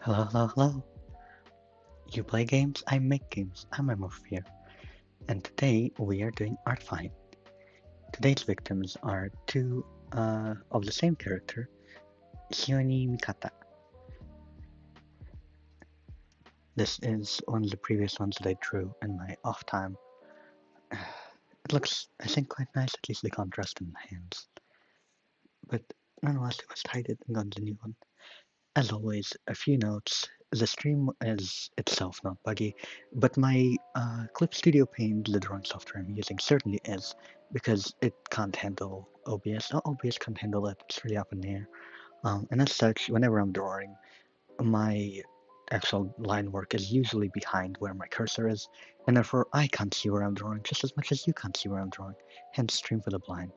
Hello, hello, hello. You play games, I make games. I'm Amorph here. And today we are doing Artfight. Today's victims are two of the same character, Shioni Mikata. This is one of the previous ones that I drew in my off time. It looks, I think, quite nice, at least the contrast in the hands. But nonetheless, I must hide it and go to the new one. As always, a few notes. The stream is itself not buggy, but my Clip Studio Paint, the drawing software I'm using, certainly is, because it can't handle OBS. No, OBS can't handle it, it's really up in the air. And as such, whenever I'm drawing, my actual line work is usually behind where my cursor is, and therefore I can't see where I'm drawing just as much as you can't see where I'm drawing, hence Stream for the Blind.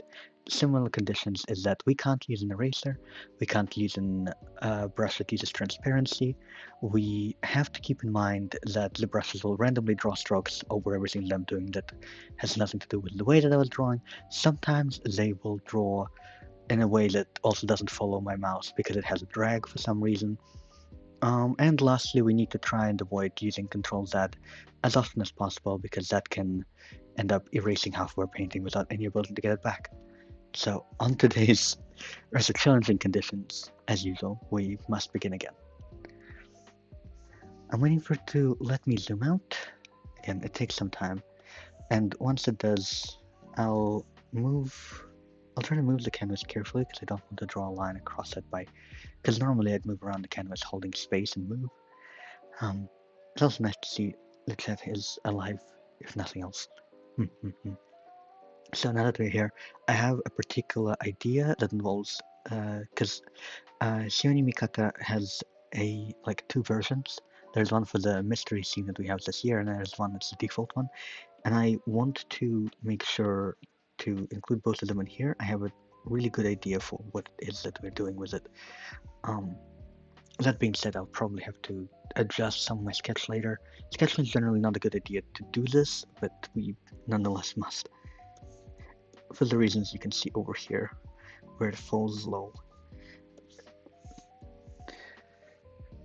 Similar conditions is that we can't use an eraser, we can't use a brush that uses transparency. We have to keep in mind that the brushes will randomly draw strokes over everything that I'm doing that has nothing to do with the way that I was drawing. Sometimes they will draw in a way that also doesn't follow my mouse because it has a drag for some reason. And lastly, we need to try and avoid using Control Z as often as possible because that can end up erasing half of our painting without any ability to get it back. So on today's rather challenging conditions, as usual, we must begin again. I'm waiting for it to let me zoom out. Again, it takes some time. And once it does, I'll try to move the canvas carefully because I don't want to draw a line across it because normally I'd move around the canvas holding space and move. It's also nice to see that Jeff is alive, if nothing else. So now that we're here, I have a particular idea that involves, because Shioni Mikata has two versions. There's one for the mystery scene that we have this year, and there's one that's the default one. And I want to make sure to include both of them in here. I have a really good idea for what it is that we're doing with it. That being said, I'll probably have to adjust some of my sketch later. Sketching is generally not a good idea to do this, but we nonetheless must. For the reasons you can see over here, where it falls low.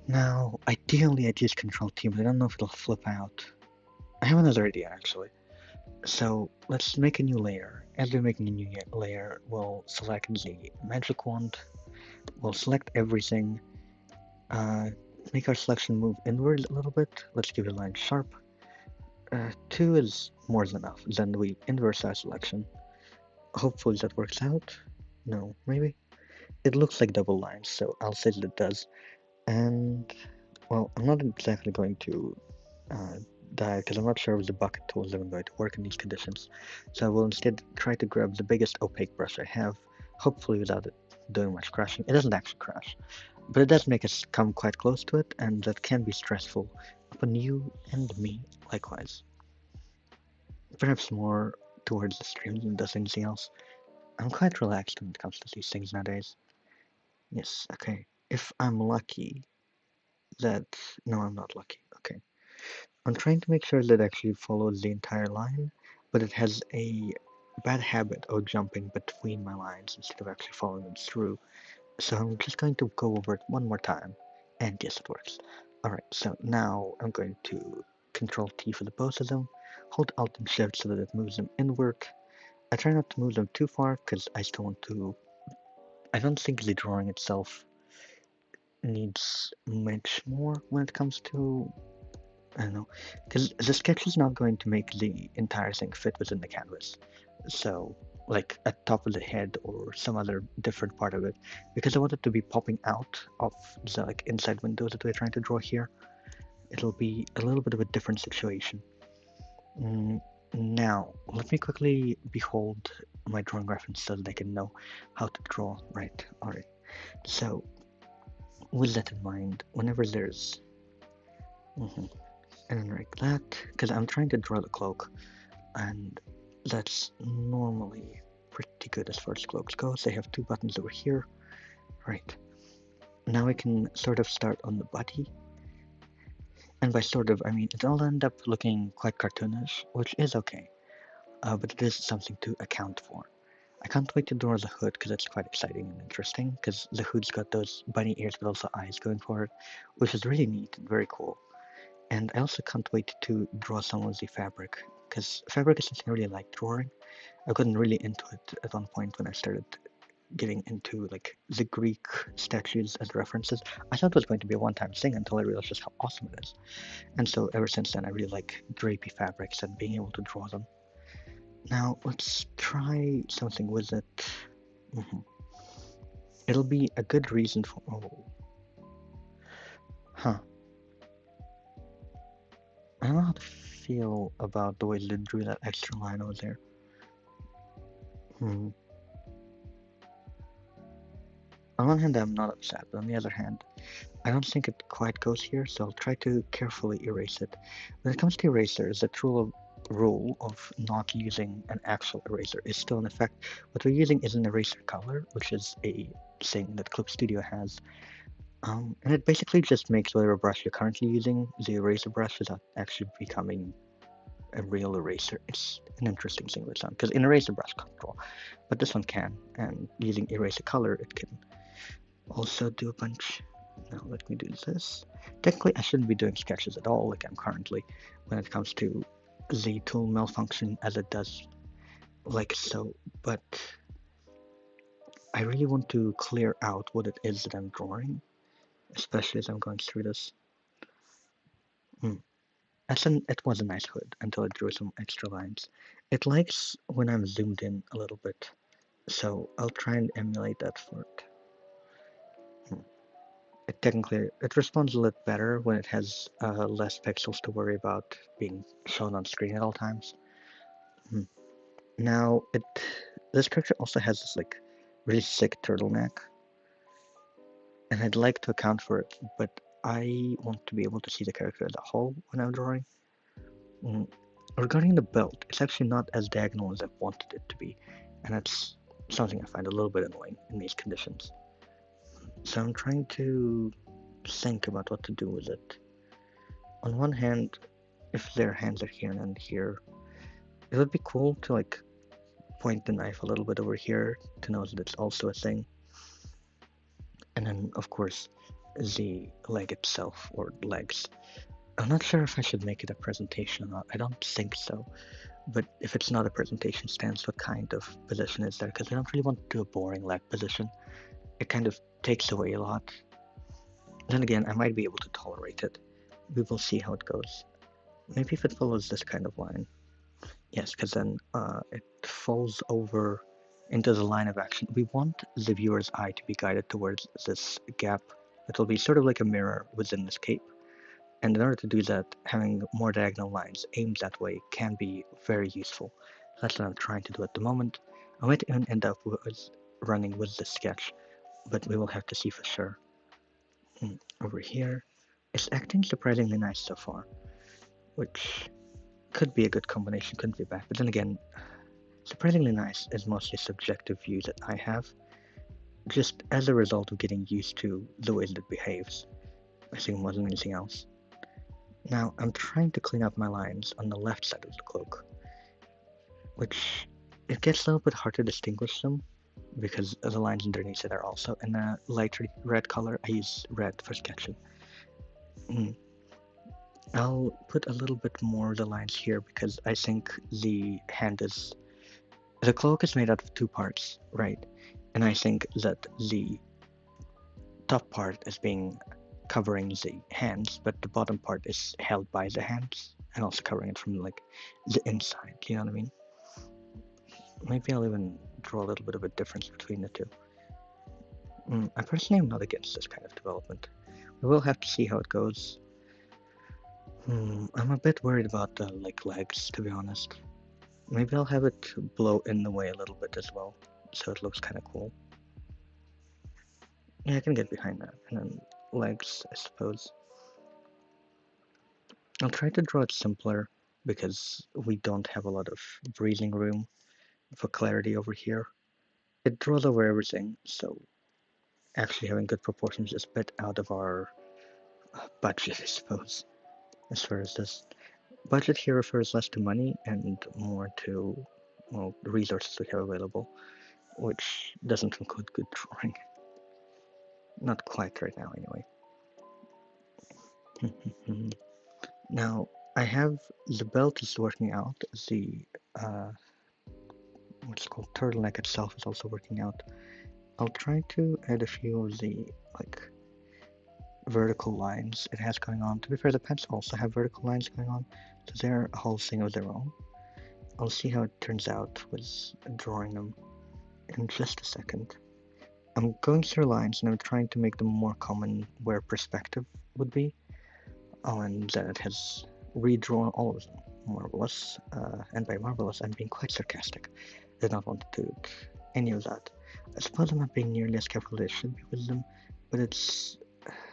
Now, ideally I'd use Control T, but I don't know if it'll flip out. I have another idea, actually. So, let's make a new layer. As we're making a new layer, we'll select the magic wand, we'll select everything, make our selection move inward a little bit. Let's give the line sharp. 2 is more than enough. Then we inverse our selection. Hopefully that works out. No, maybe? It looks like double lines, so I'll say that it does. And, well, I'm not exactly going to die because I'm not sure if the bucket tool is even going to work in these conditions. So I will instead try to grab the biggest opaque brush I have, hopefully without it doing much crashing. It doesn't actually crash, but it does make us come quite close to it, and that can be stressful upon you and me likewise. Perhaps more towards the stream than does anything else. I'm quite relaxed when it comes to these things nowadays. Yes, okay. If I'm lucky that... No, I'm not lucky. Okay. I'm trying to make sure that it actually follows the entire line, but it has a bad habit of jumping between my lines instead of actually following them through. So I'm just going to go over it one more time, and yes, it works. Alright, so now I'm going to Control T for the both of them, hold Alt and Shift so that it moves them inward. I try not to move them too far because I still want to... I don't think the drawing itself needs much more when it comes to... I don't know, because the sketch is not going to make the entire thing fit within the canvas. So, like at top of the head or some other different part of it, because I want it to be popping out of the inside windows that we're trying to draw here. It'll be a little bit of a different situation. Now, let me quickly behold my drawing reference so that I can know how to draw. Right, alright. So, with that in mind, whenever there's... and then like that, because I'm trying to draw the cloak, and that's normally pretty good as far as cloaks go. They have 2 buttons over here. Right. Now we can sort of start on the body. And by sort of, I mean it'll end up looking quite cartoonish, which is okay. But it is something to account for. I can't wait to draw the hood because it's quite exciting and interesting because the hood's got those bunny ears but also eyes going for it, which is really neat and very cool. And I also can't wait to draw some of the fabric because fabric is something I really like drawing. I gotten really into it at one point when I started getting into like the Greek statues as references. I thought it was going to be a one-time thing until I realized just how awesome it is. And so ever since then, I really like drapey fabrics and being able to draw them. Now let's try something with it. Mhm. It'll be a good reason for. Oh, huh. I don't know how to feel about the way they drew that extra line over there. Hmm. On one hand, I'm not upset, but on the other hand, I don't think it quite goes here, so I'll try to carefully erase it. When it comes to erasers, the rule of not using an actual eraser is still in effect. What we're using is an eraser color, which is a thing that Clip Studio has. And it basically just makes whatever brush you're currently using the eraser brush without actually becoming a real eraser. It's an interesting thing with some, because an eraser brush can't draw, but this one can, and using eraser color, it can also do a bunch. Now let me do this. Technically, I shouldn't be doing sketches at all like I'm currently when it comes to the tool malfunction as it does like so, but I really want to clear out what it is that I'm drawing, especially as I'm going through this. It was a nice hood until I drew some extra lines. It likes when I'm zoomed in a little bit, so I'll try and emulate that for it. It responds a little better when it has less pixels to worry about being shown on screen at all times. Hmm. Now, this character also has this like really sick turtleneck, and I'd like to account for it, but I want to be able to see the character as a whole when I'm drawing. Mm. Regarding the belt, it's actually not as diagonal as I wanted it to be, and that's something I find a little bit annoying in these conditions. So I'm trying to think about what to do with it. On one hand, if their hands are here and here, it would be cool to like point the knife a little bit over here to know that it's also a thing. And then, of course, the leg itself or legs. I'm not sure if I should make it a presentation or not. I don't think so. But if it's not a presentation stance, what kind of position is there? Because I don't really want to do a boring leg position. It kind of takes away a lot. Then again, I might be able to tolerate it. We will see how it goes. Maybe if it follows this kind of line. Yes, because then it falls over into the line of action. We want the viewer's eye to be guided towards this gap. It will be sort of like a mirror within this cape. And in order to do that, having more diagonal lines aimed that way can be very useful. That's what I'm trying to do at the moment. I might even end up with running with this sketch, but we will have to see for sure. Over here, it's acting surprisingly nice so far, which could be a good combination, couldn't be bad. But then again, surprisingly nice is mostly subjective view that I have, just as a result of getting used to the way that it behaves. I think more than anything else. Now, I'm trying to clean up my lines on the left side of the cloak, which it gets a little bit hard to distinguish them because the lines underneath it are also in a light red color. I use red for sketching. I'll put a little bit more of the lines here because I think the cloak is made out of two parts, right? And I think that the top part is covering the hands, but the bottom part is held by the hands and also covering it from like the inside. You know what I mean? Maybe I'll even draw a little bit of a difference between the two. I personally am not against this kind of development. We will have to see how it goes. I'm a bit worried about the legs, to be honest. Maybe I'll have it blow in the way a little bit as well, so it looks kind of cool. Yeah, I can get behind that. And then legs, I suppose. I'll try to draw it simpler because we don't have a lot of breathing room for clarity over here. It draws over everything, so actually having good proportions is a bit out of our budget, I suppose, as far as this. Budget here refers less to money and more to, well, the resources we have available. which doesn't include good drawing. Not quite right now, anyway. Now, I have the belt is working out, the what's it called, turtleneck itself is also working out. I'll try to add a few of the like vertical lines it has going on. To be fair, the pants also have vertical lines going on, so they're a whole thing of their own. I'll see how it turns out with drawing them in just a second. I'm going through lines and I'm trying to make them more common where perspective would be. Oh, and then it has redrawn all of them. Marvelous. And by marvelous, I'm being quite sarcastic. I did not want to do any of that. I suppose I'm not being nearly as careful as I should be with them, but it's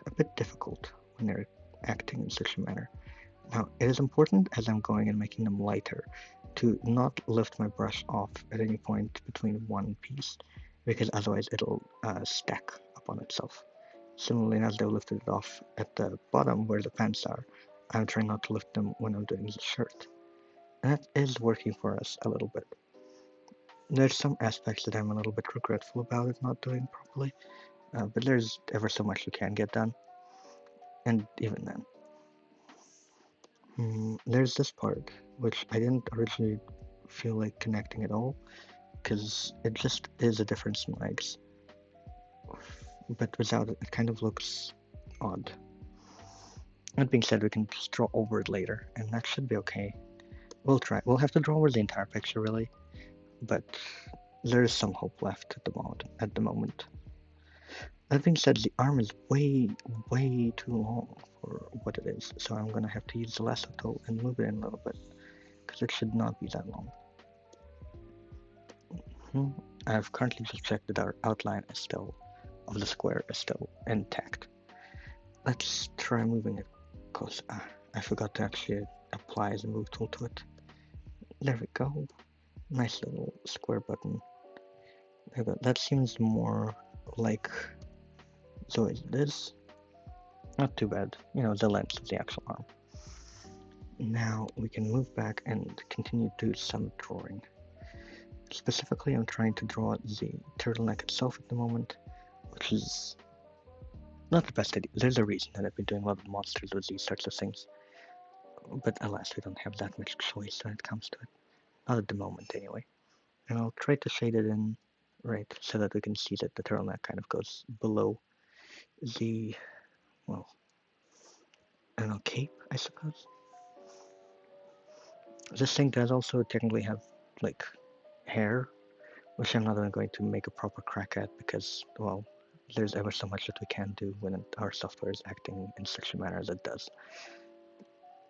a bit difficult when they're acting in such a manner. Now, it is important as I'm going and making them lighter to not lift my brush off at any point between one piece, because otherwise it'll stack up on itself. Similarly, as I've lifted it off at the bottom where the pants are, I'm trying not to lift them when I'm doing the shirt. And that is working for us a little bit. There's some aspects that I'm a little bit regretful about it not doing properly, but there's ever so much you can get done. And even then. There's this part, which I didn't originally feel like connecting at all, because it just is a difference in legs. But without it, it kind of looks odd. That being said, we can just draw over it later, and that should be okay. We'll try. We'll have to draw over the entire picture, really, but there is some hope left at the moment. That being said, the arm is way too long for what it is, so I'm gonna have to use the lasso tool and move it in a little bit, because it should not be that long. I've currently just checked that our outline is still, of the square is still intact. Let's try moving it close. I forgot to actually apply the move tool to it. There we go. Nice little square button. There we go. That seems more like the way it is. Not too bad. You know, the length of the actual arm. Now we can move back and continue to do some drawing. Specifically, I'm trying to draw the turtleneck itself at the moment, which is not the best idea. There's a reason that I've been doing a lot of monsters with these sorts of things. But alas, we don't have that much choice when it comes to it. Not at the moment, anyway. And I'll try to shade it in right so that we can see that the turtleneck kind of goes below the, well, I don't know, cape, I suppose. This thing does also technically have, like, hair, which I'm not even going to make a proper crack at because, well, there's ever so much that we can do when our software is acting in such a manner as it does.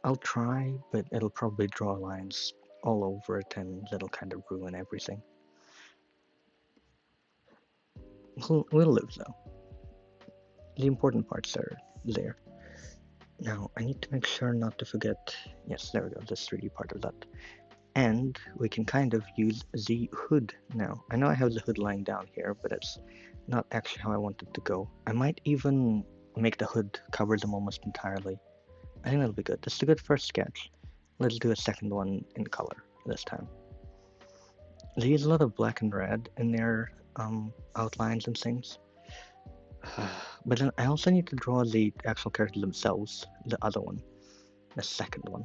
I'll try, but it'll probably draw lines all over it and that'll kind of ruin everything. We'll live though. The important parts are there. Now, I need to make sure not to forget, yes, there we go, this 3D part of that. And we can kind of use the hood now. I know I have the hood lying down here, but it's not actually how I want it to go. I might even make the hood cover them almost entirely. I think that'll be good. This is a good first sketch. Let's do a second one in color this time. They use a lot of black and red in their outlines and things. But then I also need to draw the actual characters themselves, the other one, the second one.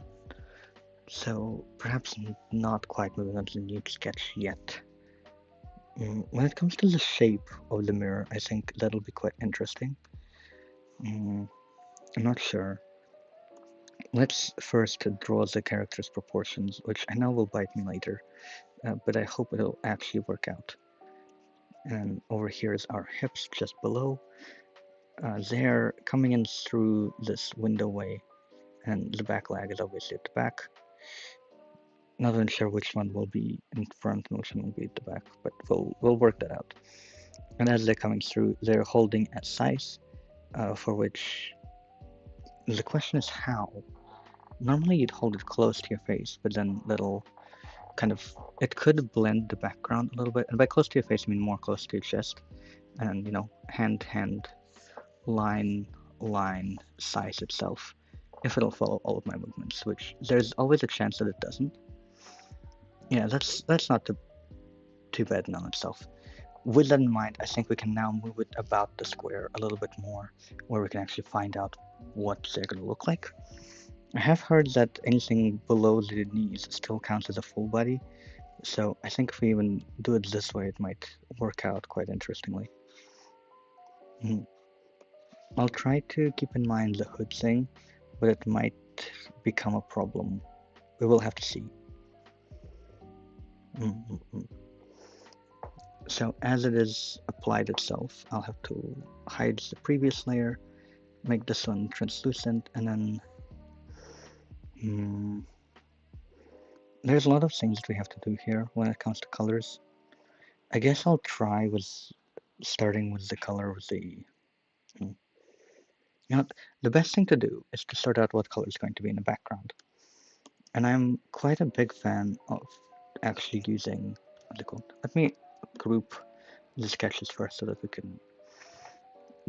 So perhaps not quite moving on to the new sketch yet. When it comes to the shape of the mirror, I think that'll be quite interesting. I'm not sure. Let's first draw the character's proportions, which I know will bite me later, but I hope it'll actually work out. And over here is our hips just below. They're coming in through this window way, and the back leg is obviously at the back. Not even sure which one will be in front and which one will be at the back, but we'll work that out. And as they're coming through, they're holding a size, for which the question is how. Normally you'd hold it close to your face, but then that'll kind of, it could blend the background a little bit. And by close to your face, I mean more close to your chest. And, you know, hand, line, size itself, if it'll follow all of my movements, which there's always a chance that it doesn't. Yeah, that's not too bad in on itself. with that in mind, I think we can now move it about the square a little bit more, where we can actually find out what they're going to look like. I have heard that anything below the knees still counts as a full body, so I think if we even do it this way, it might work out quite interestingly. I'll try to keep in mind the hood thing, but it might become a problem. We will have to see. So as it is applied itself, I'll have to hide the previous layer, make this one translucent, and then there's a lot of things that we have to do here when it comes to colors. I guess I'll try with starting with the color of the... the best thing to do is to sort out what color is going to be in the background. And I'm quite a big fan of actually using... what's it called? Let me group the sketches first so that we can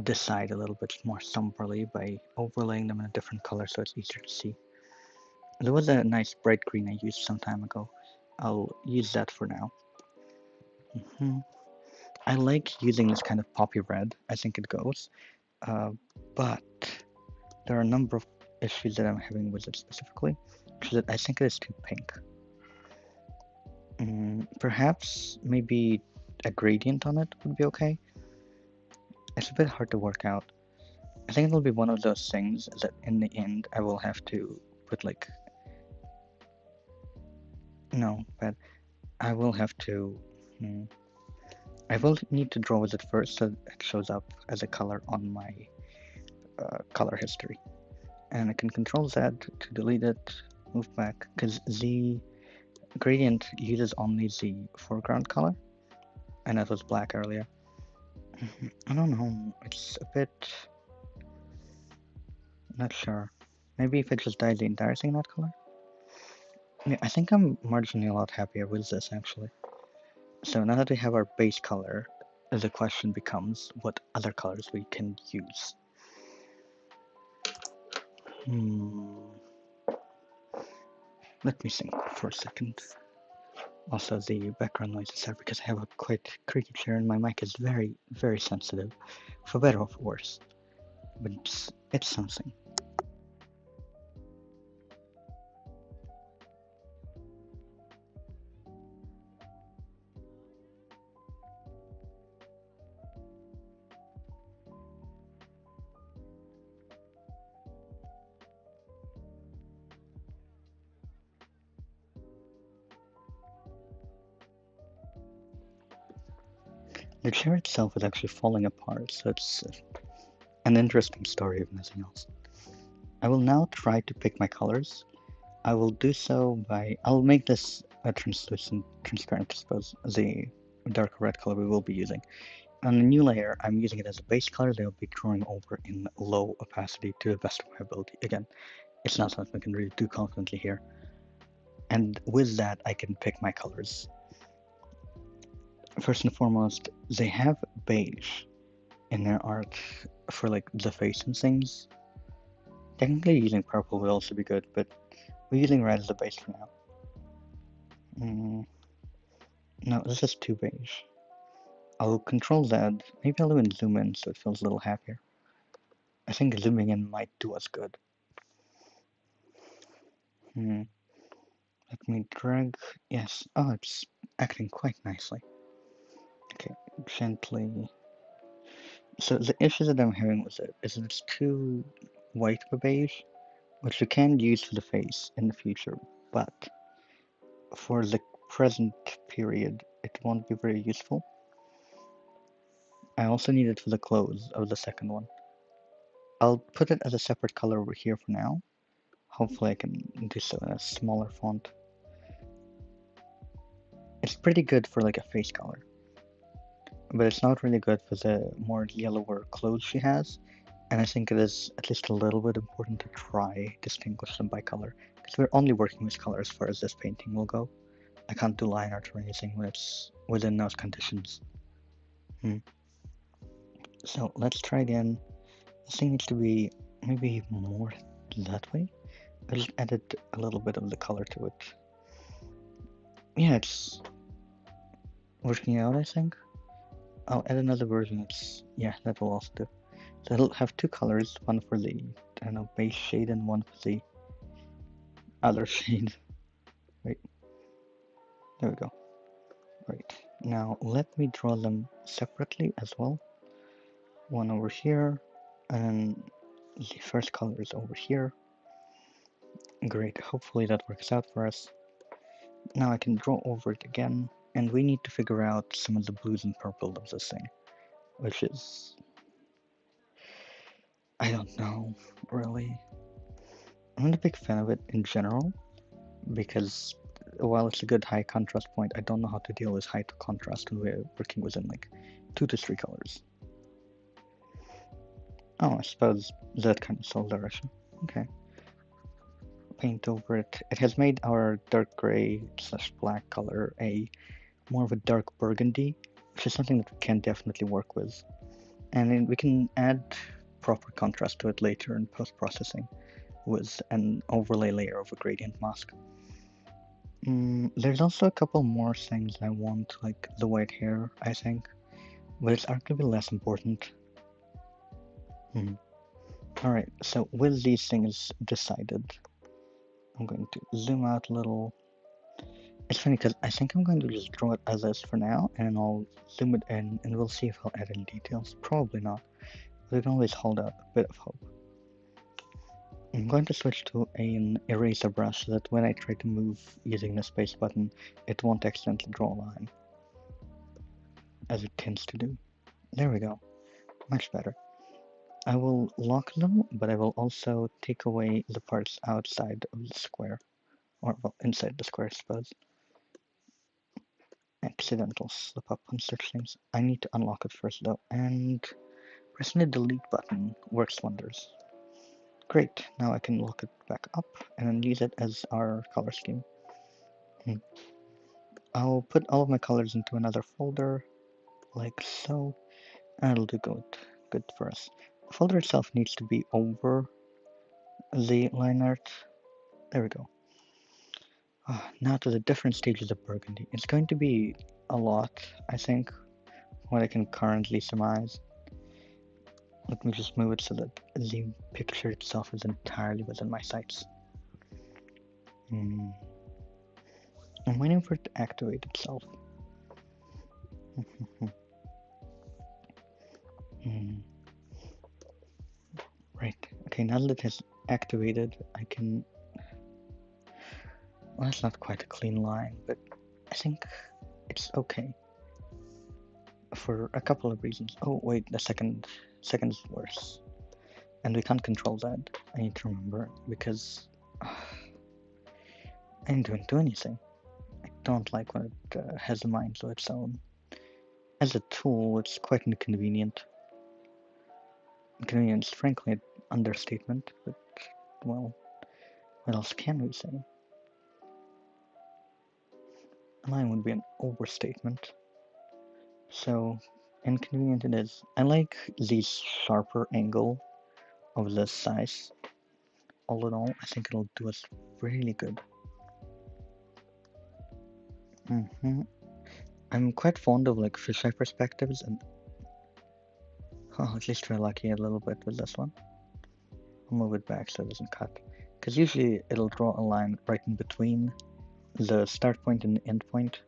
decide a little bit more somberly by overlaying them in a different color so it's easier to see. There was a nice bright green I used some time ago. I'll use that for now. I like using this kind of poppy red. I think it goes. But there are a number of issues that I'm having with it specifically, which is that I think it is too pink. Perhaps maybe a gradient on it would be okay. It's a bit hard to work out. I think it'll be one of those things that in the end I will have to put like... No, but I will have to... I will need to draw with it first so it shows up as a color on my color history. And I can Control Z to delete it, move back, because the gradient uses only the foreground color, and that was black earlier. I don't know, it's a bit... not sure. Maybe if it just dyes the entire thing that color? Yeah, I think I'm marginally a lot happier with this, actually. So now that we have our base color, the question becomes what other colors we can use. Let me think for a second. Also, the background noise is there because I have a quite creaky chair and my mic is very, very sensitive, for better or for worse. But it's something. The chair itself is actually falling apart, so it's an interesting story if nothing else. I will now try to pick my colors. I will do so by... I'll make this a translucent, transparent, I suppose, the darker red color we will be using. On the new layer, I'm using it as a base color that I'll be drawing over in low opacity to the best of my ability. Again, it's not something we can really do confidently here. And with that, I can pick my colors. First and foremost, they have beige in their art for like the face and things. Technically using purple would also be good, but we're using red as the base for now. No, this is too beige. I'll Control Z. Maybe I'll even zoom in so it feels a little happier. I think zooming in might do us good. Let me drag. Yes. Oh, it's acting quite nicely. Okay, gently. So the issue that I'm having with it is that it's too white of a beige, which we can use for the face in the future, but for the present period, it won't be very useful. I also need it for the clothes of the second one. I'll put it as a separate color over here for now. Hopefully I can do so in a smaller font. It's pretty good for like a face color, but it's not really good for the more yellower clothes she has, and I think it is at least a little bit important to try distinguish them by color, because we're only working with color as far as this painting will go. I can't do line art or anything when it's within those conditions. So let's try again. This thing needs to be maybe more that way. I just added a little bit of the color to it. Yeah, it's working out, I think. I'll add another version. Yeah, that will also do. So it'll have two colors, one for the, I don't know, base shade and one for the other shade. Wait, there we go. Right, now let me draw them separately as well. One over here, and the first color is over here. Great, hopefully that works out for us. Now I can draw over it again, and we need to figure out some of the blues and purple of this thing, which is, I don't know, really. I'm not a big fan of it in general, because while it's a good high contrast point, I don't know how to deal with high contrast when we're working within like 2 to 3 colors. Oh, I suppose that kind of solves our issue. Okay. Paint over it. It has made our dark gray / black color a more of a dark burgundy, which is something that we can definitely work with. And then we can add proper contrast to it later in post-processing with an overlay layer of a gradient mask. There's also a couple more things I want, like the white hair, I think, but it's arguably less important. Alright, so with these things decided, I'm going to zoom out a little. It's funny because I think I'm going to just draw it as is for now, and I'll zoom it in, and we'll see if I'll add any details. Probably not, but I can always hold out a bit of hope. I'm going to switch to an eraser brush so that when I try to move using the space button, it won't accidentally draw a line, as it tends to do. There we go, much better. I will lock them, but I will also take away the parts outside of the square, or well, inside the square, I suppose. Accidental slip up on such things. I need to unlock it first though, and pressing the delete button works wonders. Great, now I can lock it back up and then use it as our color scheme. I'll put all of my colors into another folder, like so, and it'll do good for us. The folder itself needs to be over the line art. There we go. Now to the different stages of burgundy. It's going to be a lot, I think, what I can currently surmise. Let me just move it so that the picture itself is entirely within my sights. I'm waiting for it to activate itself. Right, okay, now that it has activated, I can... Well, that's not quite a clean line, but I think it's okay. For a couple of reasons. Oh, wait, the second is worse. And we can't control that, I need to remember, because I didn't do anything. I don't like when it has a mind of its own. As a tool, it's quite inconvenient. Inconvenience, frankly, an understatement, but, well, what else can we say? Mine would be an overstatement. So, inconvenient it is. I like the sharper angle of the size. All in all, I think it'll do us really good. I'm quite fond of like fisheye perspectives, and at least we're lucky a little bit with this one. I'll move it back so it doesn't cut, because usually it'll draw a line right in between the start point and the end point,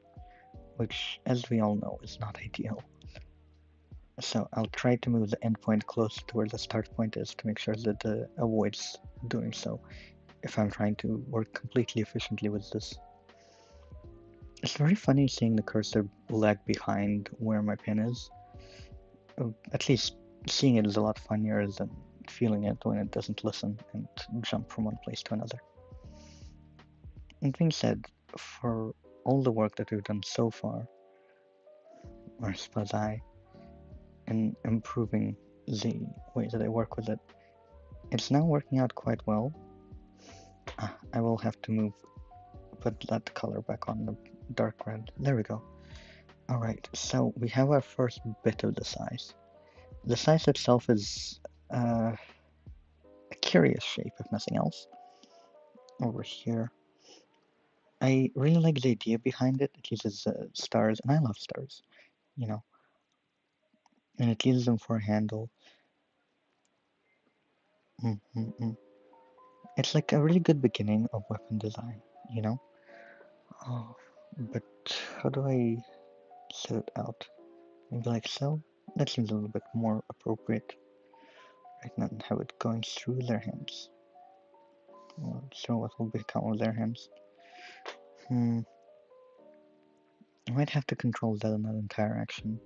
which, as we all know, is not ideal. So I'll try to move the end point close to where the start point is to make sure that it avoids doing so if I'm trying to work completely efficiently with this. It's very funny seeing the cursor lag behind where my pen is. At least seeing it is a lot funnier than feeling it when it doesn't listen and jump from one place to another. And being said, for all the work that we've done so far, or I suppose in improving the way that I work with it, it's now working out quite well. I will have to put that color back on the dark red. There we go. Alright, so we have our first bit of the size. The size itself is a curious shape, if nothing else. Over here. I really like the idea behind it. It uses stars, and I love stars, you know. and it uses them for a handle. It's like a really good beginning of weapon design, you know? Oh, but how do I set it out? Maybe like so? That seems a little bit more appropriate. Right now, have it going through their hands. So what will become of their hands? I might have to control that in that entire action.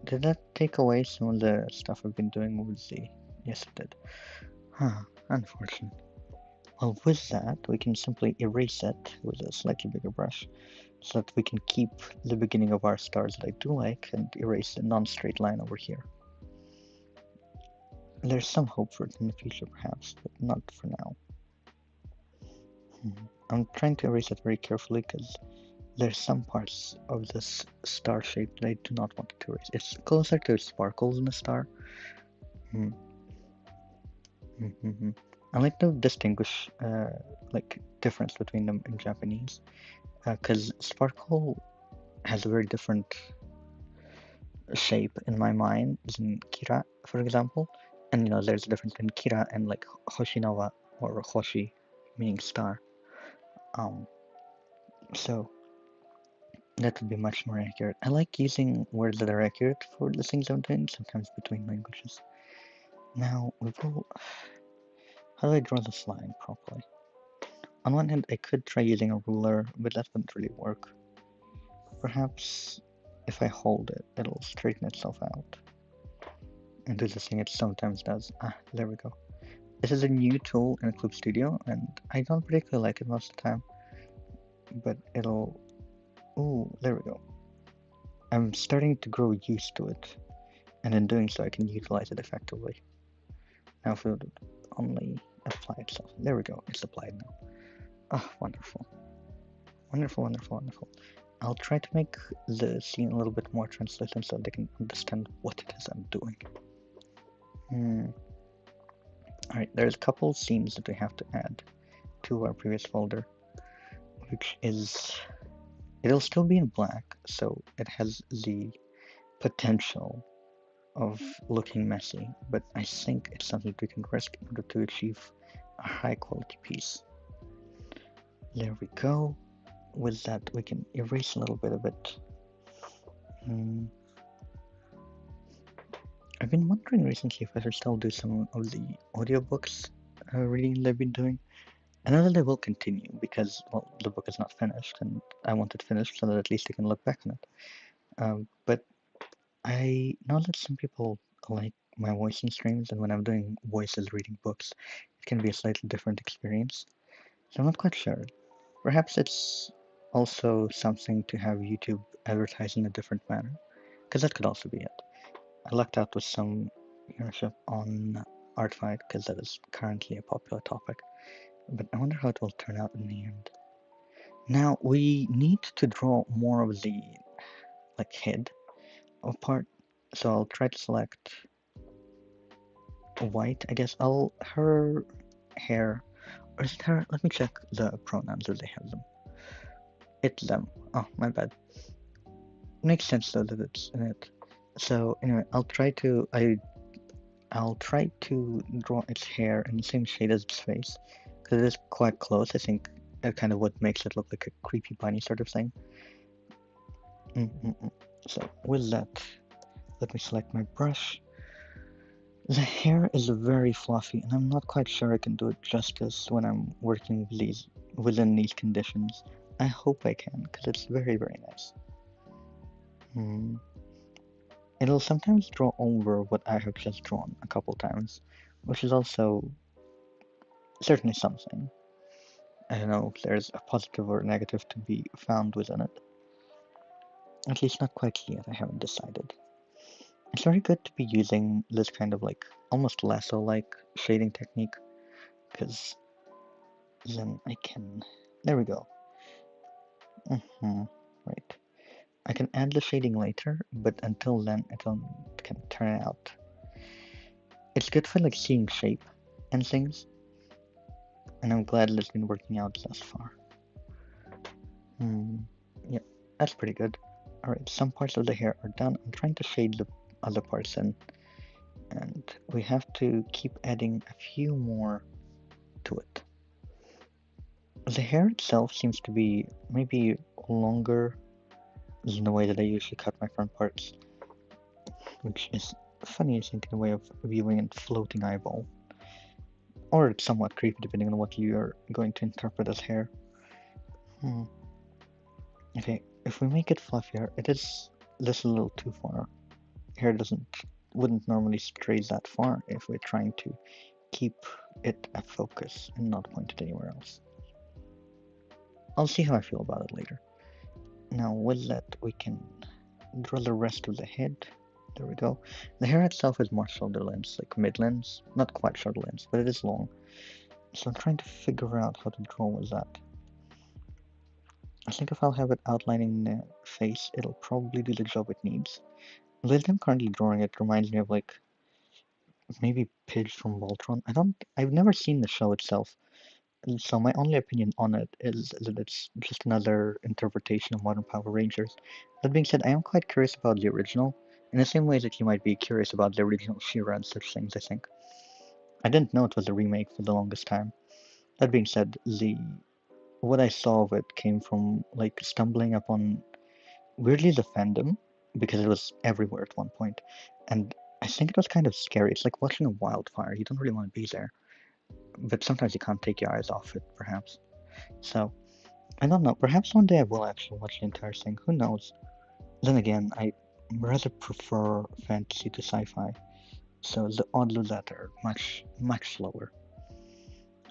Did that take away some of the stuff I've been doing with the... Yes, it did. Huh, unfortunate. Well, with that, we can simply erase it with a slightly bigger brush, so that we can keep the beginning of our stars that I do like, and erase the non-straight line over here. There's some hope for it in the future, perhaps, but not for now. I'm trying to erase it very carefully, because there's some parts of this star shape that I do not want to erase. It's closer to sparkles in a star. I like to distinguish like difference between them in Japanese, because sparkle has a very different shape in my mind than kira, for example. And there's a difference between kira and like hoshinawa or hoshi, meaning star. So that would be much more accurate. I like using words that are accurate for the things I'm doing, sometimes between languages. Now, how do I draw this line properly? On one hand, I could try using a ruler, but that wouldn't really work. Perhaps if I hold it, it'll straighten itself out and do the thing it sometimes does. There we go. This is a new tool in Clip Studio, and I don't particularly like it most of the time, but it'll... Ooh, there we go. I'm starting to grow used to it, and in doing so I can utilize it effectively. Now if it would only apply itself. There we go, it's applied now. Oh, wonderful. Wonderful, wonderful, wonderful. I'll try to make the scene a little bit more translucent so they can understand what it is I'm doing. Alright, there's a couple scenes that we have to add to our previous folder, which is... It'll still be in black, so it has the potential of looking messy, but I think it's something we can risk in order to achieve a high quality piece. There we go. With that, we can erase a little bit of it. I've been wondering recently if I should still do some of the audiobooks reading that I've been doing. I know that I will continue because, well, the book is not finished, and I want it finished so that at least I can look back on it. But I know that some people like my voicing streams, and when I'm doing voices reading books, it can be a slightly different experience. So I'm not quite sure. Perhaps it's also something to have YouTube advertise in a different manner, because that could also be it. I lucked out with some viewership on Artfight, because that is currently a popular topic, but I wonder how it will turn out in the end. Now, we need to draw more of the, like, head part, so I'll try to select white, I guess. Her hair, or is it her? Let me check the pronouns if they have them. It's them. Oh, my bad. Makes sense though that it's in it. So anyway, I'll try to draw its hair in the same shade as its face, because it is quite close. I think that kind of what makes it look like a creepy bunny sort of thing. So with that, let me select my brush. The hair is very fluffy, and I'm not quite sure I can do it justice when I'm working within these conditions. I hope I can, because it's very, very nice. It'll sometimes draw over what I have just drawn a couple times, which is also certainly something. I don't know if there's a positive or negative to be found within it. At least not quite yet, I haven't decided. It's very good to be using this kind of like almost lasso-like shading technique, because then I can... There we go. Right. I can add the shading later, but until then it can turn out. It's good for like seeing shape and things, and I'm glad it's been working out thus far. Yep, that's pretty good. Alright, some parts of the hair are done. I'm trying to shade the other parts in, and we have to keep adding a few more to it. The hair itself seems to be maybe longer than the way that I usually cut my front parts, which is funny, I think, in a way of viewing a floating eyeball. Or it's somewhat creepy depending on what you're going to interpret as hair. Okay, if we make it fluffier, it is this a little too far. Hair wouldn't normally stray that far if we're trying to keep it a focus and not pointed anywhere else. I'll see how I feel about it later. Now with that, we can draw the rest of the head. There we go. The hair itself is more shoulder length, like mid length, not quite shoulder length, but it is long. So I'm trying to figure out how to draw with that. I think if I'll have it outlining the face, it'll probably do the job it needs. The way I'm currently drawing it reminds me of like maybe Pidge from Voltron. I've never seen the show itself, so my only opinion on it is that it's just another interpretation of modern Power Rangers. That being said, I am quite curious about the original, in the same way that you might be curious about the original She-Ra and such things, I think. I didn't know it was a remake for the longest time. That being said, what I saw of it came from like stumbling upon weirdly the fandom, because it was everywhere at one point, and I think it was kind of scary. It's like watching a wildfire. You don't really want to be there, but sometimes you can't take your eyes off it, perhaps. So, I don't know. Perhaps one day I will actually watch the entire thing. Who knows? Then again, I rather prefer fantasy to sci-fi, so the odds of that are much, much lower.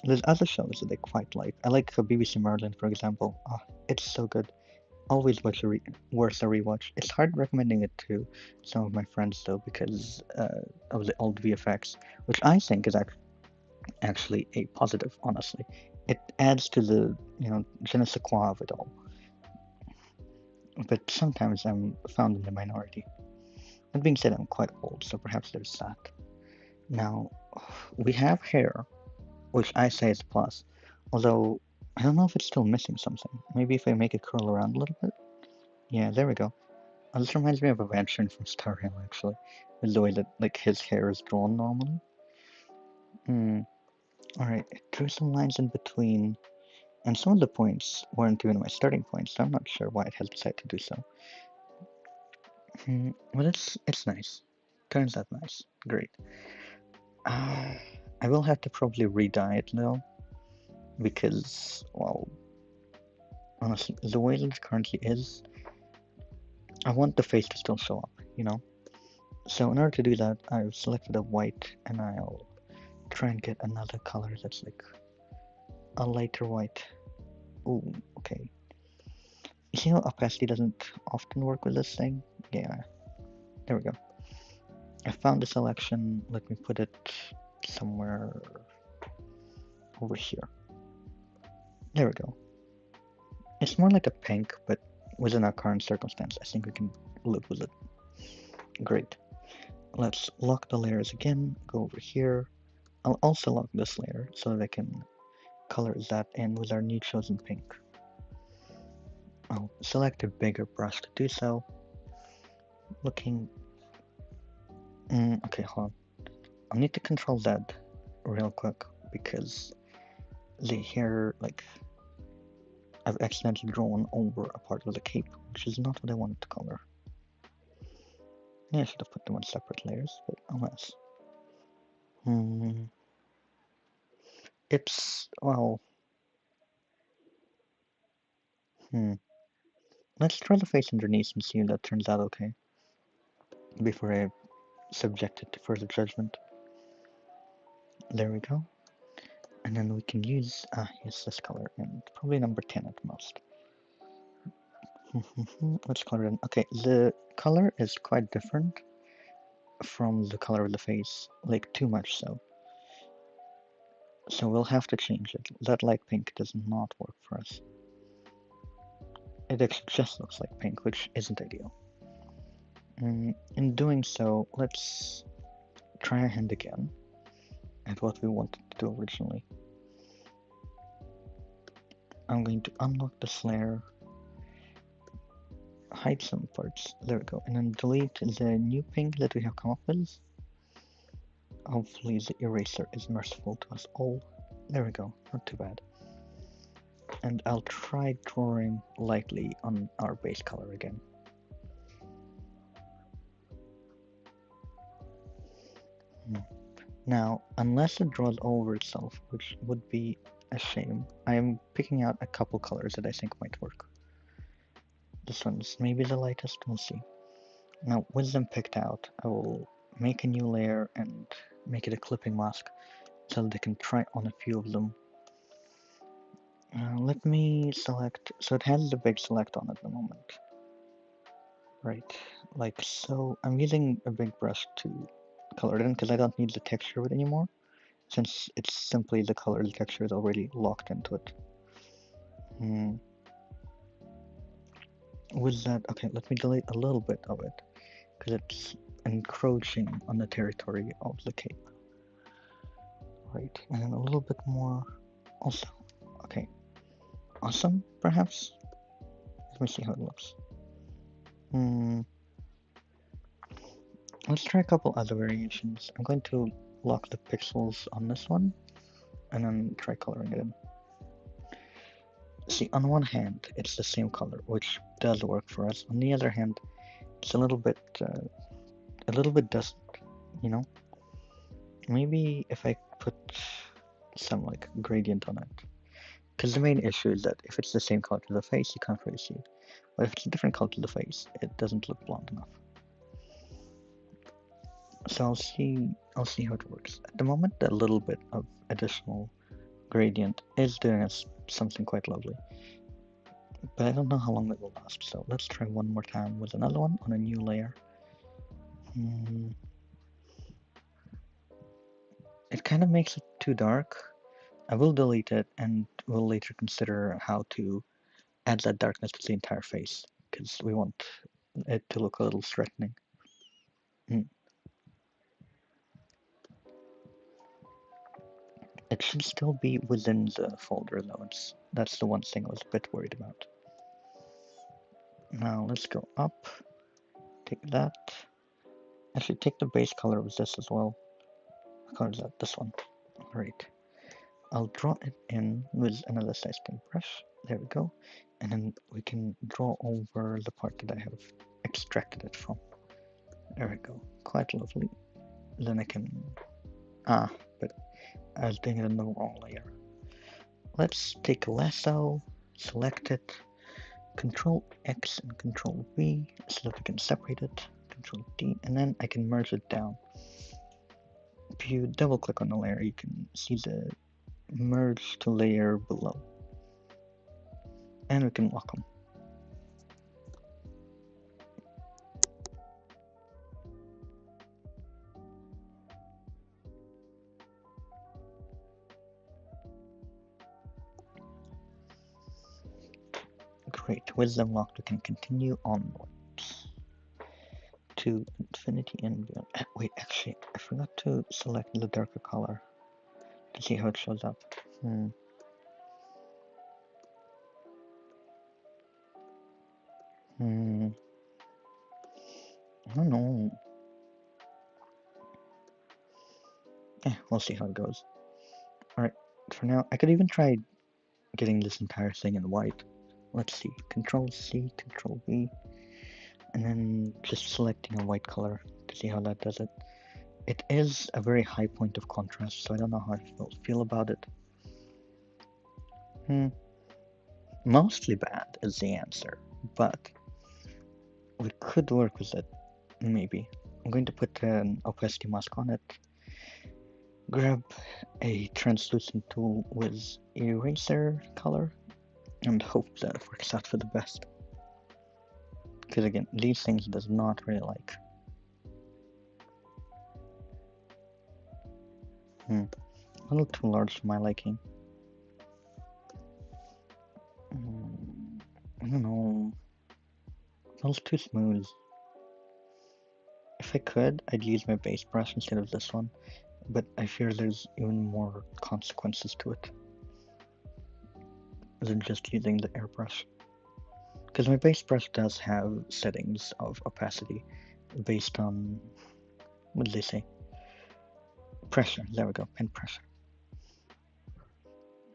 There's other shows that I quite like. I like BBC Merlin, for example. Oh, it's so good. Always worth a rewatch. It's hard recommending it to some of my friends though, because of the old VFX, which I think is actually a positive, honestly. It adds to the, je ne sais quoi of it all. But sometimes I'm found in the minority. That being said, I'm quite old, so perhaps there's that. Now, we have hair, which I say is a plus, although I don't know if it's still missing something. Maybe if I make it curl around a little bit? Yeah, there we go. Oh, this reminds me of Evangeline from Star Rail, actually, with the way that like his hair is drawn normally. Alright, it drew some lines in between, and some of the points weren't even my starting points, so I'm not sure why it has decided to do so. Well, it's nice. Turns out nice. Great. I will have to probably re-dye it though, because, well, honestly, the way that it currently is, I want the face to still show up, So in order to do that, I've selected a white, and I'll try and get another color that's like a lighter white. Ooh, okay. You see how opacity doesn't often work with this thing? Yeah, there we go. I found the selection. Let me put it somewhere over here. There we go. It's more like a pink, but within our current circumstance, I think we can live with it. Great. Let's lock the layers again, go over here. I'll also lock this layer so that I can color that in with our new chosen pink. I'll select a bigger brush to do so. Looking... okay, hold on. I'll need to control Z real quick because the hair, like, I've accidentally drawn over a part of the cape, which is not what I wanted to color. Yeah, I should have put them on separate layers, but alas. It's, well... Let's try the face underneath and see if that turns out okay, before I subject it to further judgment. There we go. And then we can use, yes, this color, and probably number 10 at most. Let's color it in. Okay, the color is quite different from the color of the face, like too much so. So we'll have to change it. That light pink does not work for us. It actually just looks like pink, which isn't ideal. In doing so, let's try our hand again at what we wanted to do originally. I'm going to unlock this layer. hide some parts. There we go. And then delete the new pink that we have come up with. Hopefully the eraser is merciful to us all. There we go. Not too bad. And I'll try drawing lightly on our base color again. Now, unless it draws over itself, which would be a shame, I am picking out a couple colors that I think might work. This one's maybe the lightest, we'll see. Now, with them picked out, I will make a new layer and make it a clipping mask so they can try on a few of them. Let me select, so it has the big select on at the moment. Right, like so. I'm using a big brush to color it in because I don't need the texture of it anymore, since it's simply the color, the texture is already locked into it. With that, okay, let me delete a little bit of it, because it's encroaching on the territory of the cape. Right, and then a little bit more also. Okay, awesome, perhaps? Let me see how it looks. Let's try a couple other variations. I'm going to lock the pixels on this one, and then try coloring it in. See, on one hand, it's the same color, which does work for us. On the other hand, it's a little bit doesn't, you know? Maybe if I put some, like, gradient on it. Because the main issue is that if it's the same color to the face, you can't really see it. But if it's a different color to the face, it doesn't look blonde enough. So I'll see how it works. At the moment, a little bit of additional gradient is doing us something quite lovely. But I don't know how long it will last, so let's try one more time with another one on a new layer. It kind of makes it too dark. I will delete it and will later consider how to add that darkness to the entire face, because we want it to look a little threatening. It should still be within the folder though. That's the one thing I was a bit worried about. Now let's go up, take that. Actually, take the base color of this as well. What color is that? This one. Alright. I'll draw it in with another size 10 brush. There we go. And then we can draw over the part that I have extracted it from. There we go. Quite lovely. Then I can... but I was doing it in the wrong layer. Let's take a lasso, select it, Control X and Control V so that we can separate it, Control D, and then I can merge it down. If you double click on the layer, you can see the merge to layer below. And we can lock them. Great, with them locked, we can continue onwards to infinity and beyond. Wait, actually, I forgot to select the darker color to see how it shows up. I don't know. We'll see how it goes. Alright, for now, I could even try getting this entire thing in white. Let's see, Control C, Control V, and then just selecting a white color to see how that does it. It is a very high point of contrast, so I don't know how I feel about it. Mostly bad is the answer, but we could work with it, maybe. I'm going to put an opacity mask on it, grab a translucent tool with eraser color, and hope that it works out for the best. Because again, these things does not really like. A little too large for my liking. I don't know. It feels too smooth. If I could, I'd use my base brush instead of this one, but I fear there's even more consequences to it than just using the airbrush. Because my base brush does have settings of opacity based on, what did they say? Pressure. There we go, pen pressure.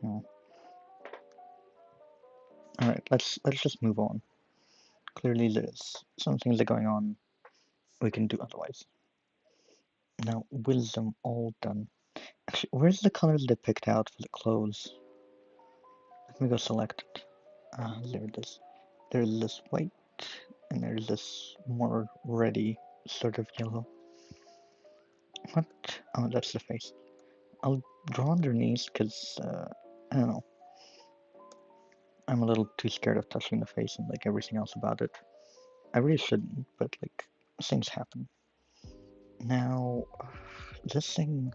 Oh. Alright, let's just move on. Clearly there's some things that are going on we can do otherwise. Now, with them all done. Actually, where's the colors they picked out for the clothes? Let me go select it. There it is. There's this white, and there's this more reddy sort of yellow. What? Oh, that's the face. I'll draw underneath because, I don't know. I'm a little too scared of touching the face and like everything else about it. I really shouldn't, but like things happen. Now, this thing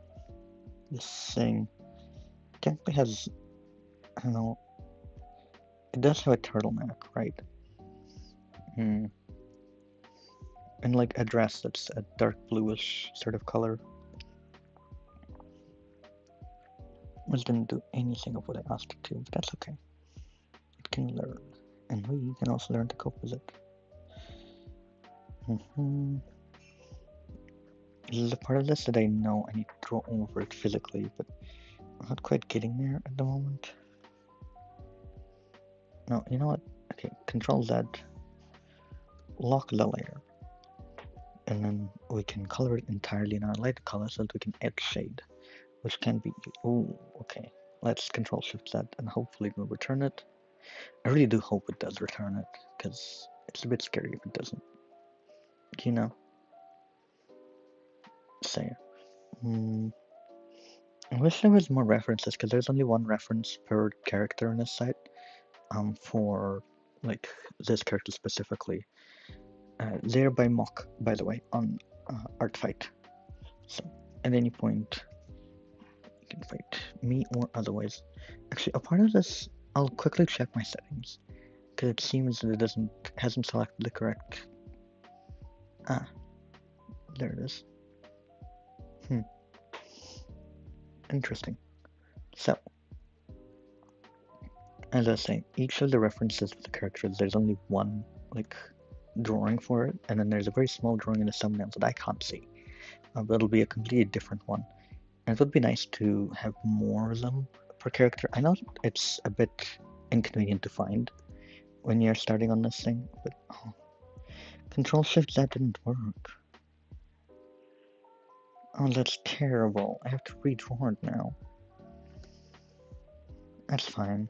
technically has, I don't know, it does have a turtleneck, right? Hmm. And like a dress that's a dark bluish sort of color. Which didn't do anything of what I asked it to, but that's okay. It can learn, and we can also learn to cope with it. This is a part of this that I know I need to draw over it physically, but I'm not quite getting there at the moment. No, you know what? Okay, Control Z, lock the layer, and then we can color it entirely in our light color so that we can add shade, which can be. Oh, okay. Let's Control Shift Z, and hopefully it will return it. I really do hope it does return it, because it's a bit scary if it doesn't. You know? Say. I wish there was more references, because there's only one reference per character on this site. For like this character specifically. They're by Mock, by the way, on Artfight. So at any point, you can fight me or otherwise. Actually, a part of this, I'll quickly check my settings, because it seems that it hasn't selected the correct. Ah, there it is. Interesting. So, as I was saying, each of the references for the characters, there's only one like drawing for it, and then there's a very small drawing in the thumbnail that I can't see. But it'll be a completely different one. And it would be nice to have more of them per character. I know it's a bit inconvenient to find when you're starting on this thing, but oh, Control Shift that didn't work. Oh, that's terrible. I have to redraw it now. That's fine.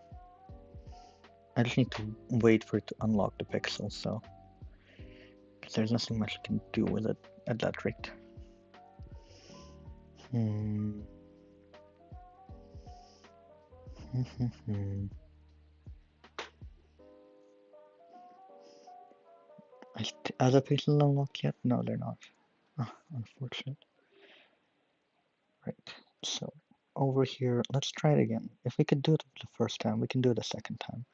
I just need to wait for it to unlock the pixel, so because there's nothing much I can do with it at that rate. Are the pixels unlocked yet? No, they're not. Oh, unfortunate. Right, so over here, let's try it again. If we could do it the first time, we can do it a second time.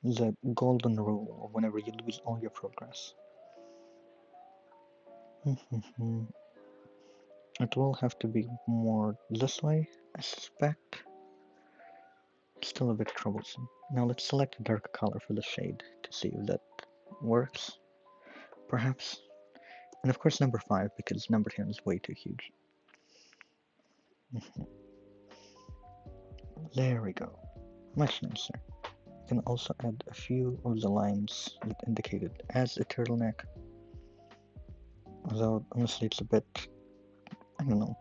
The golden rule of whenever you lose all your progress. It will have to be more this way, I suspect. Still a bit troublesome. Now let's select a darker color for the shade to see if that works, perhaps. And of course number 5, because number 10 is way too huge. There we go. Much nicer. You can also add a few of the lines that indicated as a turtleneck. Although honestly it's a bit, I don't know.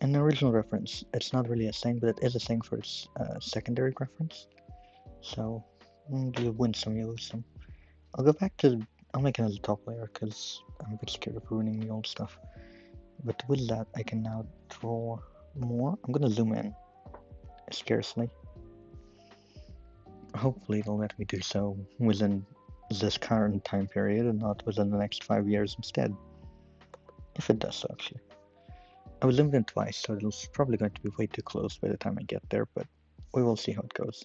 In the original reference, it's not really a thing, but it is a thing for its secondary reference. So you win some, you lose some. I'll go back to, I'll make another top layer because I'm a bit scared of ruining the old stuff. But with that, I can now draw more. I'm gonna zoom in, scarcely. Hopefully it'll let me do so within this current time period and not within the next 5 years instead. If it does so, actually. I will limit it twice, so it's probably going to be way too close by the time I get there, but we will see how it goes.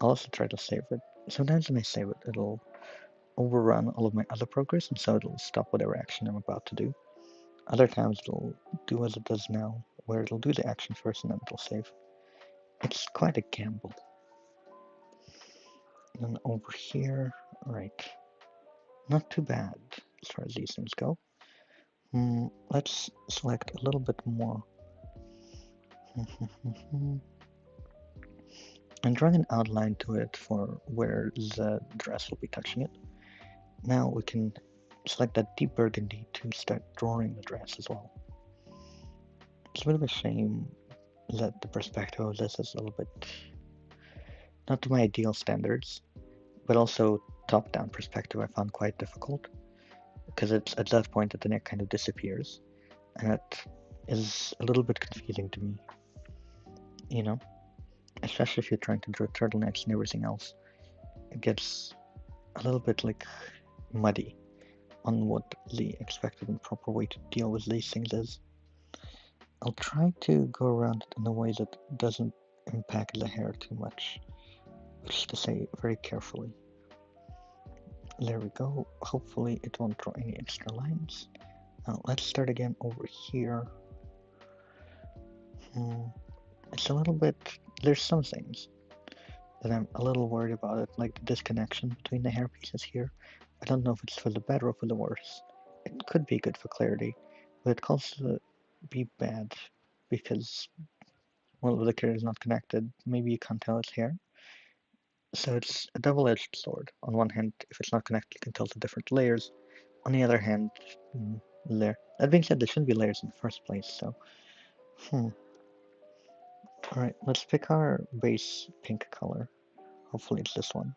I'll also try to save it. Sometimes when I save it, it'll overrun all of my other progress, and so it'll stop whatever action I'm about to do. Other times it'll do as it does now, where it'll do the action first and then it'll save. It's quite a gamble. And then over here, right, not too bad as far as these things go. Let's select a little bit more. And drawing an outline to it for where the dress will be touching it. Now we can select that deep burgundy to start drawing the dress as well. It's a bit of a shame that the perspective of this is a little bit not to my ideal standards, but also top-down perspective I found quite difficult because it's at that point that the neck kind of disappears, and it is a little bit confusing to me, you know, especially if you're trying to draw turtlenecks and everything else. It gets a little bit like muddy on what the expected and proper way to deal with these things is. I'll try to go around it in a way that doesn't impact the hair too much, which is to say very carefully. There we go. Hopefully it won't draw any extra lines. Now let's start again over here. It's a little bit, there's some things that I'm a little worried about it, like the disconnection between the hair pieces here. I don't know if it's for the better or for the worse. It could be good for clarity, but it could also be bad because, well, the hair is not connected. Maybe you can't tell it's hair. So it's a double-edged sword. On one hand, if it's not connected, you can tell the different layers. On the other hand, there. That being said, there shouldn't be layers in the first place, so. Alright, let's pick our base pink color. Hopefully it's this one.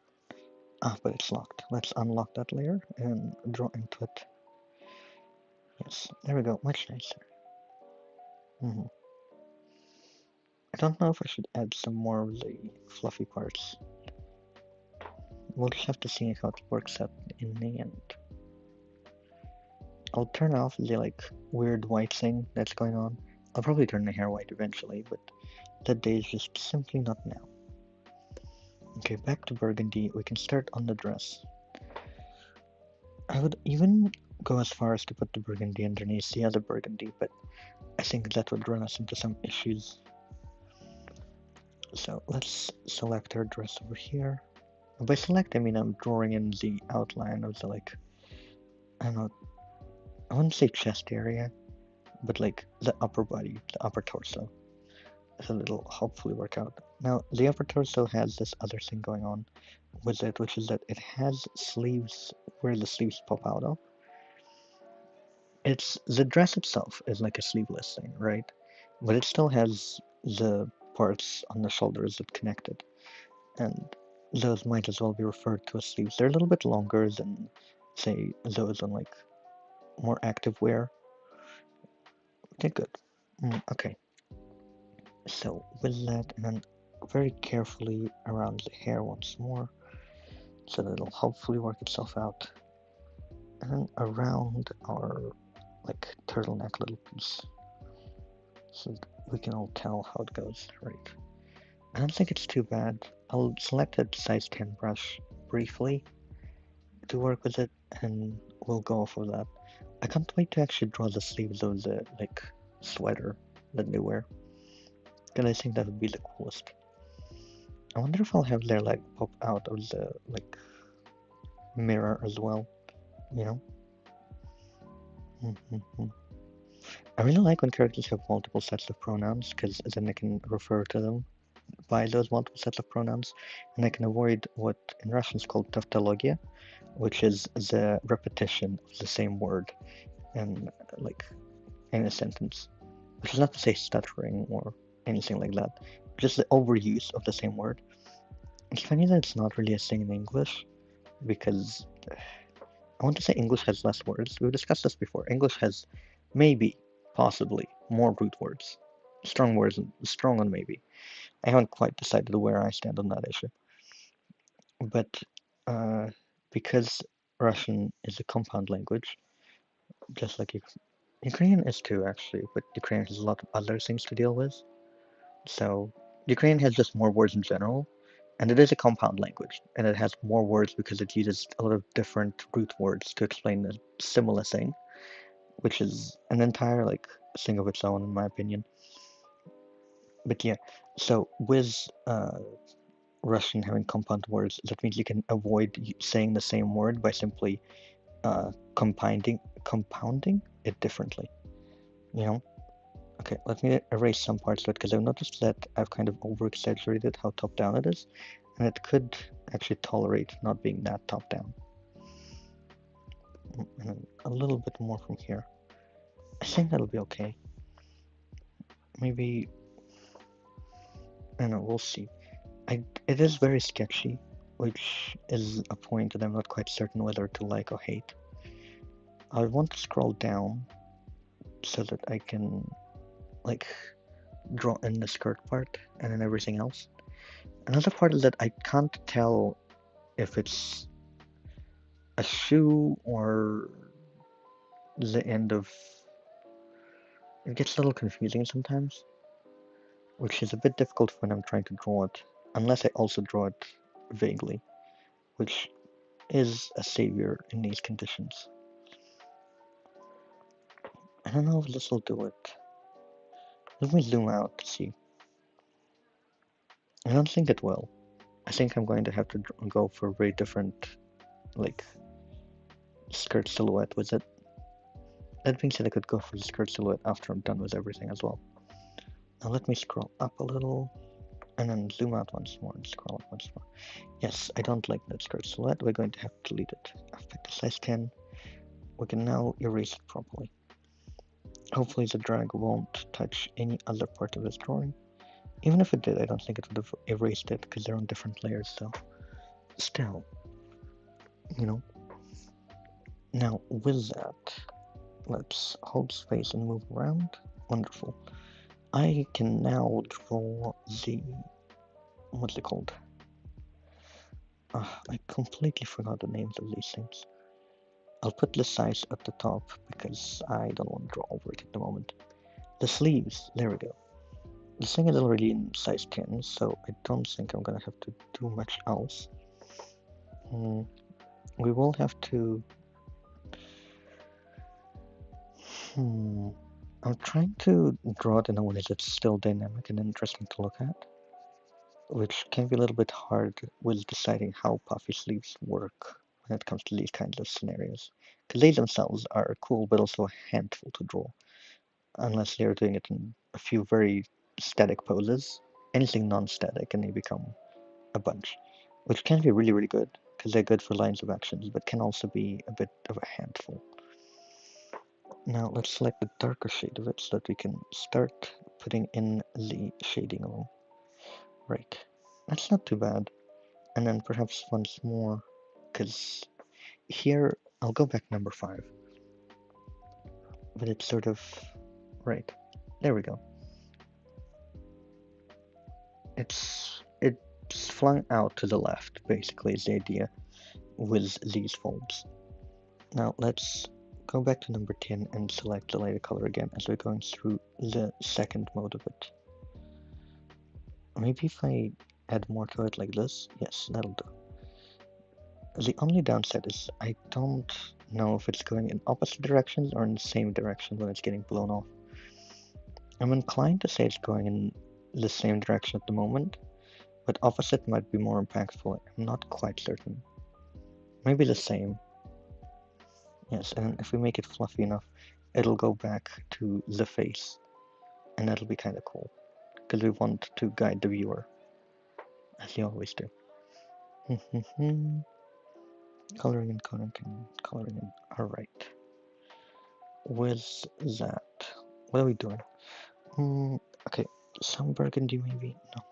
Ah, but it's locked. Let's unlock that layer and draw into it. Yes, there we go. Much nicer. I don't know if I should add some more of the fluffy parts. We'll just have to see how it works out in the end. I'll turn off the like weird white thing that's going on. I'll probably turn the hair white eventually, but that day is just simply not now. Okay, back to burgundy. We can start on the dress. I would even go as far as to put the burgundy underneath the other burgundy, but I think that would run us into some issues. So let's select our dress over here. And by select, I mean I'm drawing in the outline of the, like, I don't know, I wouldn't say chest area, but like the upper body, the upper torso. So it'll hopefully work out. Now, the upper torso has this other thing going on with it, which is that it has sleeves where the sleeves pop out of. It's the dress itself is like a sleeveless thing, right? But it still has the parts on the shoulders that connect it, and those might as well be referred to as sleeves. They're a little bit longer than, say, those on like more active wear. Okay, good. Okay, so with that, and then very carefully around the hair once more, so that it'll hopefully work itself out, and then around our like turtleneck little piece, so that we can all tell how it goes, right? I don't think it's too bad. I'll select a size 10 brush briefly to work with it, and we'll go for that. I can't wait to actually draw the sleeves of the like sweater that they wear, because I think that would be the coolest. I wonder if I'll have their leg pop out of the like mirror as well, you know? I really like when characters have multiple sets of pronouns, because then I can refer to them by those multiple sets of pronouns, and I can avoid what in Russian is called tautologia, which is the repetition of the same word in like in a sentence, which is not to say stuttering or anything like that, just the overuse of the same word. It's funny that it's not really a thing in English, because I want to say English has less words. We've discussed this before. English has maybe, possibly, more root words. Strong words, strong on maybe. I haven't quite decided where I stand on that issue. But because Russian is a compound language, just like Ukrainian is too, actually, but Ukrainian has a lot of other things to deal with. So Ukrainian has just more words in general, and it is a compound language, and it has more words because it uses a lot of different root words to explain a similar thing, which is an entire like thing of its own, in my opinion. But yeah, so with Russian having compound words. That means you can avoid saying the same word by simply compounding it differently. You know? Okay, let me erase some parts of it because I've noticed that I've kind of over-exaggerated how top-down it is, and it could actually tolerate not being that top-down. And then a little bit more from here. I think that'll be okay. Maybe, I don't know, we'll see. It is very sketchy, which is a point that I'm not quite certain whether to like or hate. I want to scroll down so that I can, like, draw in the skirt part and then everything else. Another part is that I can't tell if it's a shoe or the end of... It gets a little confusing sometimes, which is a bit difficult when I'm trying to draw it, unless I also draw it vaguely, which is a savior in these conditions. I don't know if this will do it. Let me zoom out to see. I don't think it will. I think I'm going to have to go for a very different, like, skirt silhouette with it. That being said, I could go for the skirt silhouette after I'm done with everything as well. Now let me scroll up a little, and then zoom out once more and scroll up once more. Yes, I don't like that skirt silhouette. We're going to have to delete it. I've picked a size 10. We can now erase it properly. Hopefully the drag won't touch any other part of this drawing. Even if it did, I don't think it would have erased it because they're on different layers, so still, you know. Now with that, let's hold space and move around. Wonderful. I can now draw the... what's it called? I completely forgot the names of these things. I'll put the size at the top because I don't want to draw over it at the moment. The sleeves, there we go. This thing is already in size 10, so I don't think I'm gonna have to do much else. We will have to... I'm trying to draw it in a way that's still dynamic and interesting to look at, which can be a little bit hard with deciding how puffy sleeves work when it comes to these kinds of scenarios. Because they themselves are cool, but also a handful to draw, unless they're doing it in a few very static poses. Anything non-static and they become a bunch, which can be really, really good, because they're good for lines of actions, but can also be a bit of a handful. Now let's select the darker shade of it so that we can start putting in the shading room. Right, that's not too bad. And then perhaps once more, because here, I'll go back number 5. But it's sort of... right, there we go. It's flung out to the left, basically, is the idea with these folds. Now let's go back to number 10 and select the lighter color again as we're going through the second mode of it. Maybe if I add more to it like this, yes, that'll do. The only downside is I don't know if it's going in opposite directions or in the same direction when it's getting blown off. I'm inclined to say it's going in the same direction at the moment, but opposite might be more impactful. I'm not quite certain. Maybe the same. Yes, and if we make it fluffy enough, it'll go back to the face, and that'll be kind of cool, because we want to guide the viewer, as you always do. Coloring and coloring and coloring in. Alright. With that, what are we doing? Okay, some burgundy maybe? No.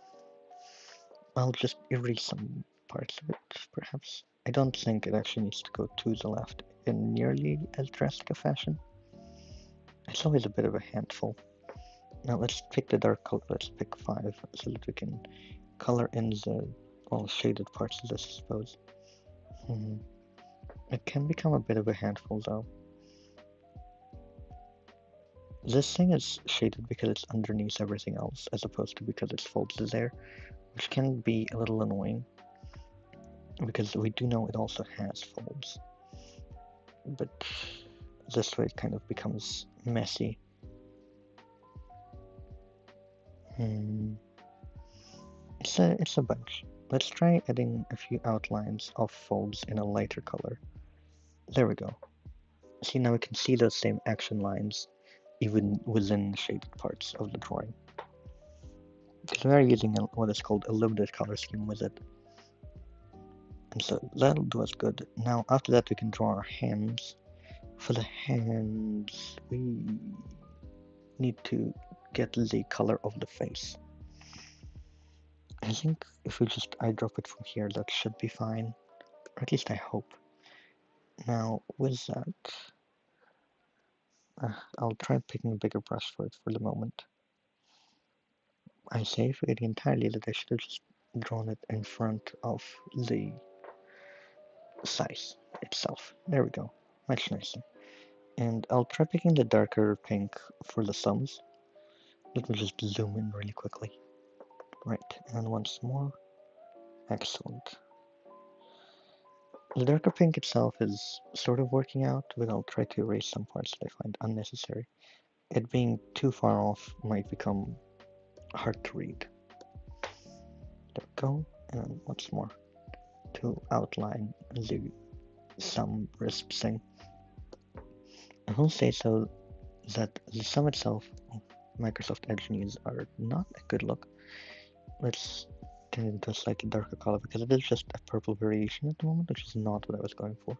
I'll just erase some parts of it, perhaps. I don't think it actually needs to go to the left in nearly as drastic a fashion. It's always a bit of a handful. Now let's pick the dark color, let's pick 5, so that we can color in the, well, shaded parts of this, I suppose. It can become a bit of a handful though. This thing is shaded because it's underneath everything else, as opposed to because its folds are there, which can be a little annoying, because we do know it also has folds. But this way it kind of becomes messy. It's a bunch. let's try adding a few outlines of folds in a lighter color. There we go. See, now we can see those same action lines even within the shaded parts of the drawing. Because we are using what is called a limited color scheme with it. And so that'll do us good. Now after that we can draw our hands. For the hands, we need to get the color of the face. I think if we just eyedrop it from here, that should be fine. Or at least I hope. Now with that, I'll try picking a bigger brush for it for the moment. I say forgetting entirely that I should have just drawn it in front of the size itself. There we go, much nicer. And I'll try picking the darker pink for the thumbs. Let me just zoom in really quickly. Right, and once more. Excellent. The darker pink itself is sort of working out, but I'll try to erase some parts that I find unnecessary. It being too far off might become hard to read. There we go, and once more to outline the sum risp thing. I will say so that the sum itself, Microsoft Edge needs are not a good look. Let's turn it into a slightly darker color because it is just a purple variation at the moment, which is not what I was going for.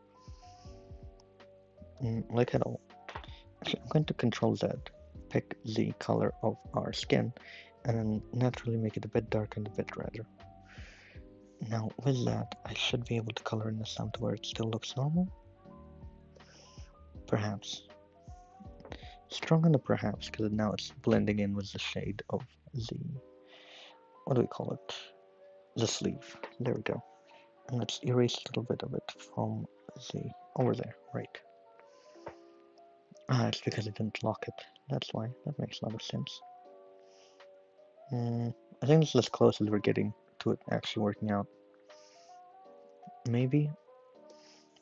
Like at all. Actually, I'm going to Control Z, pick the color of our skin, and then naturally make it a bit darker and a bit redder. Now with that, I should be able to color in the sum to where it still looks normal. Perhaps. Strong on the perhaps, because now it's blending in with the shade of the, what do we call it? The sleeve. There we go. And let's erase a little bit of it from the, over there, right. Ah, it's because it didn't lock it. That's why. That makes a lot of sense. I think this is as close as we're getting to it actually working out. Maybe.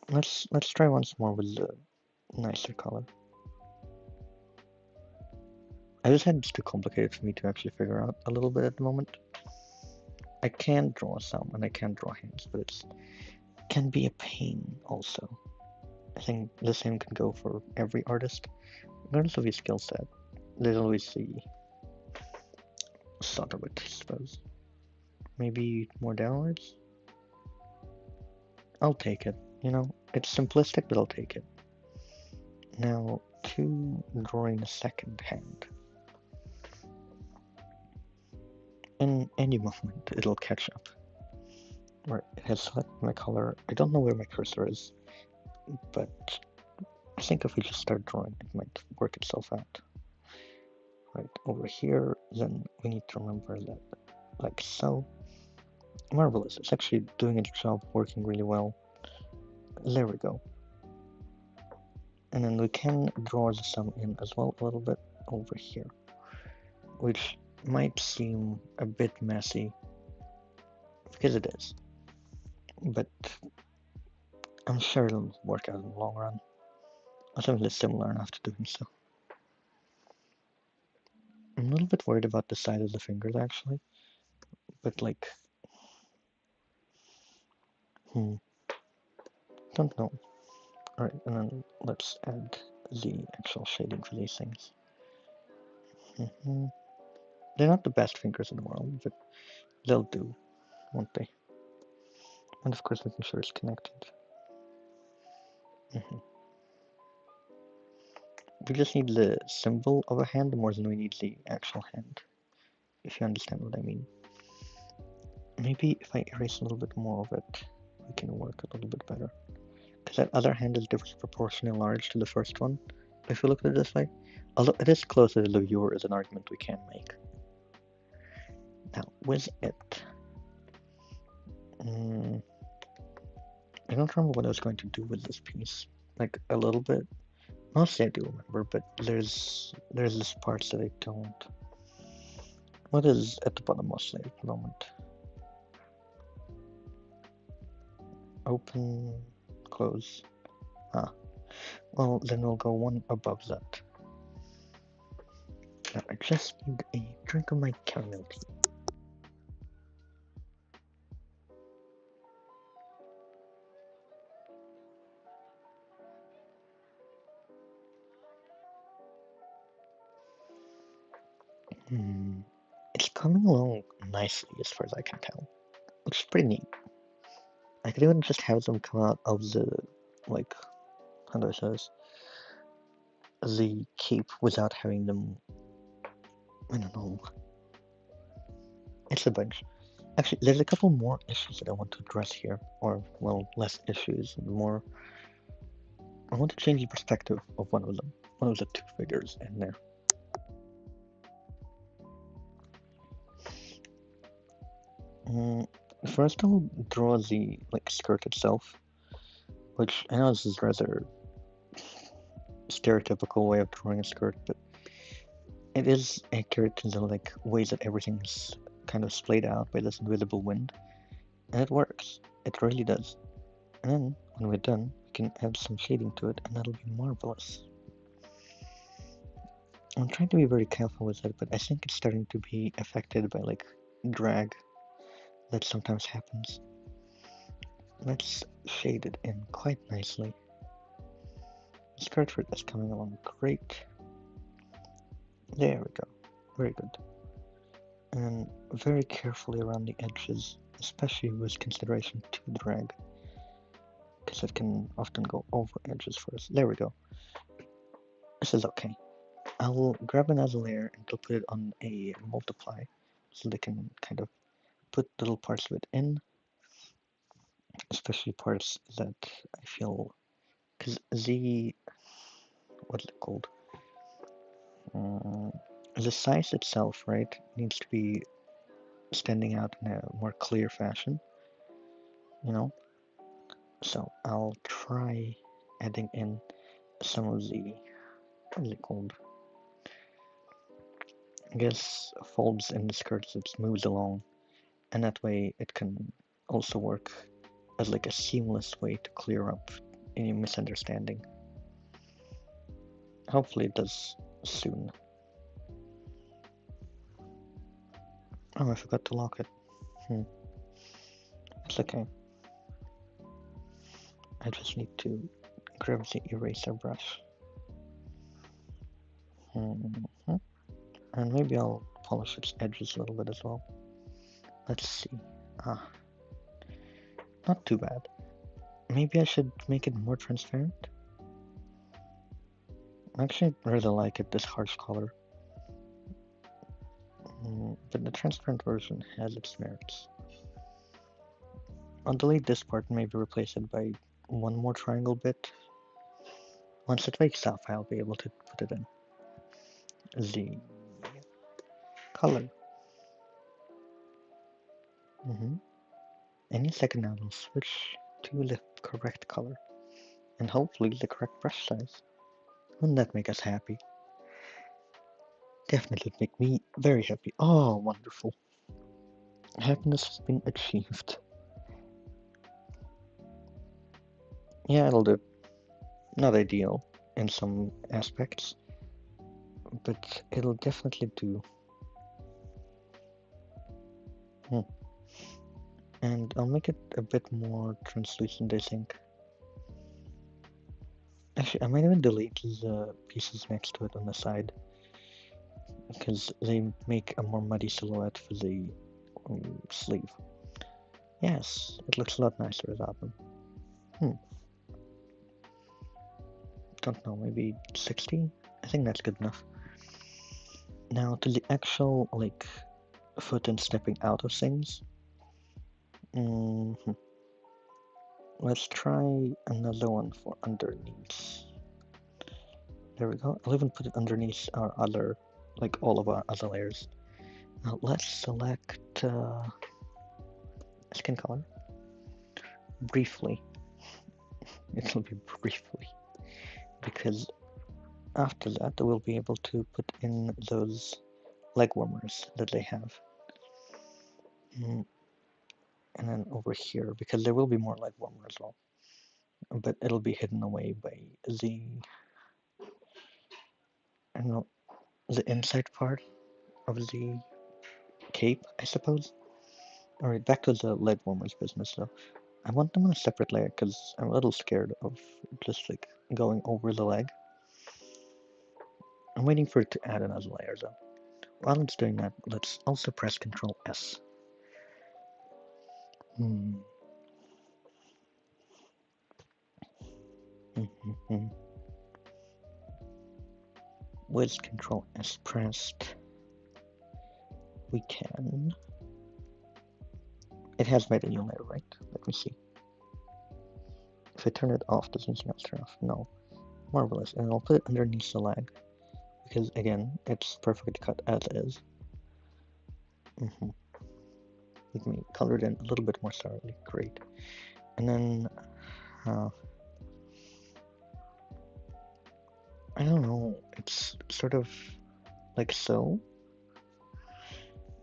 Let's try once more with the nicer color. I just had it's too complicated for me to actually figure out a little bit at the moment. I can draw some and I can draw hands, but it can be a pain also. I think the same can go for every artist, regardless of your skill set. There's always the sort of it, I suppose. Maybe more downwards? I'll take it, you know? It's simplistic, but I'll take it. Now, to drawing a second hand. In any moment, it'll catch up. Right, it has selected my color. I don't know where my cursor is, but I think if we just start drawing, it might work itself out. Right, over here, then we need to remember that, like so. Marvelous, it's actually doing its job, working really well. There we go. And then we can draw the sum in as well a little bit over here, which might seem a bit messy, because it is. But I'm sure it'll work out in the long run. I think it's similar enough to doing so. I'm a little bit worried about the side of the fingers actually, but like, don't know. Alright, and then let's add the actual shading for these things. They're not the best fingers in the world, but they'll do, won't they? And of course making sure it's connected. We just need the symbol of a hand more than we need the actual hand, if you understand what I mean. Maybe if I erase a little bit more of it, we can work a little bit better. Because that other hand is disproportionately large to the first one, if you look at it this way. Although it is closer to the viewer is an argument we can make. Now, with it, I don't remember what I was going to do with this piece. Like, a little bit. Mostly I do remember, but there's this parts that I don't. What is at the bottom mostly at the moment? Open, close. Ah. Well, then we'll go one above that. Now, I just need a drink of my caramel tea. Hmm. It's coming along nicely as far as I can tell. Looks pretty neat. I could even just have them come out of the, like, how do I say this? The cape without having them, I don't know. It's a bunch. Actually, there's a couple more issues that I want to address here. Or, well, less issues, and more. I want to change the perspective of one of them. One of the two figures in there. Mm, First, I'll draw the, like, skirt itself, which I know this is rather stereotypical way of drawing a skirt, but it is accurate in the, like, way that everything's kind of splayed out by this invisible wind, and it works. It really does. And then, when we're done, we can add some shading to it, and that'll be marvelous. I'm trying to be very careful with it, but I think it's starting to be affected by, like, drag that sometimes happens. Let's shade it in quite nicely. The skirt for this coming along great. There we go. Very good. And very carefully around the edges, especially with consideration to drag, because it can often go over edges for us. There we go. This is okay. I'll grab another layer and I'll put it on a multiply so they can kind of put little parts of it in, especially parts that I feel, because what's it called? The size itself, right, needs to be standing out in a more clear fashion, you know? So I'll try adding in some of the, what is it called? I guess folds in the skirt that moves along, and that way it can also work as like a seamless way to clear up any misunderstanding. Hopefully it does soon. Oh, I forgot to lock it. It's okay. I just need to grab the eraser brush. And maybe I'll polish its edges a little bit as well. Let's see. Ah, not too bad. Maybe I should make it more transparent? I actually really like it, this harsh color. But the transparent version has its merits. I'll delete this part and maybe replace it by one more triangle bit. Once it wakes up, I'll be able to put it in. The color. Any second now, I'll switch to the correct color. And hopefully the correct brush size. Wouldn't that make us happy? Definitely make me very happy. Oh, wonderful. Happiness has been achieved. Yeah, it'll do. Not ideal in some aspects, but it'll definitely do. And I'll make it a bit more translucent, I think. Actually, I might even delete the pieces next to it on the side, because they make a more muddy silhouette for the sleeve. Yes, it looks a lot nicer without them. Don't know, maybe 60? I think that's good enough. Now to the actual, like, foot and stepping out of things. Let's try another one for underneath. There we go. I'll even put it underneath our other, like all of our other layers. Now let's select skin color. Briefly. It'll be briefly. Because after that we'll be able to put in those leg warmers that they have. And then over here, because there will be more leg warmer as well. But it'll be hidden away by the, I don't know, the inside part of the cape, I suppose. Alright, back to the leg warmers business though. I want them on a separate layer because I'm a little scared of just like going over the leg. I'm waiting for it to add another layer though. while it's doing that, let's also press Control S. With Control S pressed, we can. It has made a new layer, right? Let me see. If I turn it off, does anything else turn off? No. Marvelous. And I'll put it underneath the lag, because again, it's perfectly cut as is. Let me color it in a little bit more thoroughly. Great. And then, I don't know, it's sort of like so.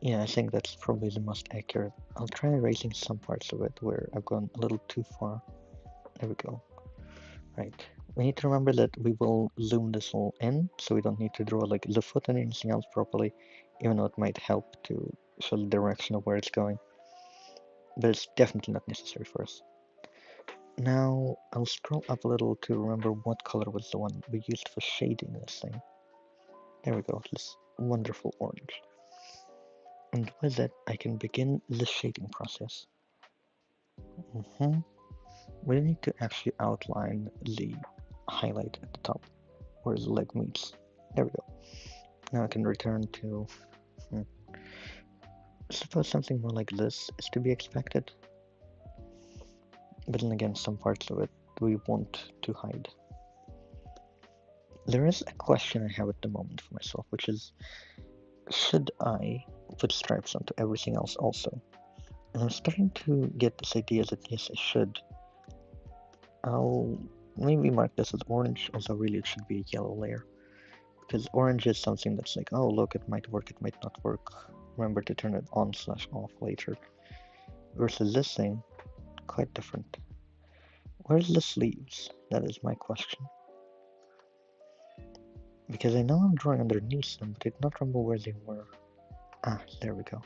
Yeah, I think that's probably the most accurate. I'll try erasing some parts of it where I've gone a little too far. There we go. Right. We need to remember that we will zoom this all in, so we don't need to draw like the foot and anything else properly, even though it might help to show the direction of where it's going. But it's definitely not necessary for us. Now, I'll scroll up a little to remember what color was the one we used for shading this thing. There we go, this wonderful orange. And with it, I can begin the shading process. We need to actually outline the highlight at the top, where the leg meets. There we go. Now I can return to... I suppose something more like this is to be expected. But then again, some parts of it we want to hide. There is a question I have at the moment for myself, which is, should I put stripes onto everything else also? And I'm starting to get this idea that yes, I should. I'll maybe mark this as orange, although really it should be a yellow layer. Because orange is something that's like, oh look, it might work, it might not work. Remember to turn it on/off later. Versus this thing, quite different. Where's the sleeves? That is my question. Because I know I'm drawing underneath them, but I did not remember where they were. Ah, there we go.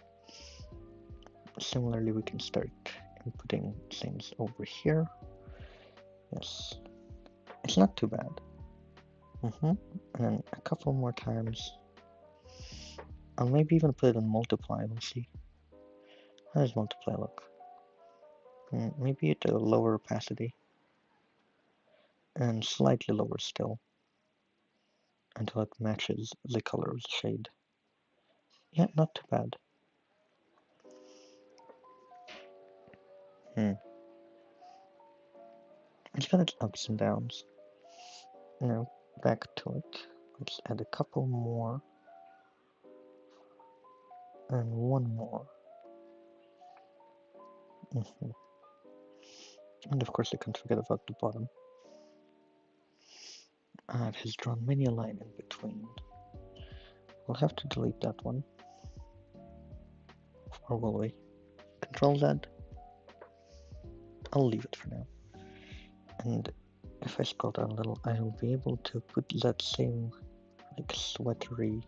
Similarly, we can start inputting things over here. Yes. It's not too bad. And then a couple more times. I'll maybe even put it on multiply, we'll see. How does multiply look? Maybe at a lower opacity. And slightly lower still. Until it matches the color of the shade. Yeah, not too bad. It's got its ups and downs. Now, back to it. Let's add a couple more. And one more. And of course I can't forget about the bottom. It has drawn many a line in between. We'll have to delete that one. Or will we? Control Z. I'll leave it for now. And if I scroll down a little, I will be able to put that same like sweatery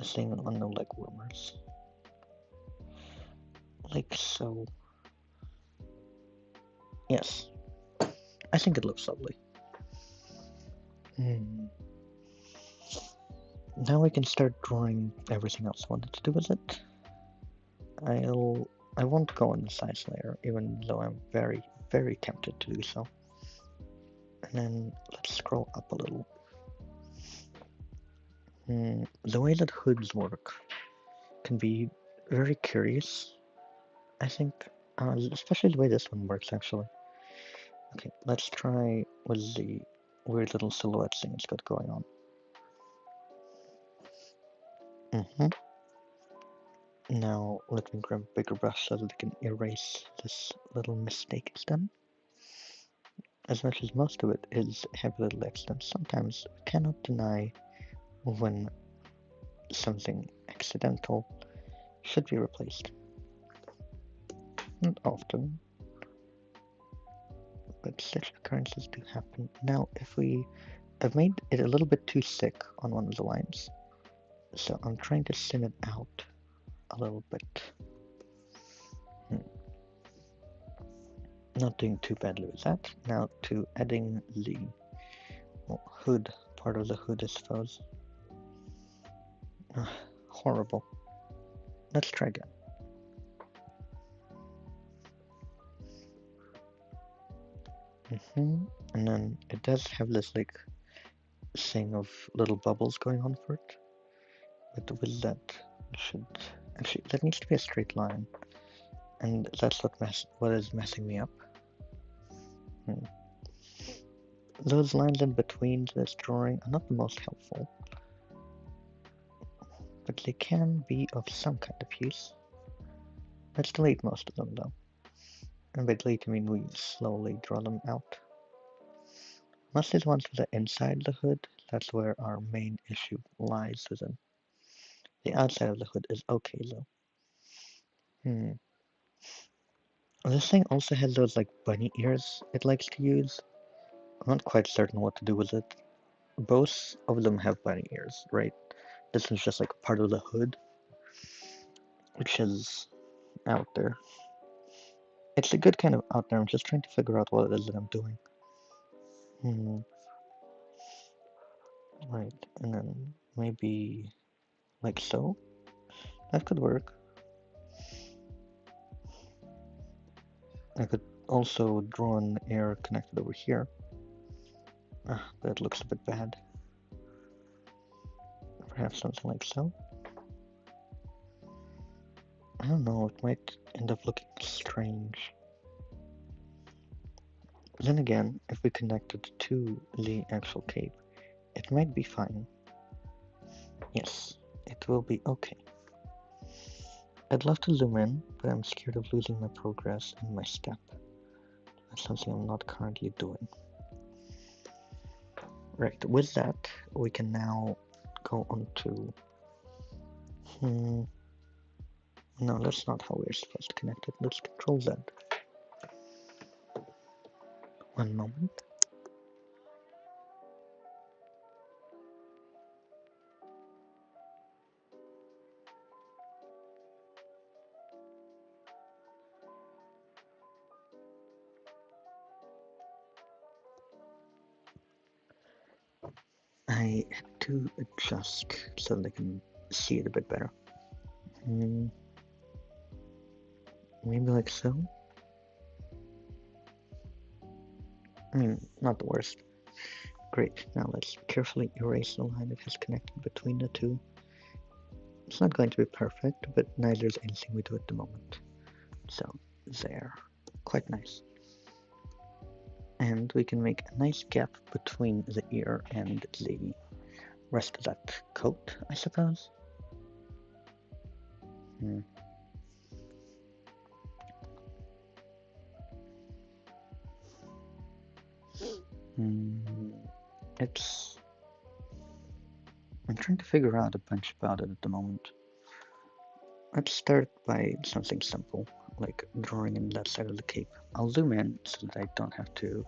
thing on the leg warmers. Like so. Yes. I think it looks lovely. Now we can start drawing everything else I wanted to do with it. I won't go on the size layer, even though I'm very, very tempted to do so. And then let's scroll up a little. The way that hoods work can be very curious, I think, especially the way this one works actually. Okay, let's try with the weird little silhouette thing it's got going on. Now let me grab a bigger brush so that I can erase this little mistake it's done. As much as most of it is heavy little accidents, sometimes we cannot deny when something accidental should be replaced. Not often, but such occurrences do happen. Now, I've made it a little bit too thick on one of the lines, so I'm trying to thin it out a little bit. Not doing too badly with that. Now to adding the hood, part of the hood I suppose. horrible. Let's try again. And then it does have this like thing of little bubbles going on for it. But with that, it should actually that needs to be a straight line, and that's what is messing me up. Those lines in between this drawing are not the most helpful, but they can be of some kind of use. Let's delete most of them though. And by delete I mean we slowly draw them out. Mostly the ones that are inside the hood, that's where our main issue lies within. The outside of the hood is okay though. This thing also has those like bunny ears it likes to use. I'm not quite certain what to do with it. Both of them have bunny ears, right? This is just like part of the hood, which is out there. It's a good kind of out there. I'm just trying to figure out what it is that I'm doing. Right, and then maybe like so. That could work. I could also draw an air connected over here. That looks a bit bad. Perhaps something like so. I don't know, it might end up looking strange. Then again, if we connect it to the actual cape, it might be fine. Yes, it will be okay. I'd love to zoom in, but I'm scared of losing my progress and my step. That's something I'm not currently doing. Right, with that, we can now go on to... No, that's not how we're supposed to connect it. Let's Control Z. One moment. I had to adjust so that I can see it a bit better. Maybe like so? I mean, not the worst. Great, now let's carefully erase the line that has connected between the two. It's not going to be perfect, but neither is anything we do at the moment. So, there. Quite nice. And we can make a nice gap between the ear and the rest of that coat, I suppose. It's... I'm trying to figure out a bunch about it at the moment. Let's start by something simple, like drawing in that side of the cape. I'll zoom in so that I don't have to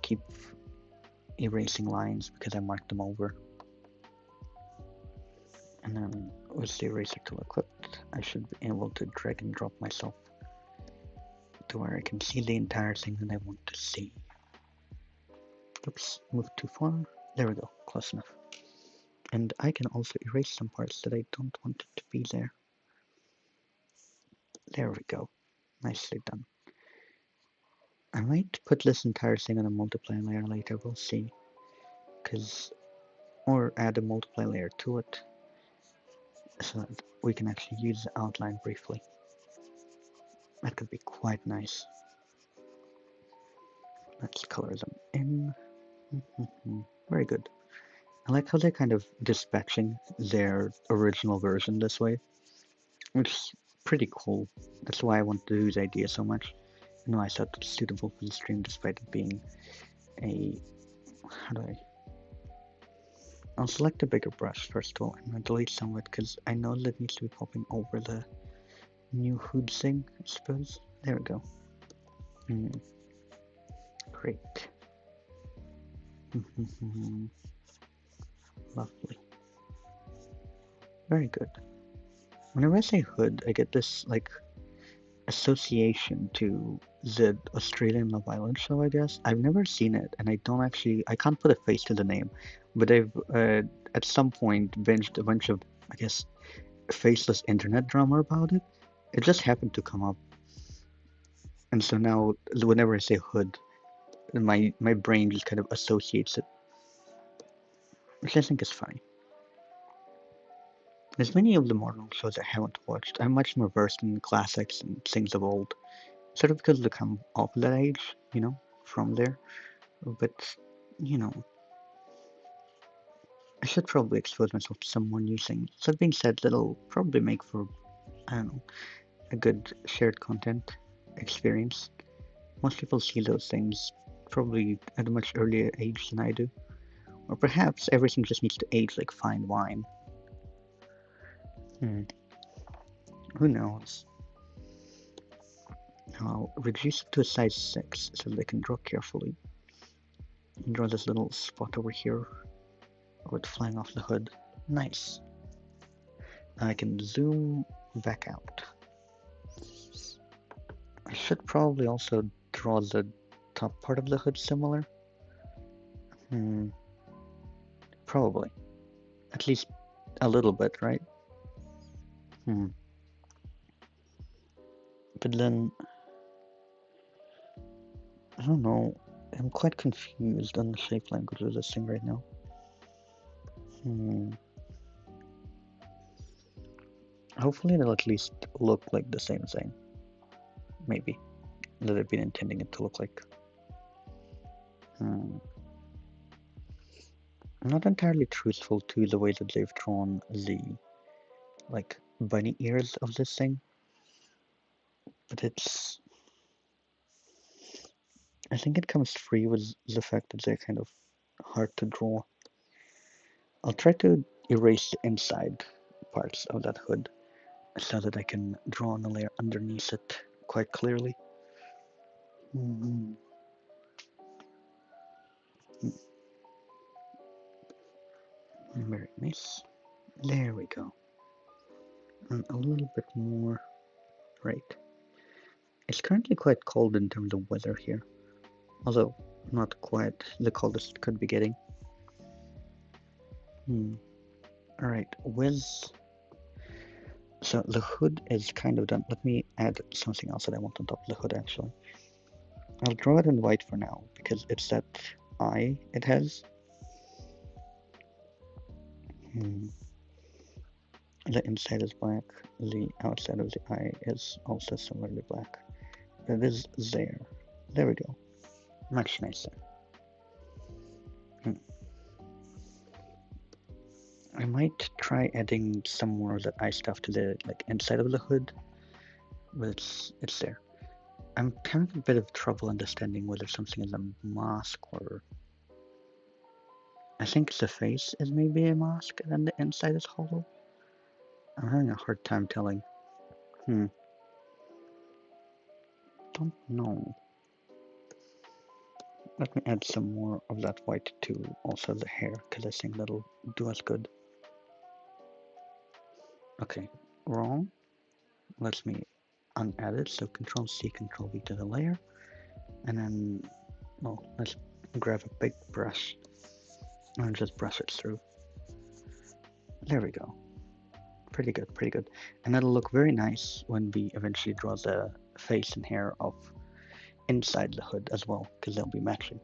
keep erasing lines because I marked them over. And then with the eraser tool equipped, I should be able to drag and drop myself to where I can see the entire thing that I want to see. Oops, moved too far. There we go, close enough. And I can also erase some parts that I don't want it to be there. There we go, nicely done. I might put this entire thing on a multiply layer later, we'll see. Or add a multiply layer to it, so that we can actually use the outline briefly. That could be quite nice. Let's color them in. Very good. I like how they're kind of dispatching their original version this way, which is pretty cool. That's why I wanted to do this idea so much. I thought it was suitable for the stream despite it being a... I'll select a bigger brush first of all, and I'll delete some of it because I know that it needs to be popping over the new hood thing, I suppose. There we go. Great. Lovely. Very good. Whenever I say hood, I get this like association to the Australian Love Island show, I guess. I've never seen it, and I can't put a face to the name, but I've at some point binged a bunch of, I guess, faceless internet drama about it. It just happened to come up, and so now whenever I say hood, my brain just kind of associates it, which I think is funny. There's many of the modern shows I haven't watched. I'm much more versed in classics and things of old, sort of because they come off that age, from there. But, you know, I should probably expose myself to some more new things. That being said, that'll probably make for, I don't know, a good shared content experience. Most people see those things probably at a much earlier age than I do. Or perhaps everything just needs to age like fine wine. Hmm. Who knows? I'll reduce it to a size 6 so that I can draw carefully. Draw this little spot over here with flying off the hood. Nice. Now I can zoom back out. I should probably also draw the top part of the hood similar. Probably. At least a little bit, right? But then, I don't know. I'm quite confused on the shape language of this thing right now. Hopefully it'll at least look like the same thing. Maybe. That I've been intending it to look like. I'm not entirely truthful to the way that they've drawn the, like, bunny ears of this thing. But it's... I think it comes free with the fact that they're kind of hard to draw. I'll try to erase the inside parts of that hood so that I can draw on a layer underneath it quite clearly. Very nice. There we go. And a little bit more. Right. It's currently quite cold in terms of weather here. Although, not quite the coldest it could be getting. Alright, so the hood is kind of done. Let me add something else that I want on top of the hood actually. I'll draw it in white for now, because it's that eye it has. The inside is black, the outside of the eye is also similarly black. It is there. There we go. Much nicer. I might try adding some more of that eye stuff to the inside of the hood, but it's there. I'm having a bit of trouble understanding whether something is a mask or... I think the face is maybe a mask and then the inside is hollow. I'm having a hard time telling. Don't know. Let me add some more of that white to also the hair, because I think that'll do us good. Okay, wrong. Let me unadd it, so Control C, Control V to the layer. And then, well, let's grab a big brush and just brush it through. There we go. Pretty good, pretty good. And that'll look very nice when we eventually draw the face and hair of inside the hood as well, because they'll be matching.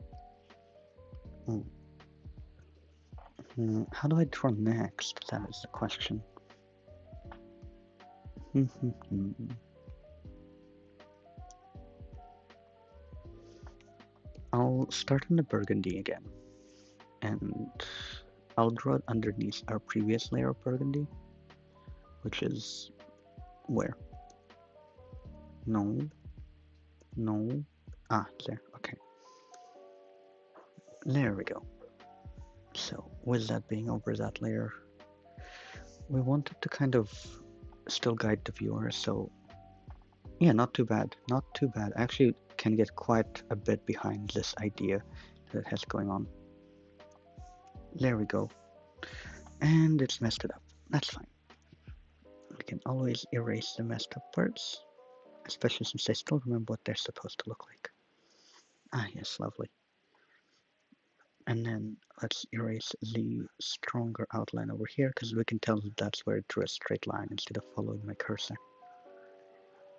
How do I draw next? That is the question. I'll start on the burgundy again, and I'll draw it underneath our previous layer of burgundy, which is where? No. There, okay. There we go. So, with that being over that layer, we wanted to kind of still guide the viewer, so yeah, not too bad, not too bad. I actually can get quite a bit behind this idea that it has going on. There we go. And it's messed it up. That's fine. We can always erase the messed up parts, especially since I still remember what they're supposed to look like. Ah, yes, lovely. And then let's erase the stronger outline over here because we can tell that that's where it drew a straight line instead of following my cursor.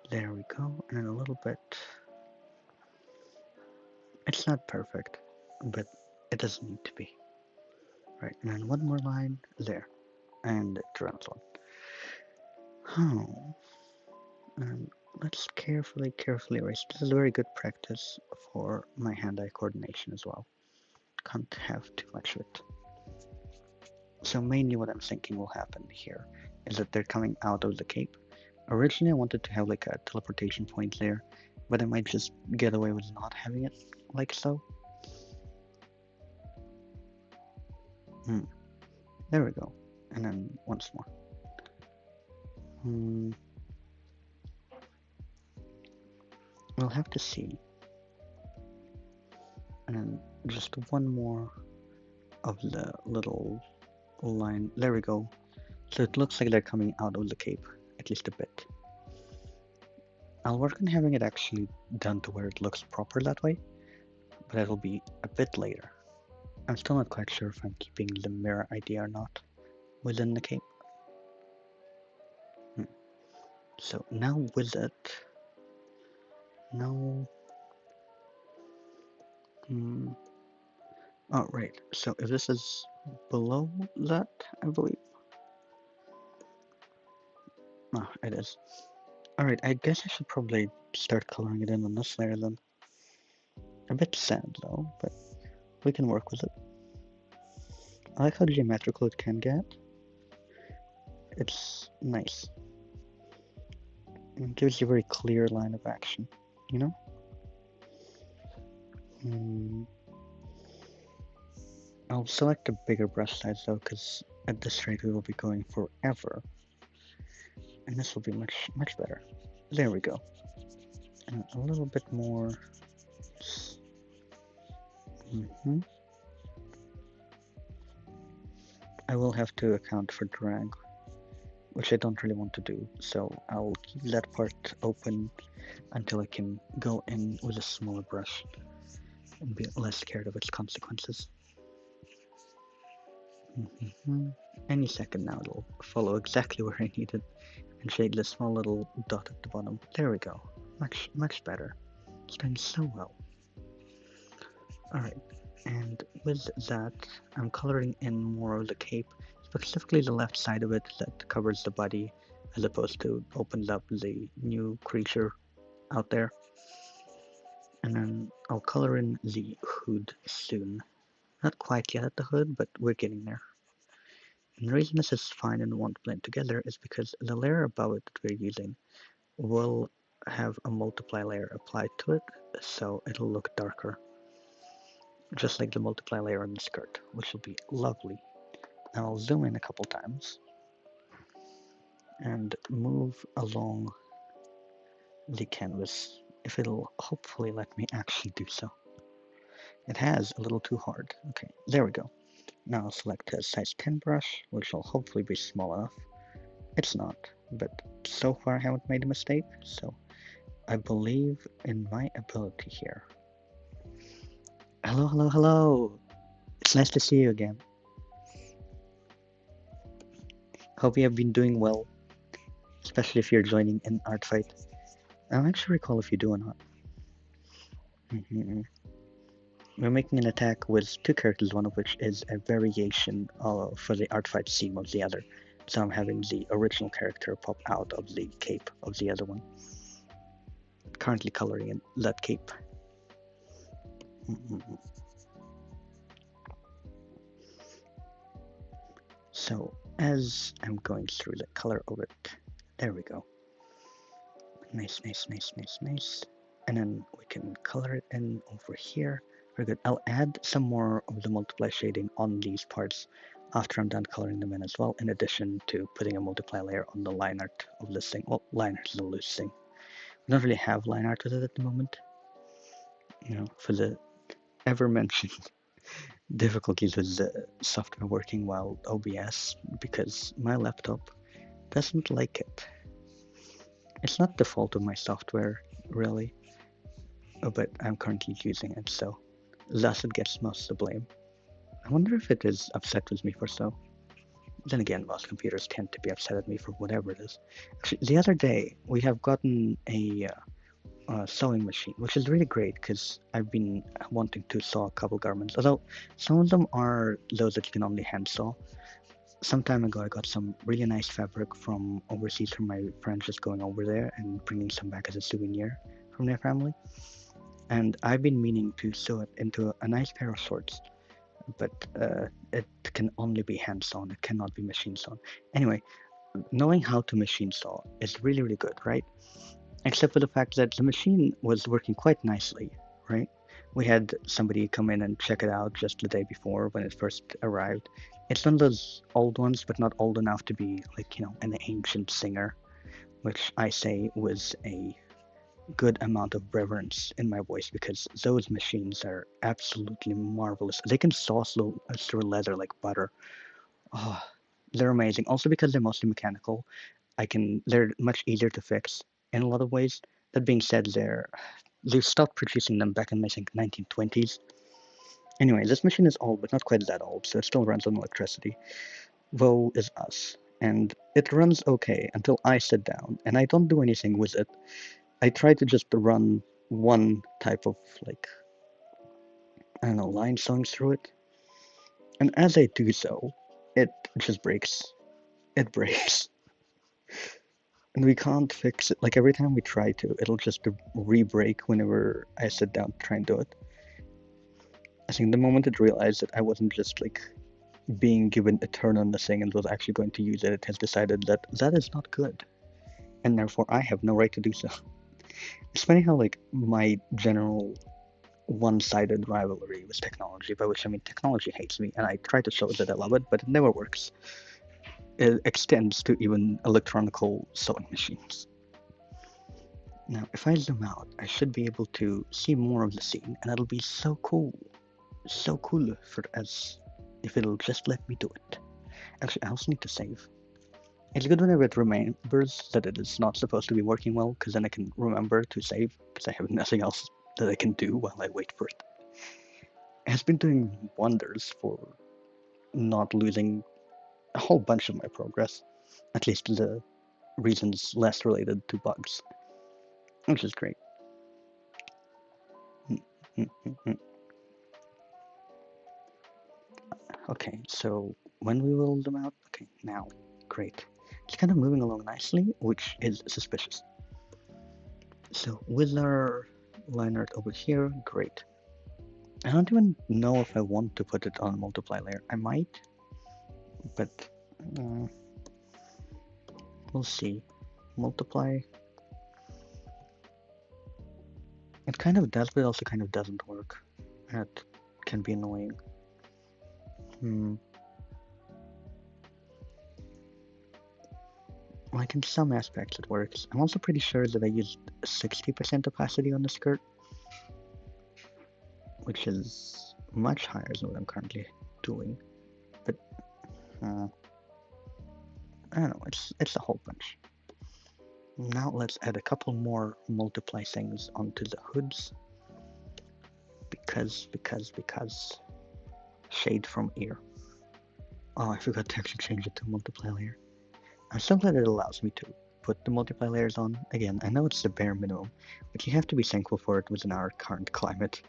There we go, and a little bit. It's not perfect, but it doesn't need to be. Right, and then one more line there, and draw another one. Oh, and let's carefully erase. This is very good practice for my hand-eye coordination as well. Can't have too much of it. So mainly what I'm thinking will happen here is that they're coming out of the cape. Originally I wanted to have like a teleportation point there, but I might just get away with not having it like so. There we go. And then once more. We'll have to see. And then just one more of the little line. There we go. So it looks like they're coming out of the cape, at least a bit. I'll work on having it actually done to where it looks proper that way, but that'll be a bit later. I'm still not quite sure if I'm keeping the mirror idea or not within the cape. So now with it, no. Oh, right. So if this is below that, I believe. Oh, it is. Alright, I guess I should probably start coloring it in on this layer then. A bit sad though, but we can work with it. I like how geometrical it can get. It's nice. It gives you a very clear line of action, you know? I'll select a bigger brush size though, because at this rate we will be going forever. And this will be much better. There we go. And a little bit more. I will have to account for drag, which I don't really want to do, so I'll keep that part open until I can go in with a smaller brush and be less scared of its consequences. Any second now it'll follow exactly where I need it and shade the small little dot at the bottom. There we go. Much better. It's doing so well. Alright, and with that, I'm coloring in more of the cape, specifically the left side of it that covers the body, as opposed to opens up the new creature out there. And then I'll color in the hood soon. Not quite yet at the hood, but we're getting there. And the reason this is fine and won't blend together is because the layer above it that we're using will have a multiply layer applied to it, so it'll look darker. Just like the multiply layer on the skirt, which will be lovely. Now I'll zoom in a couple times and move along the canvas, if it'll hopefully let me actually do so. It has a little too hard. Okay, there we go. Now I'll select a size 10 brush, which will hopefully be small enough. It's not, but so far I haven't made a mistake, so I believe in my ability here. Hello! It's nice to see you again. Hope you have been doing well, especially if you're joining in Artfight. I don't actually recall if you do or not. We're making an attack with two characters, one of which is a variation for the Artfight theme of the other. So I'm having the original character pop out of the cape of the other one. Currently coloring in that cape. So as I'm going through the color of it, there we go. Nice. And then we can color it in over here. Very good. I'll add some more of the multiply shading on these parts after I'm done coloring them in as well, in addition to putting a multiply layer on the line art of this thing. Well, line art is a loose thing. We don't really have line art with it at the moment. You know, for the ever mentioned difficulties with the software working while OBS, because my laptop doesn't like it. It's not the fault of my software, really, but I'm currently using it, so thus it gets most of the blame. I wonder if it is upset with me for so. Then again, most computers tend to be upset at me for whatever it is. Actually, the other day, we have gotten a sewing machine, which is really great because I've been wanting to sew a couple garments. Although some of them are those that you can only hand sew. Some time ago, I got some really nice fabric from overseas from my friends just going over there and bringing some back as a souvenir from their family. And I've been meaning to sew it into a nice pair of shorts, but it can only be hand sewn. It cannot be machine sewn. Anyway, knowing how to machine sew is really, really good, right? Except for the fact that the machine was working quite nicely, right? We had somebody come in and check it out just the day before when it first arrived. It's one of those old ones, but not old enough to be like, an ancient singer, which I say with a good amount of reverence in my voice because those machines are absolutely marvelous. They can saw through leather like butter. Oh, they're amazing. Also because they're mostly mechanical, they're much easier to fix in a lot of ways. That being said, they stopped producing them back in I think 1920s. Anyway, this machine is old, but not quite that old, so it still runs on electricity. Woe is us. And it runs okay until I sit down, and I don't do anything with it. I try to just run one type of, like, I don't know, line sewing through it. And as I do so, it just breaks. It breaks. And we can't fix it. Like, every time we try to, it'll just re-break whenever I sit down to try and do it. I think the moment it realized that I wasn't just, like, being given a turn on the thing and was actually going to use it, it has decided that that is not good. And therefore, I have no right to do so. It's funny how, like, my general one-sided rivalry with technology, by which I mean technology hates me, and I try to show that I love it, but it never works. It extends to even electronical sewing machines. Now, if I zoom out, I should be able to see more of the scene, and it'll be so cool. So cool for us if it'll just let me do it. Actually, I also need to save. It's good whenever it remembers that it is not supposed to be working well, because then I can remember to save, because I have nothing else that I can do while I wait for it. It has been doing wonders for not losing a whole bunch of my progress, at least the reasons less related to bugs, which is great. Okay, so when we roll them out, okay, now, great. It's kind of moving along nicely, which is suspicious. So with our line art over here, great. I don't even know if I want to put it on multiply layer. I might, but we'll see. Multiply. It kind of does, but it also kind of doesn't work. That can be annoying. Like in some aspects it works. I'm also pretty sure that I used 60% opacity on the skirt, which is much higher than what I'm currently doing. But I don't know, it's a whole bunch. Now let's add a couple more multiply things onto the hoods. Because shade from ear. Oh, I forgot to actually change it to multiply layer. I'm so glad it allows me to put the multiply layers on. Again, I know it's the bare minimum, but you have to be thankful for it within our current climate.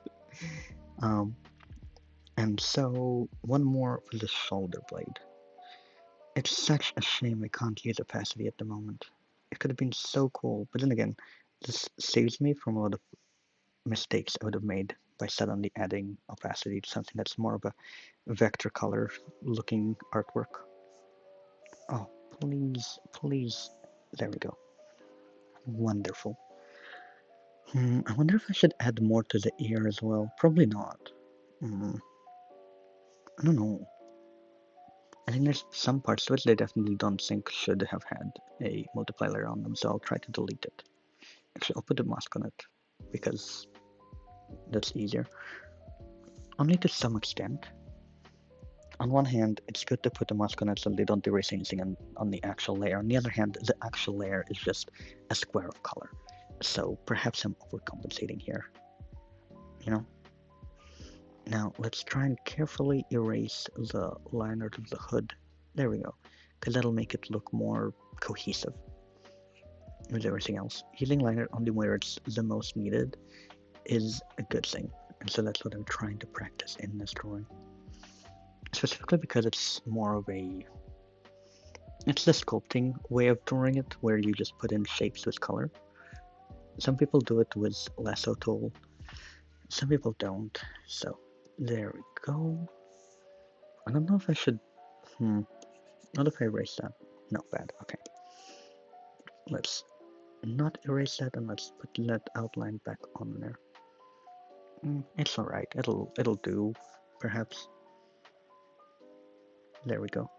And so, one more for the shoulder blade. It's such a shame I can't use opacity at the moment. It could have been so cool, but then again, this saves me from a lot of mistakes I would have made by suddenly adding opacity to something that's more of a vector color looking artwork. Oh, please, please. There we go. Wonderful. I wonder if I should add more to the ear as well. Probably not. I don't know. I think there's some parts to it that I definitely don't think should have had a multiplier on them, so I'll try to delete it. Actually, I'll put a mask on it, because that's easier. Only to some extent. On one hand, it's good to put a mask on it so they don't erase anything on the actual layer. On the other hand, the actual layer is just a square of color. So perhaps I'm overcompensating here. You know? Now let's try and carefully erase the liner to the hood. There we go, because that'll make it look more cohesive with everything else. Using liner only where it's the most needed is a good thing, and so that's what I'm trying to practice in this drawing. Specifically because it's more of a... it's the sculpting way of drawing it, where you just put in shapes with color. Some people do it with lasso tool, some people don't, so there we go. I don't know if I should... Not if I erase that. No, bad, okay. Let's not erase that and let's put that outline back on there. It's alright, it'll do, perhaps. There we go.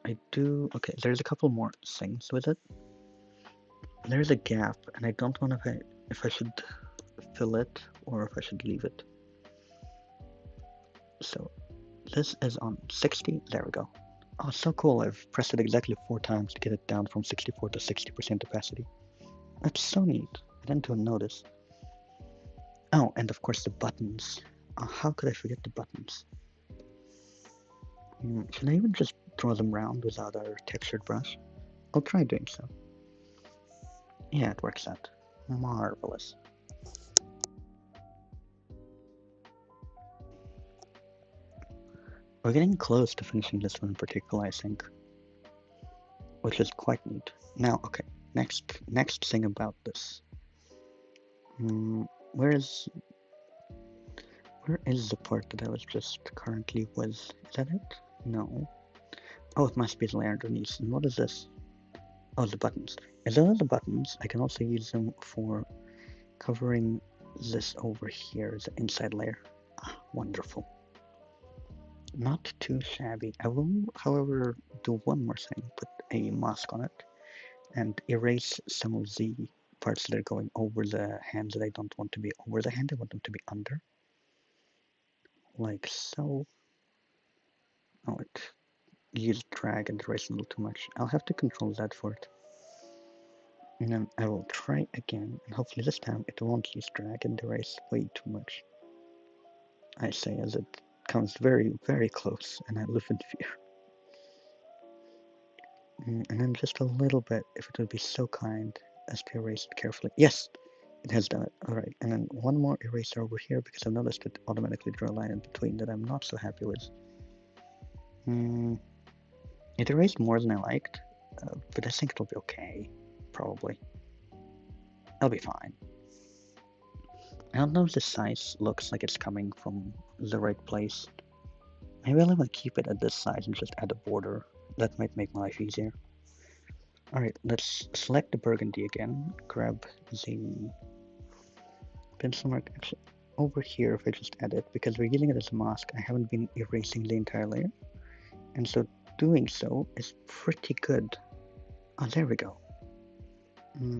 Okay, there's a couple more things with it. There's a gap, and I don't know if I should fill it or if I should leave it. So this is on 60, there we go. Oh, so cool, I've pressed it exactly 4 times to get it down from 64 to 60% opacity. That's so neat, I didn't even notice. Oh, and of course the buttons. How could I forget the buttons? Should I even just draw them round without our textured brush? I'll try doing so. Yeah, it works out. Marvelous. We're getting close to finishing this one in particular, I think. Which is quite neat. Now, okay, next thing about this. Where is the part that I was just currently with? Is that it? No. Oh, it must be the layer underneath. And what is this? Oh, the buttons. As well as the buttons, I can also use them for covering this over here, the inside layer. Wonderful. Not too shabby. I will, however, do one more thing. Put a mask on it and erase some of the parts that are going over the hand that I don't want to be over the hand. I want them to be under. Like so. Oh, it used drag and erase a little too much. I'll have to control that for it. And then I will try again, and hopefully this time it won't use drag and erase way too much. I say as it comes very, very close, and I live in fear. And then just a little bit, if it would be so kind as to erase it carefully. Yes, it has done it. Alright, and then one more eraser over here, because I've noticed it automatically drew a line in between that I'm not so happy with. It erased more than I liked, but I think it'll be okay, probably. I'll be fine. I don't know if the size looks like it's coming from the right place. Maybe I'll even keep it at this size and just add a border. That might make my life easier. Alright, let's select the burgundy again. Grab the pencil mark. Actually, over here, if I just add it, because we're using it as a mask, I haven't been erasing the entire layer. And so doing so is pretty good. Oh, there we go.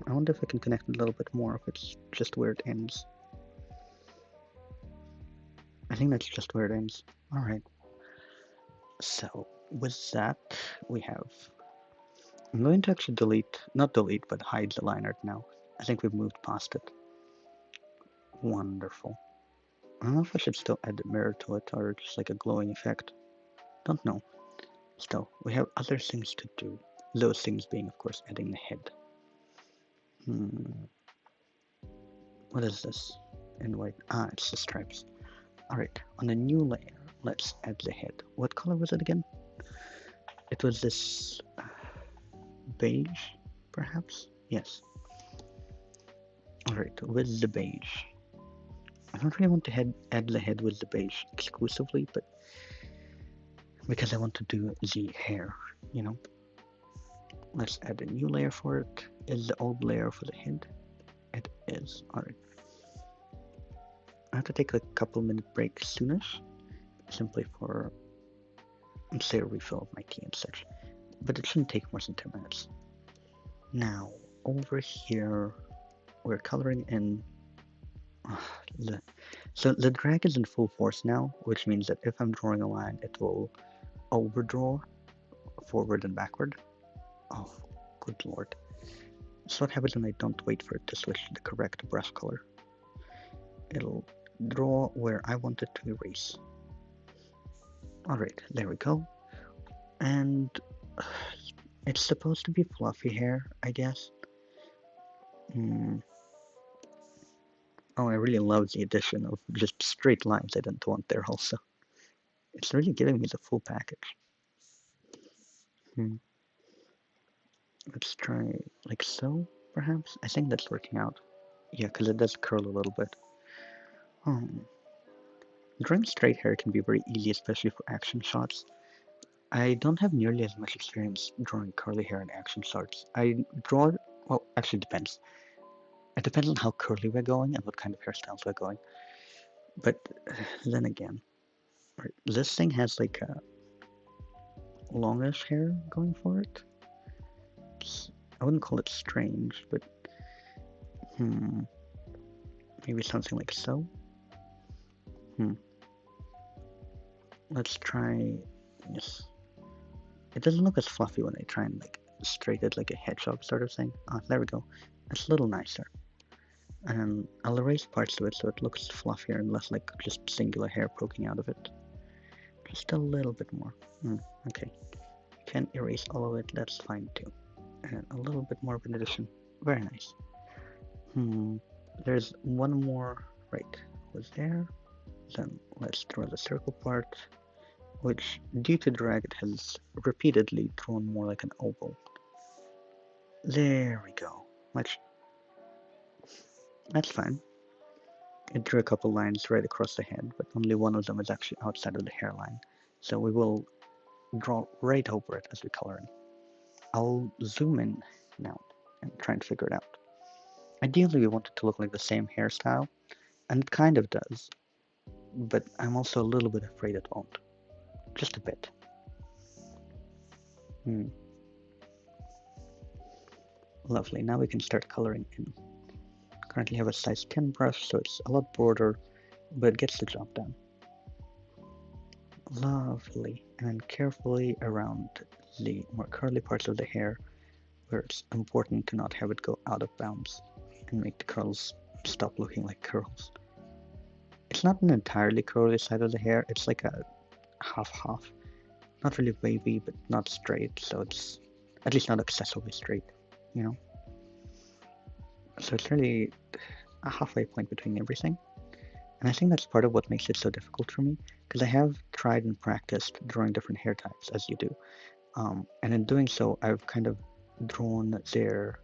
I wonder if I can connect it a little bit more, if it's just where it ends. I think that's just where it ends. Alright. So, with that, we have... I'm going to actually not delete, but hide the line art now. I think we've moved past it. Wonderful. I don't know if I should still add a mirror to it, or just like a glowing effect. Don't know. Still, we have other things to do. Those things being, of course, adding the head. What is this? In white. It's the stripes. Alright, on a new layer, let's add the head. What color was it again? It was this beige, perhaps? Yes. Alright, with the beige. I don't really want to add the head with the beige exclusively, but because I want to do the hair, you know. Let's add a new layer for it. Is the old layer for the head? It is. Alright. I have to take a couple minute break soonish, simply for, say, a refill of my tea and such. But it shouldn't take more than 10 minutes. Now, over here, we're coloring in so the drag is in full force now, which means that if I'm drawing a line, it will overdraw forward and backward. Oh, good lord. So what happens when I don't wait for it to switch to the correct brush color? It'll draw where I want it to erase. Alright, there we go. And it's supposed to be fluffy hair, I guess. Oh, I really love the addition of just straight lines I didn't want there also. It's really giving me the full package. Let's try like so, perhaps? I think that's working out. Yeah, because it does curl a little bit. Drawing straight hair can be very easy, especially for action shots. I don't have nearly as much experience drawing curly hair in action shots. I draw, well, actually depends. It depends on how curly we're going and what kind of hairstyles we're going. But then again, this thing has like a longish hair going for it. I wouldn't call it strange, but maybe something like so. Let's try. Yes, it doesn't look as fluffy when I try and like straight it like a hedgehog sort of thing. Ah, there we go. It's a little nicer. And I'll erase parts of it so it looks fluffier and less like just singular hair poking out of it. Just a little bit more. Okay. Can erase all of it, that's fine too. And a little bit more of an addition. Very nice. There's one more. Right. Was there? Then let's draw the circle part, which, due to drag, it has repeatedly drawn more like an oval. There we go. That's fine. It drew a couple lines right across the head, but only one of them is actually outside of the hairline. So we will draw right over it as we color in. I'll zoom in now and try and figure it out. Ideally, we want it to look like the same hairstyle, and it kind of does, but I'm also a little bit afraid it won't. Just a bit. Lovely, now we can start coloring in. Currently have a size 10 brush, so it's a lot broader, but it gets the job done. Lovely, and then carefully around the more curly parts of the hair, where it's important to not have it go out of bounds and make the curls stop looking like curls. It's not an entirely curly side of the hair, it's like a half-half. Not really wavy, but not straight, so it's at least not excessively straight, you know? So it's really a halfway point between everything. And I think that's part of what makes it so difficult for me, because I have tried and practiced drawing different hair types, as you do. And in doing so, I've kind of drawn their,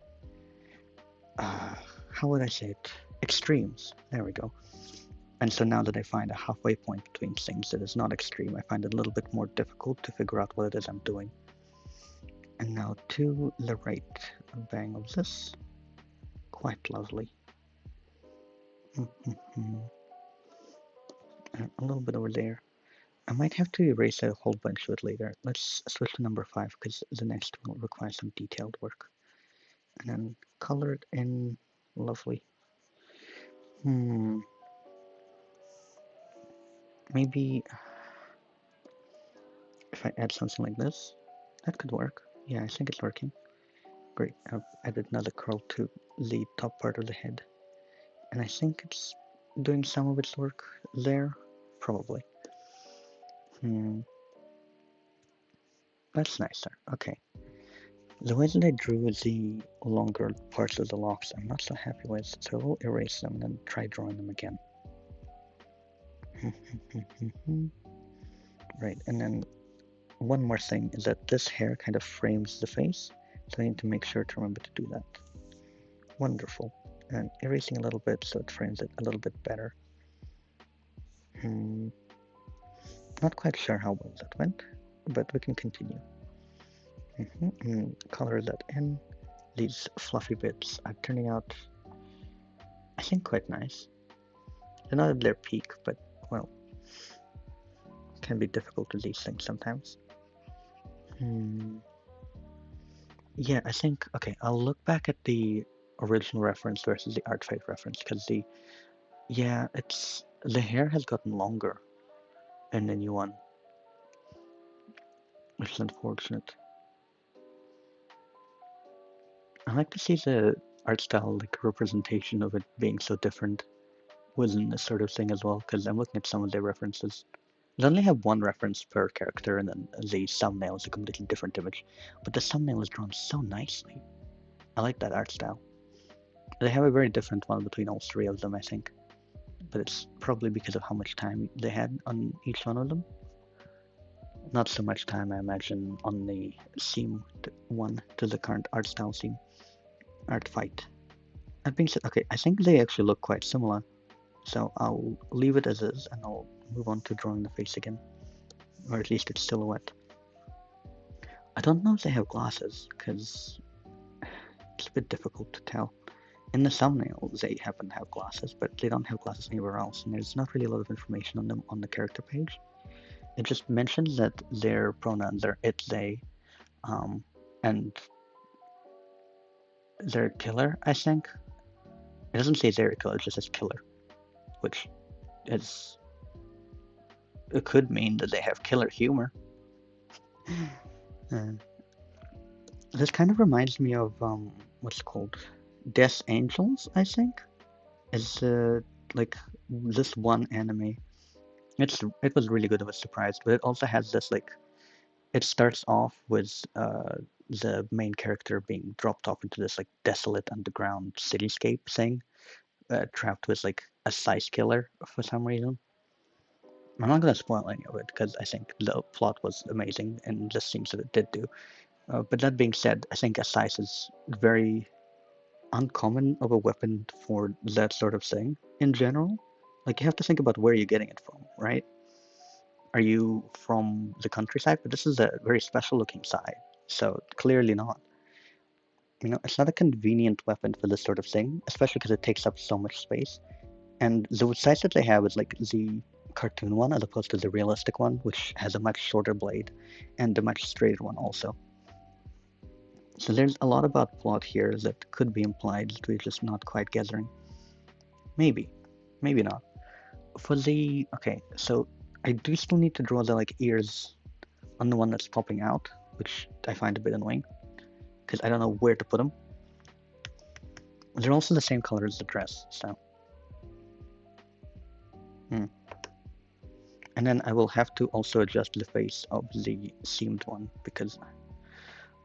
how would I say it? Extremes. There we go. And so now that I find a halfway point between things that is not extreme, I find it a little bit more difficult to figure out what it is I'm doing. And now to the right, a bang of this. Quite lovely. And a little bit over there. I might have to erase a whole bunch of it later. Let's switch to number 5 because the next one will require some detailed work. And then color it in. Lovely. Maybe if I add something like this, that could work. Yeah, I think it's working. Great. I've added another curl to the top part of the head. And I think it's doing some of its work there. Probably. That's nicer. Okay. The way that I drew the longer parts of the locks, I'm not so happy with, so we'll erase them and then try drawing them again. Right, and then one more thing is that this hair kind of frames the face, so I need to make sure to remember to do that. Wonderful. And erasing a little bit so it frames it a little bit better. Not quite sure how well that went, but we can continue. Color that in. These fluffy bits are turning out, I think, quite nice. They're not at their peak, but, well, it can be difficult with these things sometimes. Yeah, I think, okay, I'll look back at the original reference versus the Artfight reference, because the hair has gotten longer in the new one, which is unfortunate. I like to see the art style, like, representation of it being so different was in this sort of thing as well, because I'm looking at some of their references. They only have one reference per character, and then the thumbnail is a completely different image. But the thumbnail is drawn so nicely. I like that art style. They have a very different one between all three of them, I think. But it's probably because of how much time they had on each one of them. Not so much time, I imagine, on the theme one to the current art style theme. Artfight. That being said, okay, I think they actually look quite similar. So I'll leave it as is, and I'll move on to drawing the face again. Or at least its silhouette. I don't know if they have glasses, because it's a bit difficult to tell. In the thumbnail, they happen to have glasses, but they don't have glasses anywhere else, and there's not really a lot of information on them on the character page. It just mentions that their pronouns are it, they, and they're killer, I think. It doesn't say they're a killer, it just says killer, which is. It could mean that they have killer humor. This kind of reminds me of what's it called? Death Angels, I think. Is like this one anime. It was really good of a surprise, but it also has this like it starts off with the main character being dropped off into this like desolate underground cityscape thing, trapped with like a size killer for some reason. I'm not gonna spoil any of it because I think the plot was amazing and the things that it did do. But that being said, I think a size is very uncommon of a weapon for that sort of thing in general. Like you have to think about where you're getting it from, right? Are you from the countryside? But this is a very special looking side, so clearly not. It's not a convenient weapon for this sort of thing, especially because it takes up so much space. And the size that they have is like the cartoon one as opposed to the realistic one, which has a much shorter blade and a much straighter one also. So there's a lot about plot here that could be implied that we're just not quite gathering. Maybe, maybe not. Okay, so I do still need to draw the like ears on the one that's popping out, which I find a bit annoying because I don't know where to put them. They're also the same color as the dress, so. And then I will have to also adjust the face of the seamed one because,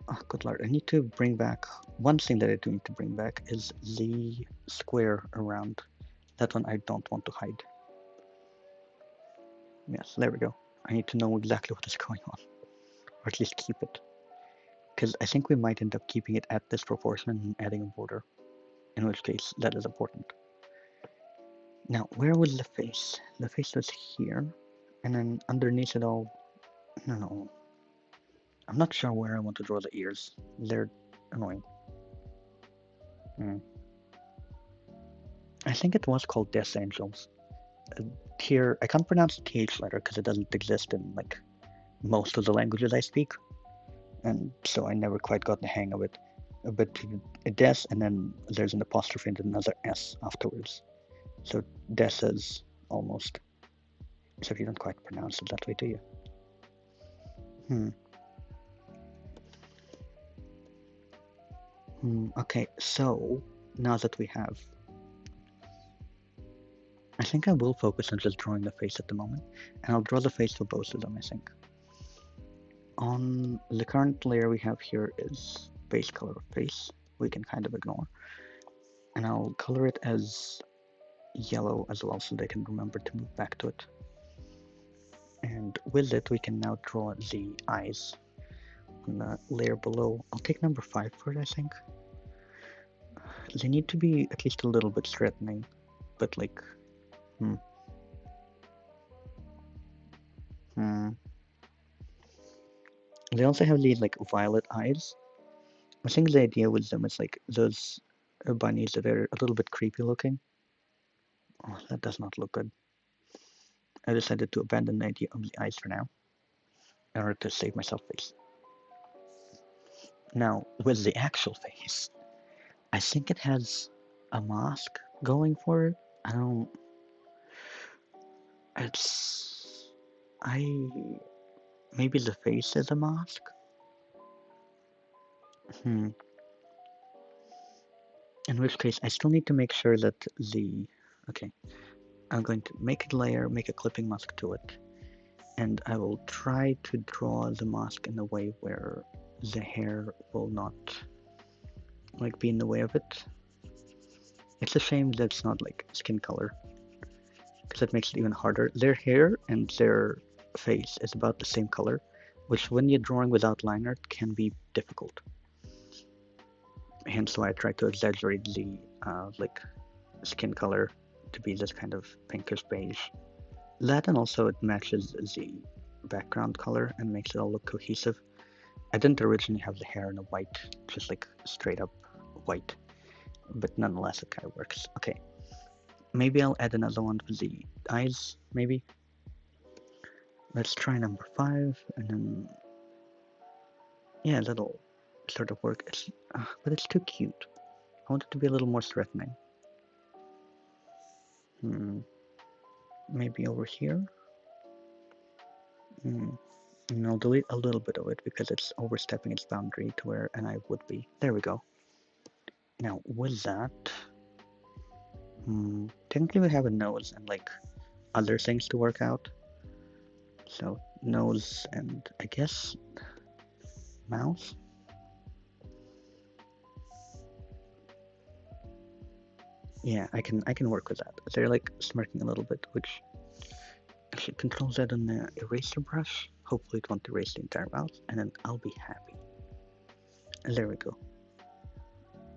oh good lord, I need to bring back, one thing that I do need to bring back is the square around. That one I don't want to hide. Yes, there we go. I need to know exactly what is going on, or at least keep it. Because I think we might end up keeping it at this proportion and adding a border, in which case that is important. Now, where was the face? The face was here, and then underneath it all, no, I'm not sure where I want to draw the ears. They're annoying. I think it was called Death Angels. Here, I can't pronounce the TH letter because it doesn't exist in like most of the languages I speak, and so I never quite got the hang of it. But a death, and then there's an apostrophe and another S afterwards. So death is almost. So you don't quite pronounce it that way, do you? Okay, so now that we have, I think I will focus on just drawing the face at the moment, and I'll draw the face for both of them, I think. On the current layer we have here is base color of face, we can kind of ignore. And I'll color it as yellow as well so they can remember to move back to it. And with it we can now draw the eyes on the layer below. I'll take number 5 for it, I think. They need to be at least a little bit threatening, but like, They also have these like violet eyes. I think the idea with them is like those bunnies that are a little bit creepy looking. Oh, that does not look good. I decided to abandon the idea of the eyes for now in order to save myself face. Now, with the actual face, I think it has a mask going for it. I don't. It's. I. Maybe the face is a mask? In which case, I still need to make sure that the. Okay. I'm going to make a layer, make a clipping mask to it, and I will try to draw the mask in a way where the hair will not like be in the way of it. It's a shame that it's not like skin color, because that makes it even harder. Their hair and their face is about the same color, which when you're drawing without line art can be difficult. Hence why I try to exaggerate the like skin color to be this kind of pinkish beige. That, and also it matches the background color and makes it all look cohesive. I didn't originally have the hair in a white, just like straight up white, but nonetheless it kind of works. Okay, maybe I'll add another one for the eyes, maybe. Let's try number 5, and then, yeah, that'll sort of work. But it's too cute. I want it to be a little more threatening. Maybe over here? And I'll delete a little bit of it because it's overstepping its boundary to where an eye would be. There we go. Now, with that, technically we have a nose and like other things to work out. So nose and I guess mouth. Yeah, I can work with that. They're like smirking a little bit, which actually control that on the eraser brush. Hopefully it won't erase the entire mouth, and then I'll be happy. And there we go.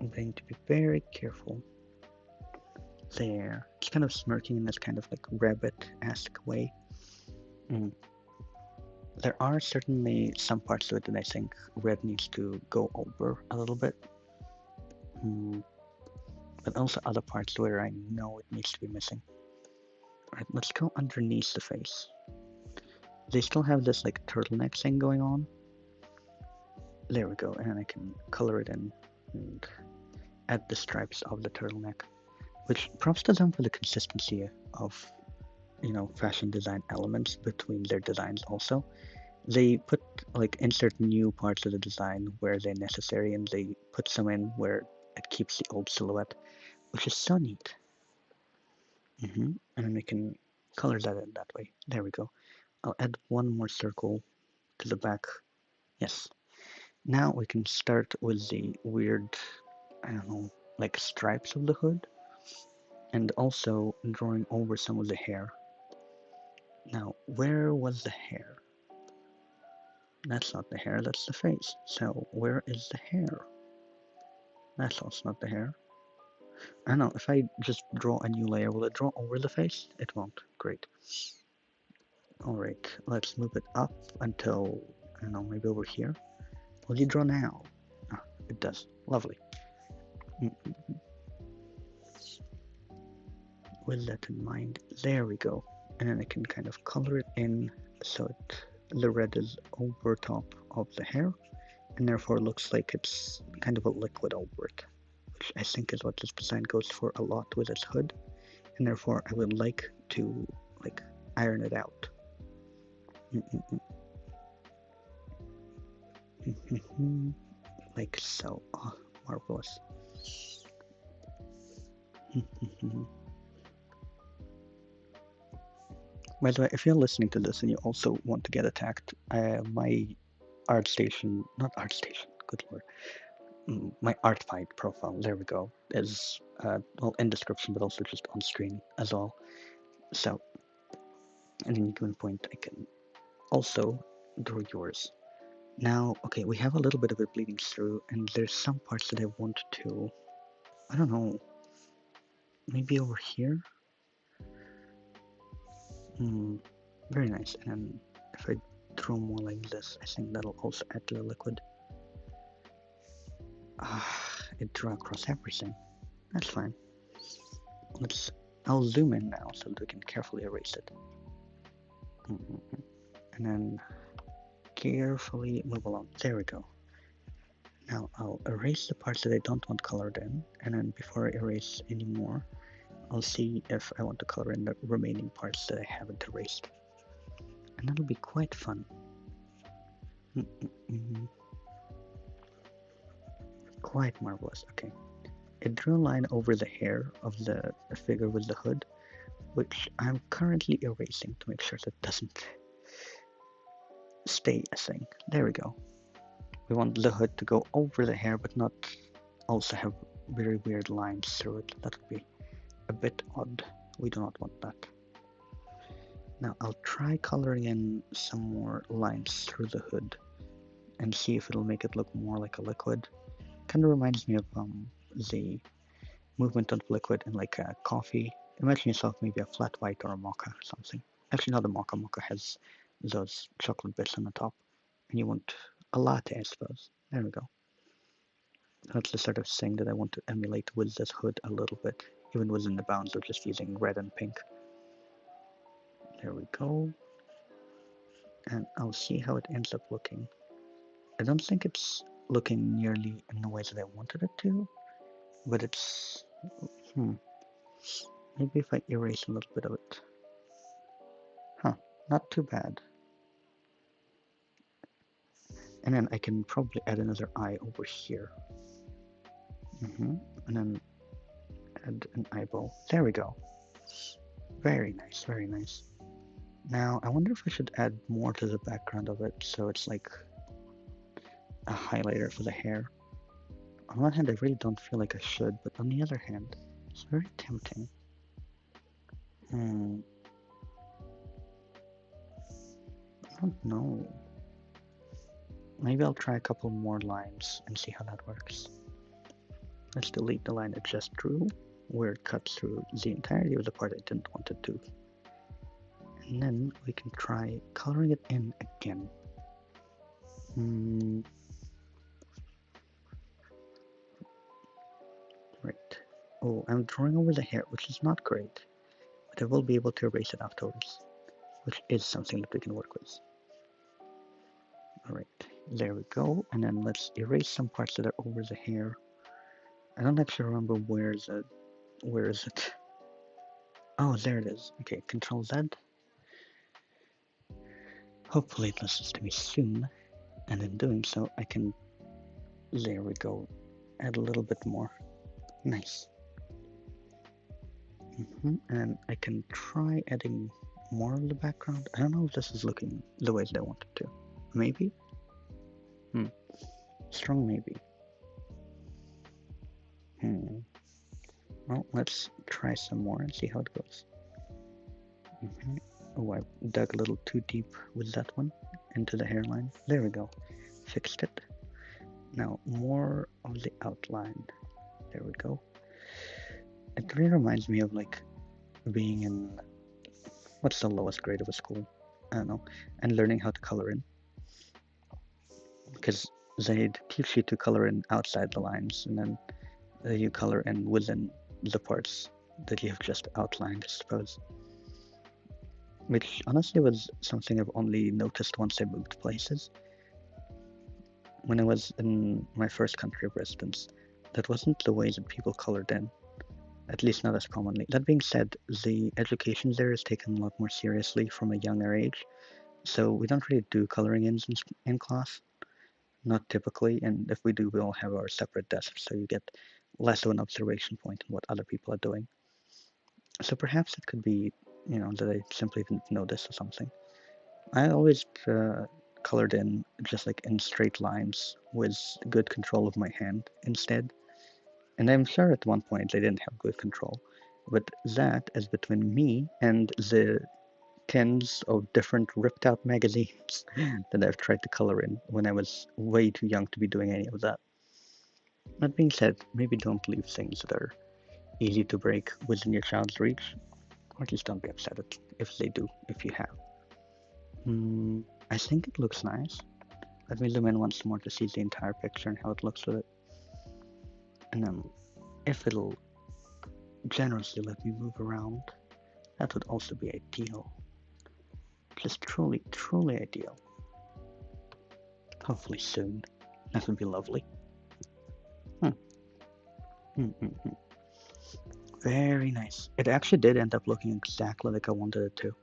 I'm going to be very careful. There. It's kind of smirking in this kind of like rabbit-esque way. There are certainly some parts of it that I think red needs to go over a little bit. But also other parts where I know it needs to be missing. Alright, let's go underneath the face. They still have this like turtleneck thing going on. There we go, and I can color it in and add the stripes of the turtleneck. Which props to them for the consistency of, you know, fashion design elements between their designs also. They put like insert new parts of the design where they're necessary, and they put some in where it keeps the old silhouette, which is so neat. And then we can color that in that way. There we go. I'll add one more circle to the back. Yes. Now we can start with the weird, I don't know, like stripes of the hood, and also drawing over some of the hair. Now, where was the hair? That's not the hair, that's the face. So, where is the hair? That's also not the hair. I don't know, if I just draw a new layer, will it draw over the face? It won't. Great. Alright, let's move it up until, I don't know, maybe over here. Will you draw now? Ah, it does. Lovely. With that in mind, there we go. And then I can kind of color it in so the red is over top of the hair, and therefore looks like it's kind of a liquid over it, which I think is what this design goes for a lot with its hood, and therefore I would like to like iron it out. Like so. Oh, marvelous. By the way, if you're listening to this and you also want to get attacked, my ArtStation, not ArtStation, good lord, my Artfight profile, there we go, is, well, in description, but also just on screen as well. So, at any given point, I can also draw yours. Now, okay, we have a little bit of it bleeding through, and there's some parts that I want to, I don't know, maybe over here? Very nice, and then if I draw more like this, I think that'll also add to the liquid. It drew across everything. That's fine. I'll zoom in now so that we can carefully erase it. And then carefully move along. There we go. Now I'll erase the parts that I don't want colored in, and then before I erase any more, I'll see if I want to color in the remaining parts that I haven't erased. And that'll be quite fun. Quite marvelous. Okay. It drew a line over the hair of the figure with the hood, which I'm currently erasing to make sure that doesn't stay a thing. There we go. We want the hood to go over the hair, but not also have very weird lines through it. That would be a bit odd. We do not want that. Now I'll try coloring in some more lines through the hood and see if it'll make it look more like a liquid. Kind of reminds me of the movement of liquid in like a coffee. Imagine yourself maybe a flat white or a mocha or something. Actually, not a mocha. Mocha has those chocolate bits on the top, and you want a latte, I suppose. There we go. That's the sort of thing that I want to emulate with this hood a little bit, even within the bounds of just using red and pink. There we go. And I'll see how it ends up looking. I don't think it's looking nearly in the way that I wanted it to, but it's... Maybe if I erase a little bit of it. Huh, not too bad. And then I can probably add another eye over here. And then add an eyeball. There we go. Very nice, very nice. Now, I wonder if I should add more to the background of it, so it's like a highlighter for the hair. On one hand, I really don't feel like I should, but on the other hand, it's very tempting. I don't know. Maybe I'll try a couple more lines and see how that works. Let's delete the line it just drew, where it cuts through the entirety of the part I didn't want it to. And then we can try coloring it in again. Right. Oh, I'm drawing over the hair, which is not great, but I will be able to erase it afterwards, which is something that we can work with. Alright, there we go, and then let's erase some parts that are over the hair. I don't actually remember where is it? Oh, there it is. Okay, Control Z. Hopefully it listens to me soon, and in doing so I can, there we go, add a little bit more. Nice. And I can try adding more of the background. I don't know if this is looking the way that I want it to. Maybe? Strong maybe. Well, let's try some more and see how it goes. Oh, I dug a little too deep with that one into the hairline. There we go. Fixed it. Now, more of the outline. There we go. It really reminds me of like being in, what's the lowest grade of a school? I don't know. And learning how to color in. Because they'd teach you to color in outside the lines, and then you color in within the parts that you have just outlined, I suppose. Which honestly was something I've only noticed once I moved places. When I was in my first country of residence, that wasn't the way that people colored in, at least not as commonly. That being said, the education there is taken a lot more seriously from a younger age, so we don't really do coloring in class, not typically, and if we do, we all have our separate desks, so you get less of an observation point on what other people are doing. So perhaps it could be, that I simply didn't notice or something. I always colored in just like in straight lines with good control of my hand instead. And I'm sure at one point they didn't have good control. But that is between me and the tens of different ripped out magazines that I've tried to color in when I was way too young to be doing any of that. That being said, maybe don't leave things that are easy to break within your child's reach, or at least don't be upset if they do, if you have. I think it looks nice. Let me zoom in once more to see the entire picture and how it looks with it. And then, if it'll generously let me move around, that would also be ideal. Just truly, truly ideal. Hopefully soon. That would be lovely. Very nice. It actually did end up looking exactly like I wanted it to.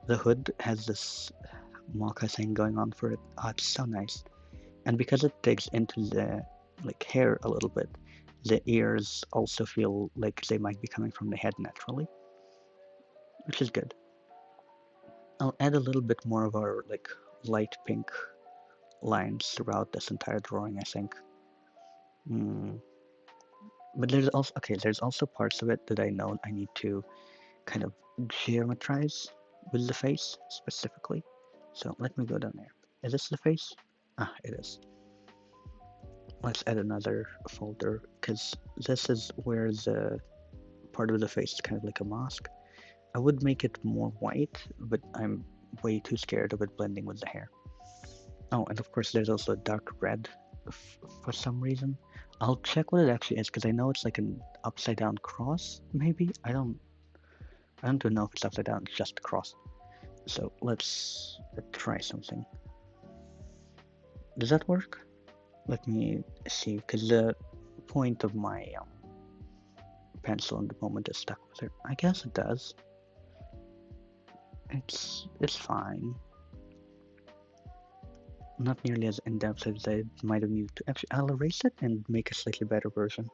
The hood has this mocha thing going on for it. Oh, it's so nice. And because it digs into the hair a little bit, the ears also feel like they might be coming from the head naturally. which is good. I'll add a little bit more of our like light pink lines throughout this entire drawing, I think. Mm. But there's also there's also parts of it that I know I need to kind of geometrize with the face specifically. So let me go down there. Is this the face? Ah, it is. Let's add another folder because this is where the part of the face is kind of like a mask. I would make it more white, but I'm way too scared of it blending with the hair. Oh, and of course there's also a dark red for some reason. I'll check what it actually is because I know it's like an upside down cross, maybe? I don't know if it's upside down, it's just a cross. So let's try something. Does that work? Let me see, because the point of my pencil in the moment is stuck with it. I guess it does. It's fine. Not nearly as in-depth as I might have needed to. Actually, I'll erase it and make a slightly better version.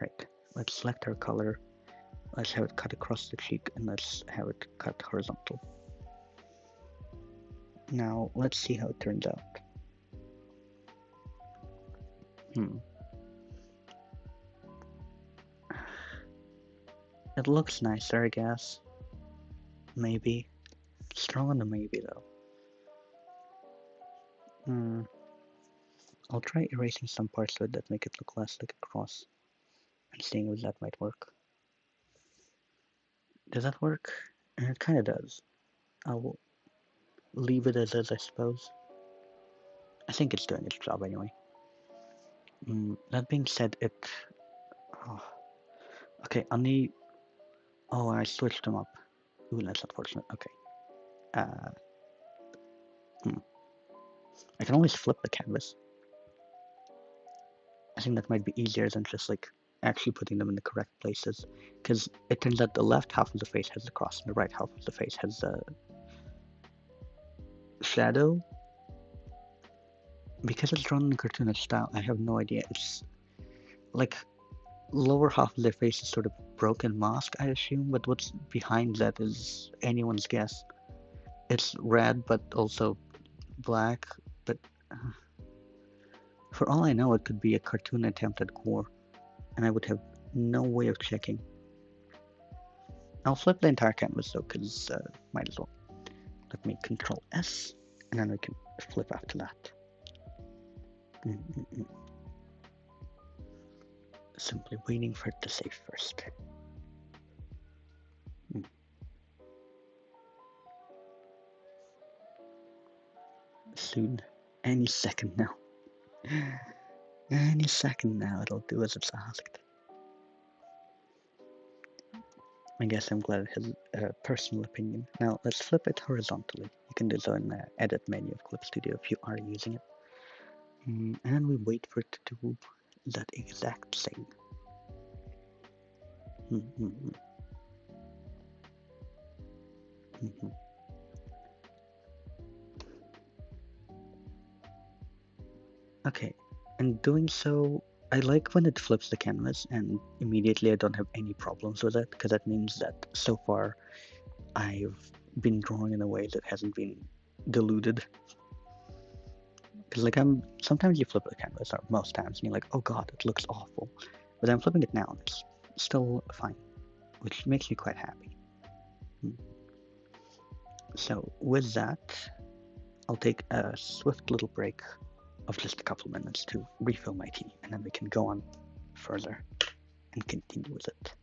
Right. Let's select our color. Let's have it cut across the cheek, and let's have it cut horizontal. Now, let's see how it turns out. It looks nicer, I guess. Maybe. Strong on the maybe, though. I'll try erasing some parts of it that make it look less like a cross, and seeing if that might work. Does that work? It kinda does. I'll leave it as is, I suppose. I think it's doing its job anyway. That being said, oh, okay, on the... Oh, I switched them up. Ooh, that's unfortunate. Okay. Uh, I can always flip the canvas. I think that might be easier than just like actually putting them in the correct places, because it turns out the left half of the face has the cross and the right half of the face has the shadow. Because it's drawn in a cartoonish style, I have no idea. It's like lower half of their face is sort of broken mask, I assume, but what's behind that is anyone's guess. It's red, but also black, but for all I know, it could be a cartoon attempt at gore, and I would have no way of checking. I'll flip the entire canvas though, because might as well. Let me Control S, and then we can flip after that. Simply waiting for it to save first. Soon. Any second now. Any second now, it'll do as it's asked. I guess I'm glad it has a personal opinion. Now let's flip it horizontally. You can do so in the edit menu of Clip Studio if you are using it. And then we wait for it to do that exact thing. Okay, and doing so, I like when it flips the canvas and immediately I don't have any problems with it, because that means that so far I've been drawing in a way that hasn't been diluted. Because like sometimes you flip the canvas, or most times, and you're like, oh god, it looks awful. But I'm flipping it now and it's still fine, which makes me quite happy. So with that, I'll take a swift little break of just a couple minutes to refill my tea, and then we can go on further and continue with it.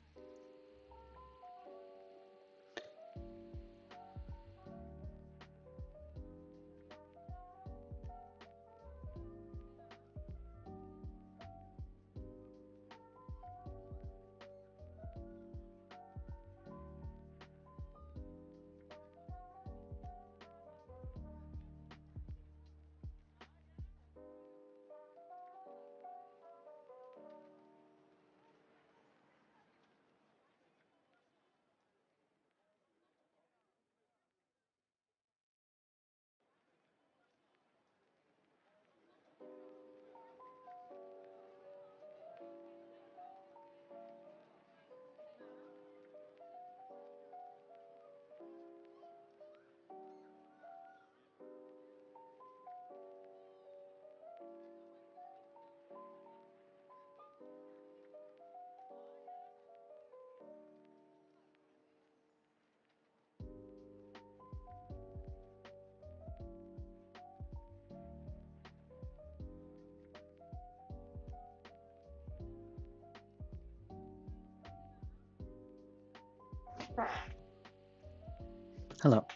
Hello.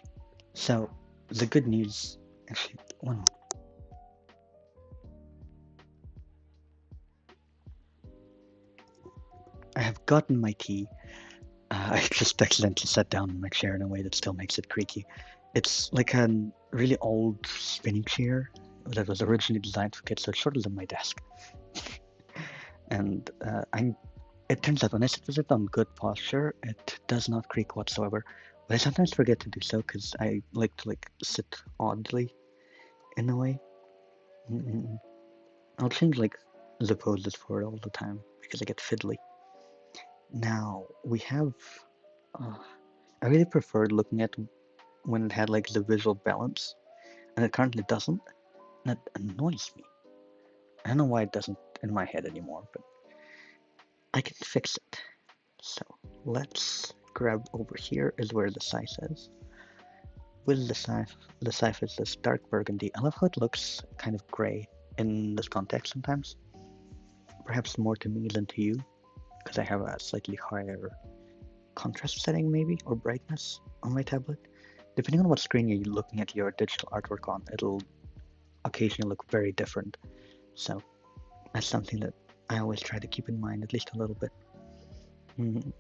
So, the good news, actually, one, I have gotten my tea. I just accidentally sat down in my chair in a way that still makes it creaky. It's like a really old spinning chair that was originally designed for kids, so it's shorter than my desk. And it turns out when I sit with it on good posture, it does not creak whatsoever. But I sometimes forget to do so because I like to sit oddly in a way. Mm-mm. I'll change the poses for it all the time because I get fiddly. Now we have. Uh, I really preferred looking at when it had the visual balance, and it currently doesn't. And it annoys me. I don't know why it doesn't in my head anymore, but I can fix it. So let's grab over here is where the scythe is. With the scythe is this dark burgundy. I love how it looks kind of gray in this context sometimes. Perhaps more to me than to you, because I have a slightly higher contrast setting maybe, or brightness on my tablet. Depending on what screen you're looking at your digital artwork on, it'll occasionally look very different. So that's something that I always try to keep in mind, at least a little bit. Mm.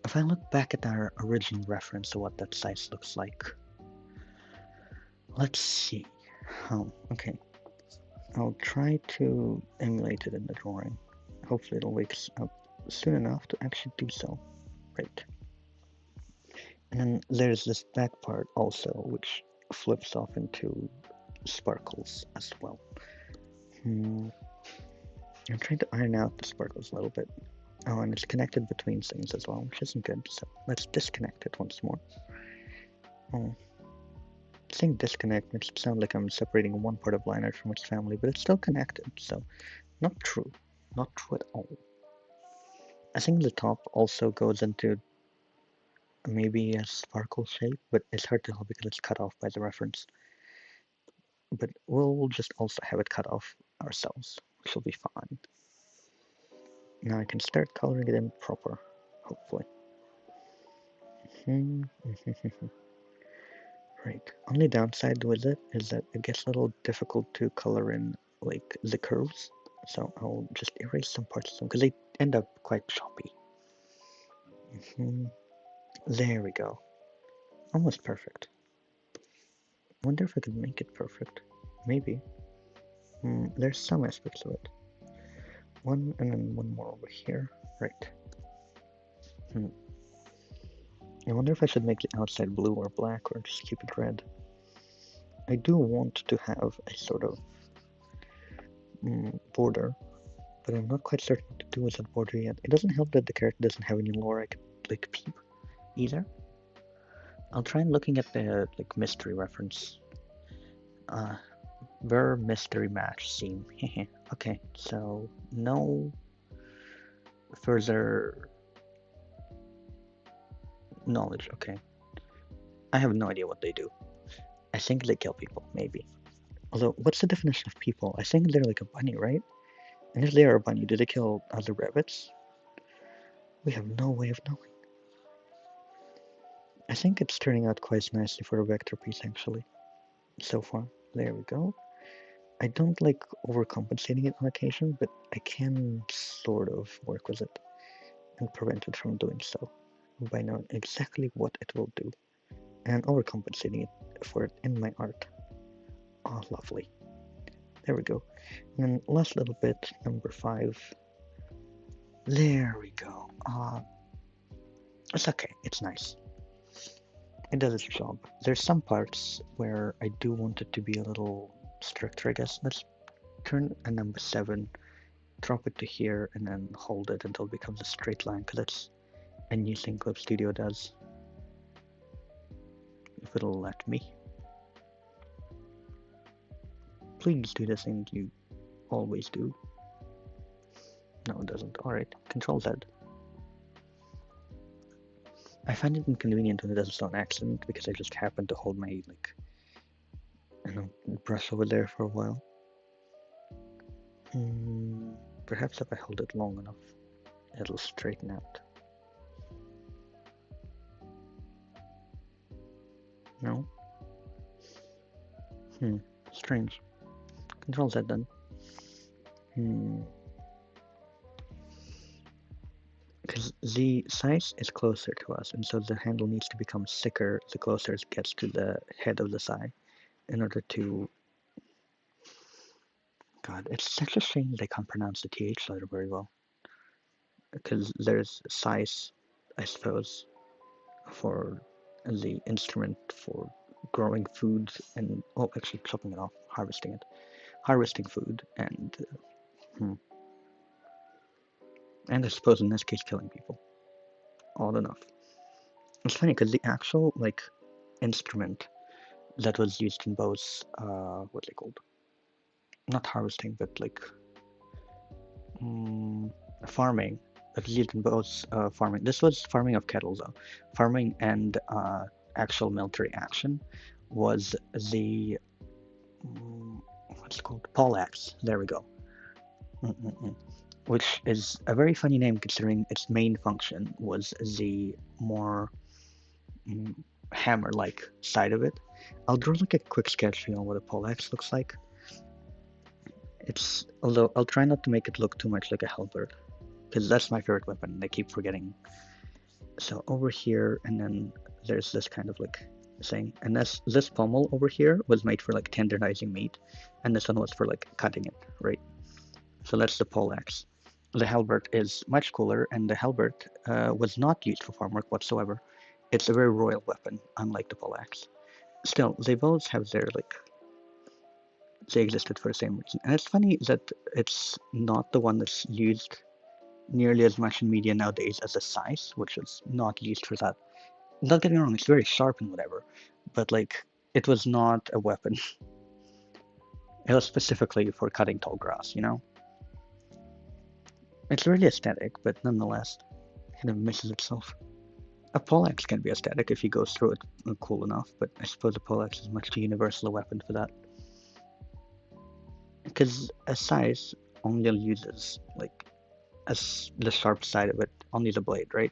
If I look back at our original reference to what that size looks like, let's see. Oh, okay. I'll try to emulate it in the drawing. Hopefully it'll wake up soon enough to actually do so. Right. And then there's this back part also, which flips off into sparkles as well. I'm trying to iron out the sparkles a little bit. Oh, and it's connected between things as well, which isn't good, so let's disconnect it once more. Oh. Saying disconnect makes it sound like I'm separating one part of line art from its family, but it's still connected, so not true. Not true at all. I think the top also goes into maybe a sparkle shape, but it's hard to tell because it's cut off by the reference. But we'll just also have it cut off ourselves, which will be fine. Now I can start coloring it in proper, hopefully. Right. Only downside with it is that it gets a little difficult to color in the curves. So I'll just erase some parts of them because they end up quite choppy. There we go. Almost perfect. Wonder if I could make it perfect. Maybe. There's some aspects of it. One and then one more over here. Right. I wonder if I should make the outside blue or black or just keep it red. I do want to have a sort of border, but I'm not quite certain what to do with that border yet. It doesn't help that the character doesn't have any lore I could peep either. I'll try and looking at the mystery reference. Ver mystery match scene. Okay, so no further knowledge. Okay, I have no idea what they do. I think they kill people, maybe. Although, what's the definition of people? I think they're like a bunny, right? And if they are a bunny, do they kill other rabbits? We have no way of knowing. I think it's turning out quite nicely for a vector piece, actually. So far. There we go. I don't like overcompensating it on occasion, but I can sort of work with it and prevent it from doing so by knowing exactly what it will do and overcompensating it for it in my art. Oh, lovely. There we go. And then last little bit, number 5. There we go. It's okay. It's nice. It does its job. There's some parts where I do want it to be a little stricter, I guess. Let's turn a number 7, drop it to here, and then hold it until it becomes a straight line, because that's a new thing Clip Studio does. If it'll let me. Please do the thing you always do. No, it doesn't. Alright, Control Z. I find it inconvenient when it does it on accident because I just happen to hold my brush over there for a while. Perhaps if I hold it long enough, it'll straighten out. No? Strange. Control Z then. Because the size is closer to us, and so the handle needs to become thicker the closer it gets to the head of the sai in order to... God, it's such a shame they can't pronounce the TH letter very well. Because there's size, I suppose, for the instrument for growing food and, oh, actually chopping it off, harvesting it. Harvesting food and I suppose in this case killing people. Odd enough. It's funny because the actual, like, instrument that was used in both, what's it called? Not harvesting, but like, farming. That was used in both farming. This was farming of cattle, though. Farming and actual military action was the, what's it called? Poleaxe. There we go. Which is a very funny name considering its main function was the more hammer-like side of it. I'll draw like a quick sketch on what a poleaxe looks like. Although I'll try not to make it look too much like a halberd, because that's my favorite weapon and I keep forgetting. So over here, and then there's this kind of like thing, and this pommel over here was made for like tenderizing meat, and this one was for like cutting it, right? So that's the poleaxe. The halberd is much cooler, and the halberd was not used for farm work whatsoever. It's a very royal weapon, unlike the poleaxe. Still, they both have their, like, they existed for the same reason. And it's funny that it's not the one that's used nearly as much in media nowadays as a scythe, which is not used for that. Don't get me wrong, it's very sharp and whatever, but like, it was not a weapon. It was specifically for cutting tall grass, you know? It's really aesthetic, but nonetheless, it kind of misses itself. A poleaxe can be aesthetic if you go through it cool enough, but I suppose a poleaxe is much too universal a weapon for that. Because a scythe only uses, like, the sharp side of it, only the blade, right?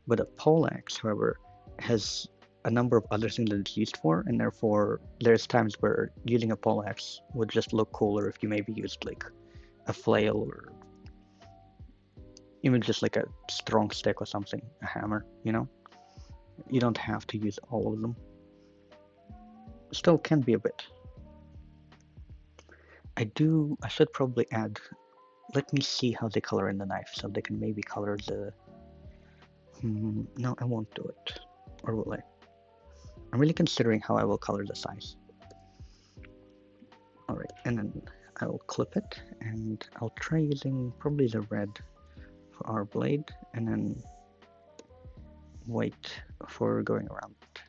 But a poleaxe, however, has a number of other things that it's used for, and therefore there's times where using a poleaxe would just look cooler if you maybe used like a flail or even just like a strong stick or something, a hammer, you know? You don't have to use all of them. Still can be a bit. I should probably add, let me see how they color in the knife, so they can maybe color the, no, I won't do it. Or will I? I'm really considering how I will color the size. Alright, and then I'll clip it, and I'll try using probably the red for our blade, and then white for going around it.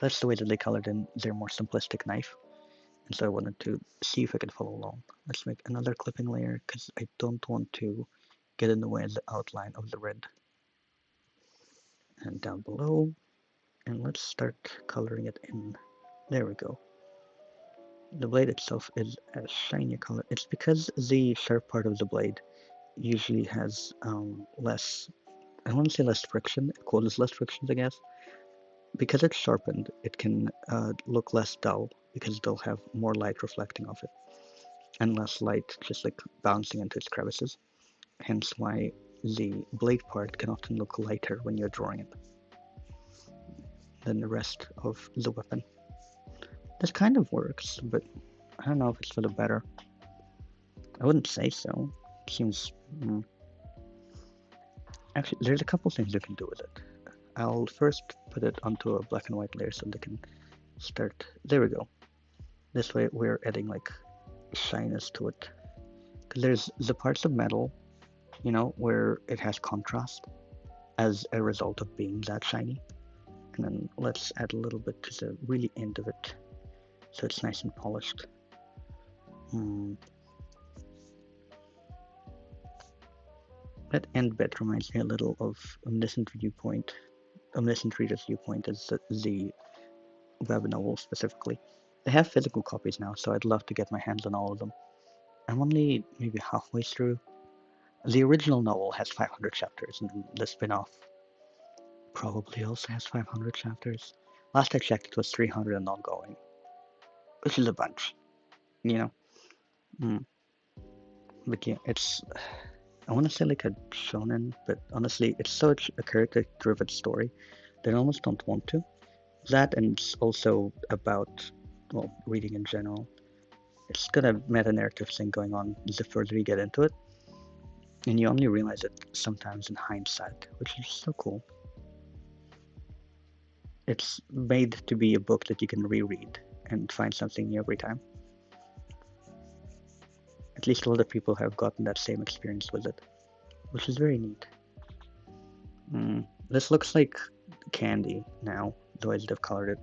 That's the way that they colored in their more simplistic knife, and so I wanted to see if I could follow along. Let's make another clipping layer, because I don't want to get in the way of the outline of the red. And down below, and let's start coloring it in. There we go. The blade itself is a shiny color. It's because the sharp part of the blade usually has less, I want to say less friction, it causes less friction, I guess. Because it's sharpened, it can look less dull, because they'll have more light reflecting off it, and less light just like bouncing into its crevices. Hence why the blade part can often look lighter when you're drawing it than the rest of the weapon. This kind of works, but I don't know if it's for the better. I wouldn't say so. It seems... Actually, there's a couple things you can do with it. I'll first put it onto a black and white layer so they can start... There we go. This way we're adding like shyness to it. Because there's the parts of metal, you know, where it has contrast as a result of being that shiny. And then let's add a little bit to the really end of it, so it's nice and polished. That end bit reminds me a little of Omniscient Viewpoint. Omniscient Reader's Viewpoint is the web novel specifically. They have physical copies now, so I'd love to get my hands on all of them. I'm only maybe halfway through. The original novel has 500 chapters, and the spin-off probably also has 500 chapters. Last I checked, it was 300 and ongoing, which is a bunch, you know. But yeah, it's, I want to say like a shonen, but honestly, it's such a character-driven story that I almost don't want to. That, and it's also about, well, reading in general. It's got a meta-narrative thing going on the further you get into it, and you only realize it sometimes in hindsight, which is so cool. It's made to be a book that you can reread and find something new every time. At least a lot of people have gotten that same experience with it, which is very neat. This looks like candy now, the way that they've colored it,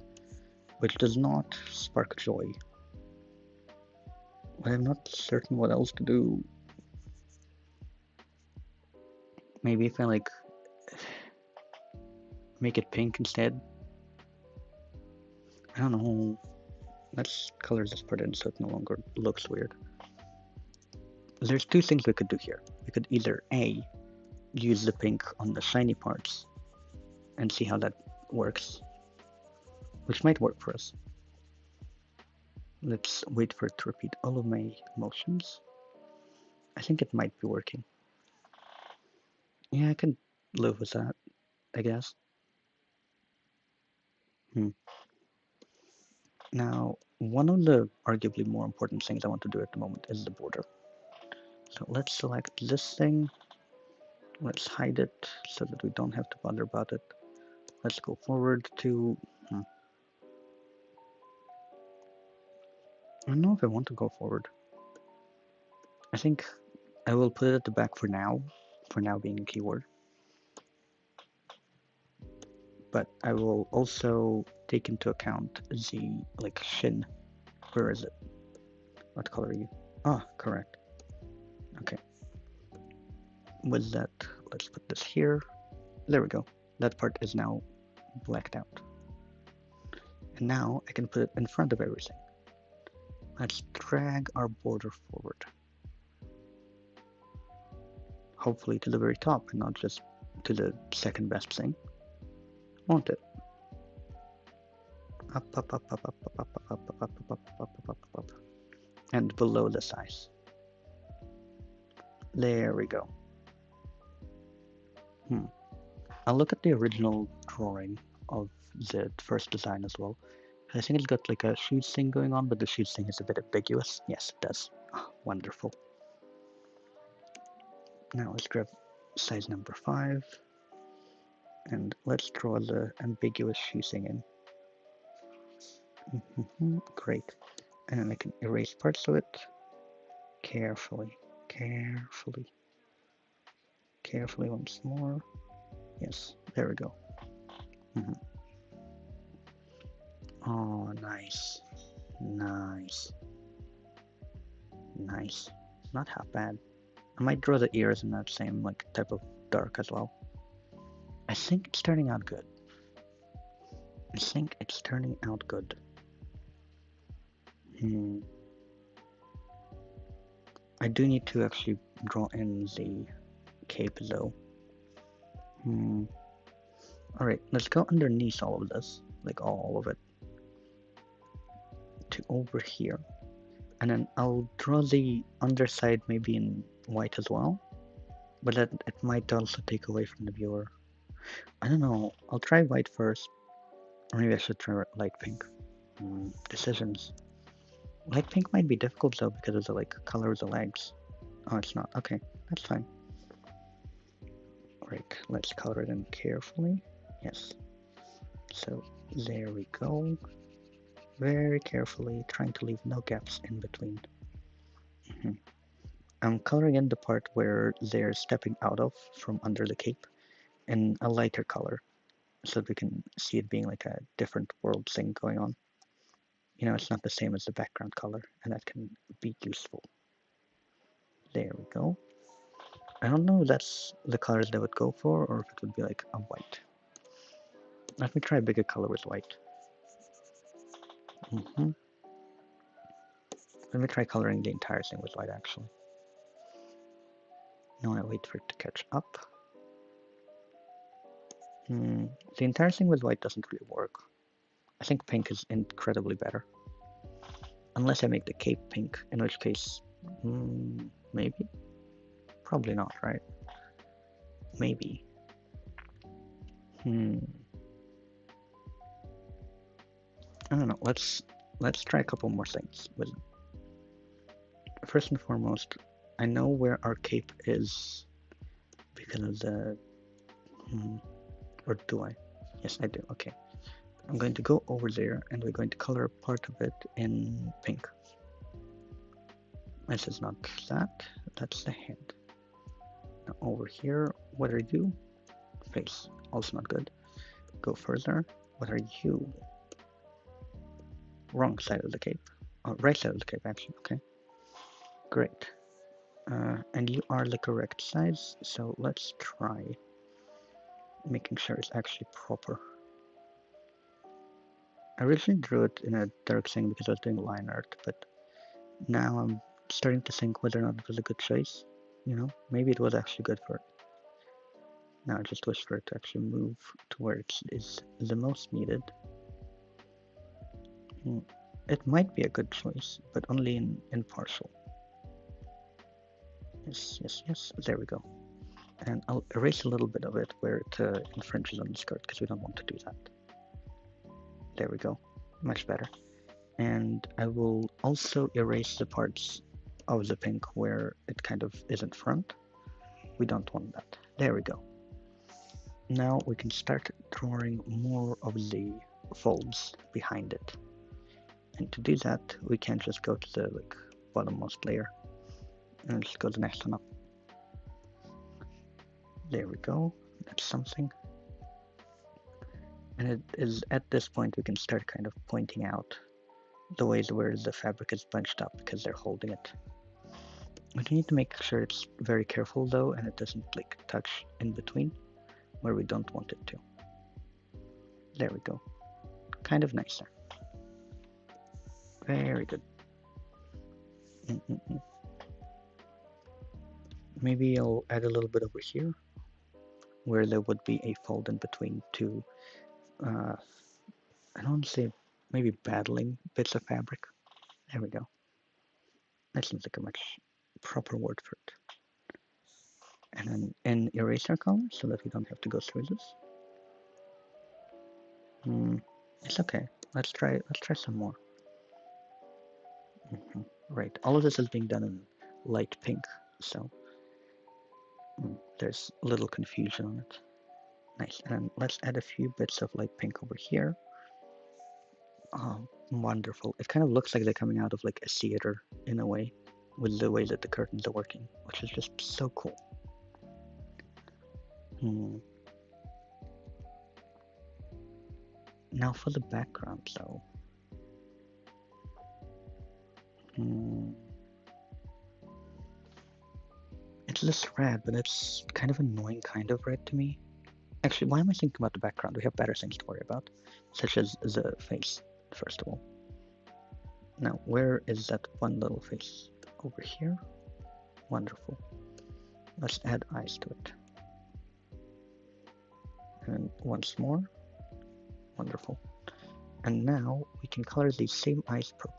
which does not spark joy. But I'm not certain what else to do. Maybe if I like make it pink instead. I don't know. Let's color this part in so it no longer looks weird. There's two things we could do here. We could either A, use the pink on the shiny parts and see how that works, which might work for us. Let's wait for it to repeat all of my motions. I think it might be working. Yeah, I can live with that, I guess. Now, one of the arguably more important things I want to do at the moment is the border. So let's select this thing. Let's hide it so that we don't have to bother about it. Let's go forward to... I don't know if I want to go forward. I think I will put it at the back for now being a keyword. But I will also take into account the, like, shin. Where is it? What color are you? Ah, correct. Okay. With that, let's put this here. There we go. That part is now blacked out. And now I can put it in front of everything. Let's drag our border forward. Hopefully to the very top and not just to the second best thing. Won't it? Up, up, up, up, up, up, up, up, up, up, up, up, up, up, up. And below the size. There we go. I'll look at the original drawing of the first design as well. I think it's got like a shoes thing going on, but the shoes thing is a bit ambiguous. Yes, it does. Oh, wonderful. Now let's grab size number 5. And let's draw the ambiguous shoe thing in. Great. And then I can erase parts of it. Carefully. Carefully once more. Yes, there we go. Oh, nice. Not half bad. I might draw the ears in that same like type of dark as well. I think it's turning out good. I do need to actually draw in the cape though. Alright, let's go underneath all of this, like all of it, to over here. And then I'll draw the underside maybe in white as well, but that it might also take away from the viewer. I don't know, I'll try white first, or maybe I should try light pink. Decisions. Light pink might be difficult though because of the like color of the legs. Oh, it's not. Okay, that's fine. Right, let's color it in carefully. Yes. So there we go. Very carefully, trying to leave no gaps in between. I'm coloring in the part where they're stepping out of from under the cape in a lighter color so that we can see it being like a different world thing going on. You know, it's not the same as the background color, and that can be useful. There we go. I don't know if that's the colors they would go for, or if it would be like a white. Let me try a bigger color with white. Let me try coloring the entire thing with white, actually. Now I wait for it to catch up. The entire thing with white doesn't really work. I think pink is incredibly better. Unless I make the cape pink, in which case, maybe? Probably not, right? Maybe. I don't know. Let's try a couple more things. First and foremost, I know where our cape is because of the. Or do I? Yes, I do. Okay. I'm going to go over there and we're going to color part of it in pink. This is not that. That's the head. Now over here, what do I do? Face. Also not good. Go further. What are you? Wrong side of the cape. Oh, right side of the cape, actually. Okay. Great. And you are the correct size, so let's try making sure it's actually proper. I originally drew it in a dark thing because I was doing line art, but now I'm starting to think whether or not it was a good choice. You know, maybe it was actually good for it. Now I just wish for it to actually move to where it is the most needed. It might be a good choice, but only in partial. Yes, yes, yes, there we go. And I'll erase a little bit of it where it infringes on the skirt because we don't want to do that. There we go, much better. And I will also erase the parts of the pink where it kind of isn't front. We don't want that. There we go. Now we can start drawing more of the folds behind it. And to do that, we can't just go to the bottommost layer. And just go to the next one up. There we go. That's something. And it is at this point we can start kind of pointing out the ways where the fabric is bunched up because they're holding it. We need to make sure it's very careful though, and it doesn't touch in between where we don't want it to. There we go. Kind of nicer. Very good. Maybe I'll add a little bit over here where there would be a fold in between two, I don't want to say maybe battling bits of fabric. There we go. That seems like a much proper word for it. And then an eraser color so that we don't have to go through this. It's okay. Let's try some more. Right. All of this is being done in light pink, so there's a little confusion on it. Nice. And let's add a few bits of light pink over here. Oh, wonderful. It kind of looks like they're coming out of a theater in a way, with the way that the curtains are working, which is just so cool. Now for the background, though. It's this red, but it's kind of annoying kind of red to me. Actually, why am I thinking about the background? We have better things to worry about, such as the face, first of all. Now, where is that one little face? Over here? Wonderful. Let's add eyes to it. And once more. Wonderful. And now we can color these same eyes purple.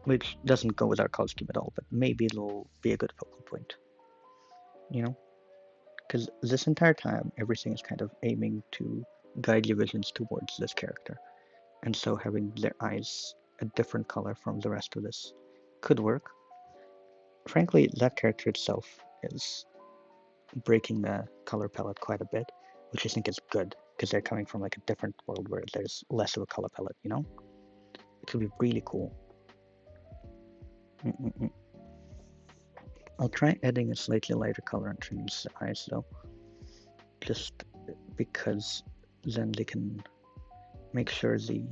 Which doesn't go with our color scheme at all, but maybe it'll be a good focal point. You know? Because this entire time, everything is kind of aiming to guide your visions towards this character. And so having their eyes a different color from the rest of this could work. Frankly, that character itself is breaking the color palette quite a bit, which I think is good, because they're coming from a different world where there's less of a color palette, you know? It could be really cool. I'll try adding a slightly lighter color underneath the eyes though, just because then they can make sure the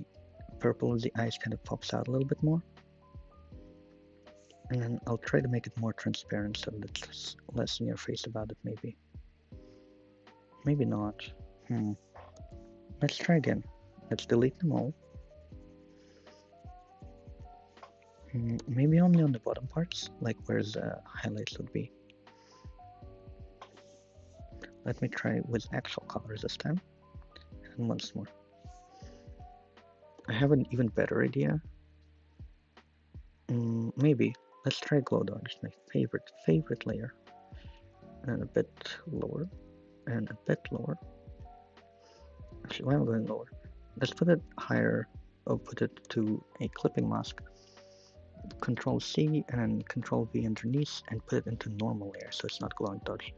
purple of the eyes kind of pops out a little bit more. And then I'll try to make it more transparent so that it's less in your face about it, maybe. Maybe not. Let's try again. Let's delete them all. Maybe only on the bottom parts, where the highlights would be. Let me try with actual colors this time. And once more. I have an even better idea. Maybe. Let's try glow dodge. It's my favorite layer. And a bit lower. And a bit lower. Actually, why am I going lower? Let's put it higher. I'll put it to a clipping mask. Control C and then Control V underneath and put it into normal layer so it's not glowing dodge.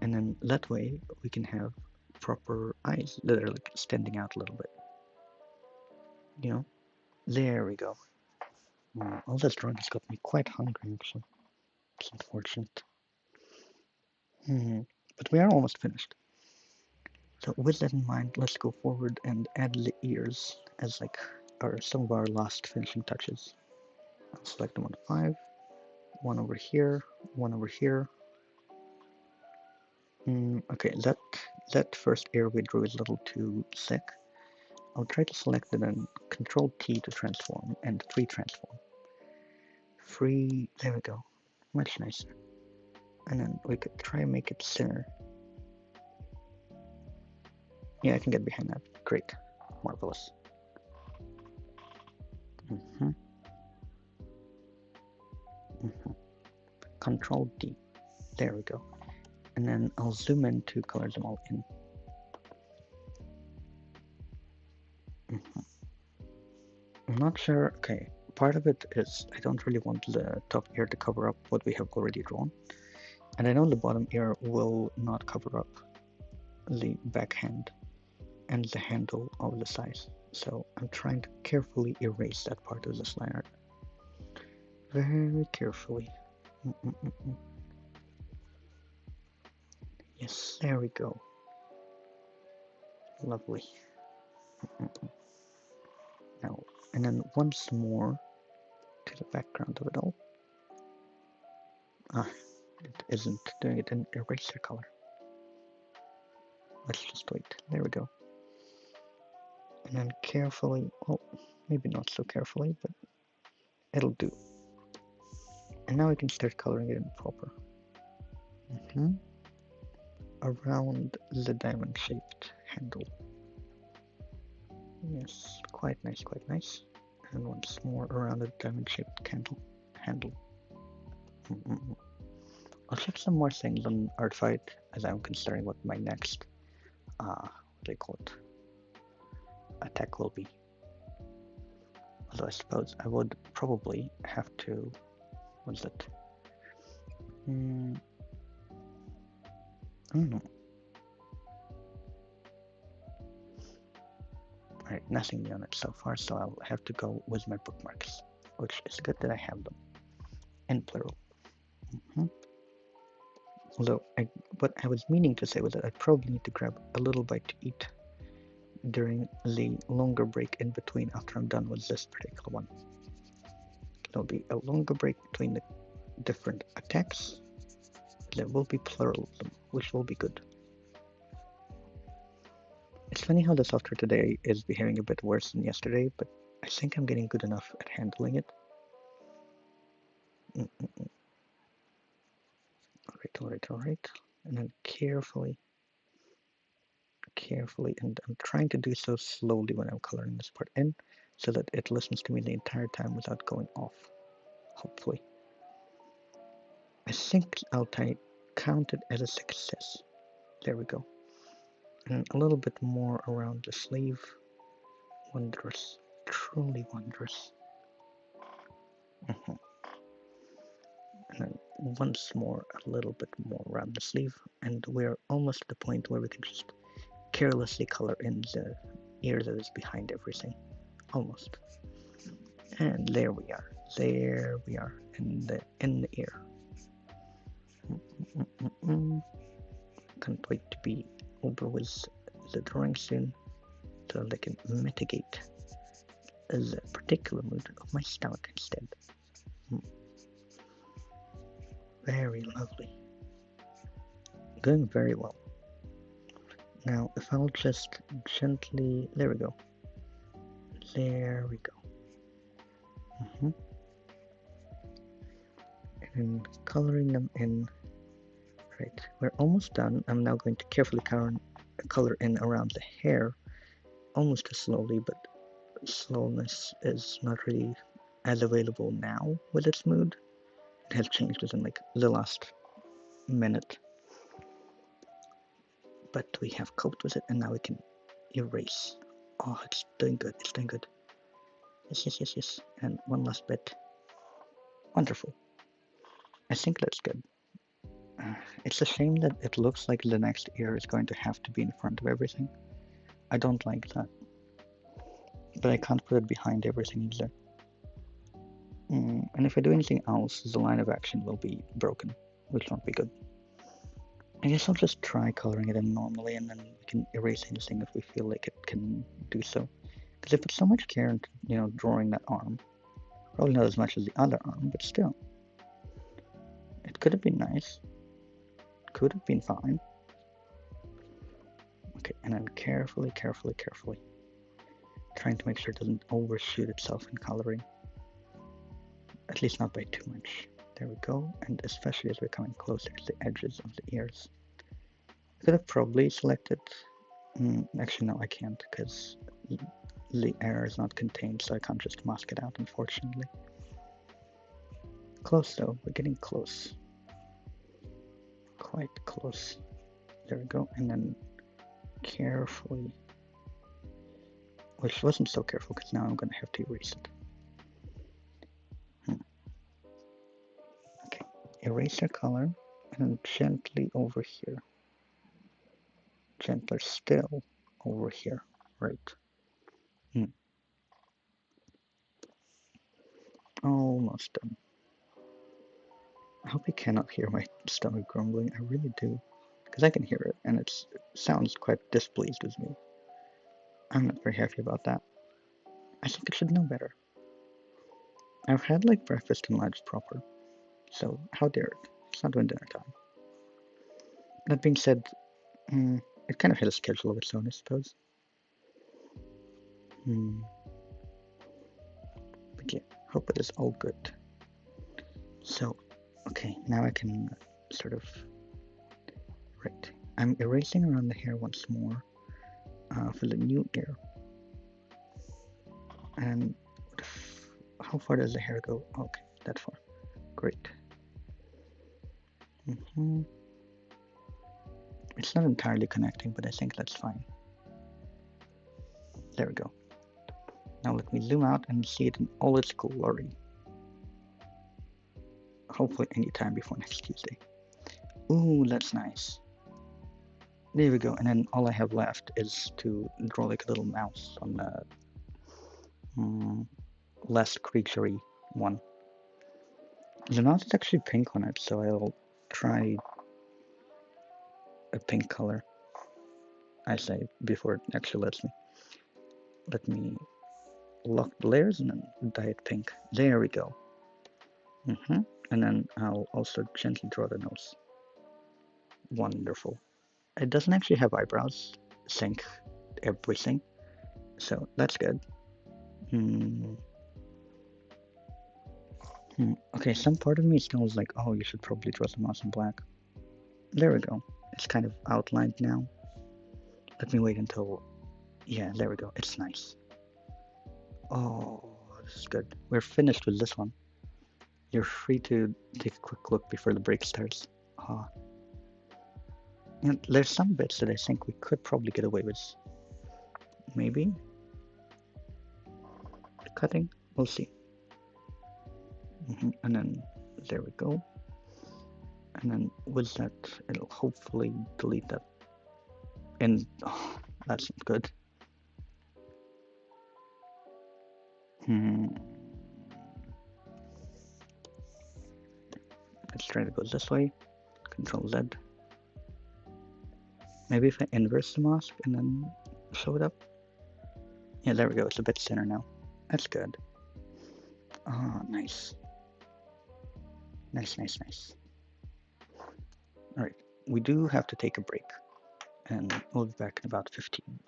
And then that way we can have proper eyes that are like standing out a little bit. You know? There we go. All this drug has got me quite hungry actually. It's unfortunate. But we are almost finished. So with that in mind, let's go forward and add the ears as like some of our last finishing touches. I'll select them on 5. One over here, one over here. Okay, that first ear we drew is a little too thick. I'll try to select it and Control T to transform and 3 transform. 3, there we go. Much nicer. And then we could try and make it thinner. Yeah, I can get behind that. Great. Marvelous. Control D. There we go. And then I'll zoom in to color them all in. I'm not sure. Okay, part of it is I don't really want the top ear to cover up what we have already drawn. And I know the bottom ear will not cover up the backhand and the handle of the size. So I'm trying to carefully erase that part of this line art. Very carefully. Yes, there we go. Lovely. Now, and then once more to the background of it all. It isn't doing it in eraser color. Let's just wait. There we go. And then carefully, well, maybe not so carefully, but it'll do. And now we can start coloring it in proper. Around the diamond-shaped handle. Yes, quite nice, quite nice. And once more around the diamond-shaped handle. I'll check some more things on Artfight as I'm considering what my next, what do they call it, attack will be. Although I suppose I would probably have to, what's that? I don't know. Alright, nothing new on it so far, so I'll have to go with my bookmarks, which is good that I have them, in plural. Although, what I was meaning to say was that I probably need to grab a little bite to eat during the longer break in between after I'm done with this particular one. There'll be a longer break between the different attacks. There will be plural of them, which will be good. It's funny how the software today is behaving a bit worse than yesterday, but I think I'm getting good enough at handling it. Alright. And then carefully, and I'm trying to do so slowly when I'm coloring this part in, so that it listens to me the entire time without going off, hopefully. I think I'll count it as a success. There we go. And a little bit more around the sleeve. Wondrous. Truly wondrous. And then once more, a little bit more around the sleeve. And we're almost at the point where we can just carelessly color in the ear that is behind everything. Almost. And there we are. There we are. In the ear. Can't wait to be over with the drawing soon, so they can mitigate the particular mood of my stomach instead. Very lovely. Going very well. Now, if I'll just gently, there we go. There we go. And coloring them in. Right, we're almost done. I'm now going to carefully color in around the hair, almost as slowly, but slowness is not really as available now with its mood. It has changed within like the last minute. But we have coped with it, and now we can erase. Oh, it's doing good. It's doing good. Yes, yes, yes, yes. And one last bit. Wonderful. I think that's good. It's a shame that it looks like the next ear is going to have to be in front of everything. I don't like that. But I can't put it behind everything either. And if I do anything else, the line of action will be broken, which won't be good. I guess I'll just try coloring it in normally, and then we can erase anything if we feel like it can do so. Because I put so much care into, drawing that arm. Probably not as much as the other arm, but still. It could have been nice. Could have been fine. Okay, and then carefully, trying to make sure it doesn't overshoot itself in coloring. At least not by too much. There we go, and especially as we're coming closer to the edges of the ears. I could have probably selected... actually, no, I can't, because the error is not contained, so I can't just mask it out, unfortunately. Close, though. We're getting close. Quite close. There we go, and then carefully... Which wasn't so careful, because now I'm going to have to erase it. Okay, eraser color, and then gently over here. Gentler still over here, right? Almost done. I hope you cannot hear my stomach grumbling. I really do. Because I can hear it, and it sounds quite displeased with me. I'm not very happy about that. I think it should know better. I've had like breakfast and lunch proper, so how dare it? It's not even dinner time. That being said, it kind of had a schedule of its own, I suppose. But yeah, hope it is all good. So, okay, now I can sort of... Right. I'm erasing around the hair once more for the new ear. And how far does the hair go? Okay, that far. Great. It's not entirely connecting, but I think that's fine. There we go. Now let me zoom out and see it in all its glory. Hopefully any time before next Tuesday. Ooh, that's nice. There we go. And then all I have left is to draw like a little mouse on the less creaturey one. The mouse is actually pink on it, so I'll try a pink color. I say before it actually lets me. Let me lock the layers and then dye it pink. There we go. And then I'll also gently draw the nose. Wonderful. It doesn't actually have eyebrows. Sync everything. So that's good. Okay, some part of me still is like, oh, you should probably draw the mouse in black. There we go. It's kind of outlined now. Let me wait until... Yeah, there we go. It's nice. Oh, this is good. We're finished with this one. You're free to take a quick look before the break starts. And there's some bits that I think we could probably get away with. Maybe? Cutting? We'll see. And then there we go. And then with that, it'll hopefully delete that. And that's not good. Let's try to go this way. Control Z. Maybe if I inverse the mask and then show it up. Yeah, there we go. It's a bit thinner now. That's good. Nice. Nice. Alright, we do have to take a break. And we'll be back in about 15.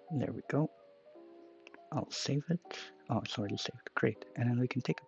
There we go. I'll save it. Oh, it's already saved. Great. And then we can take it.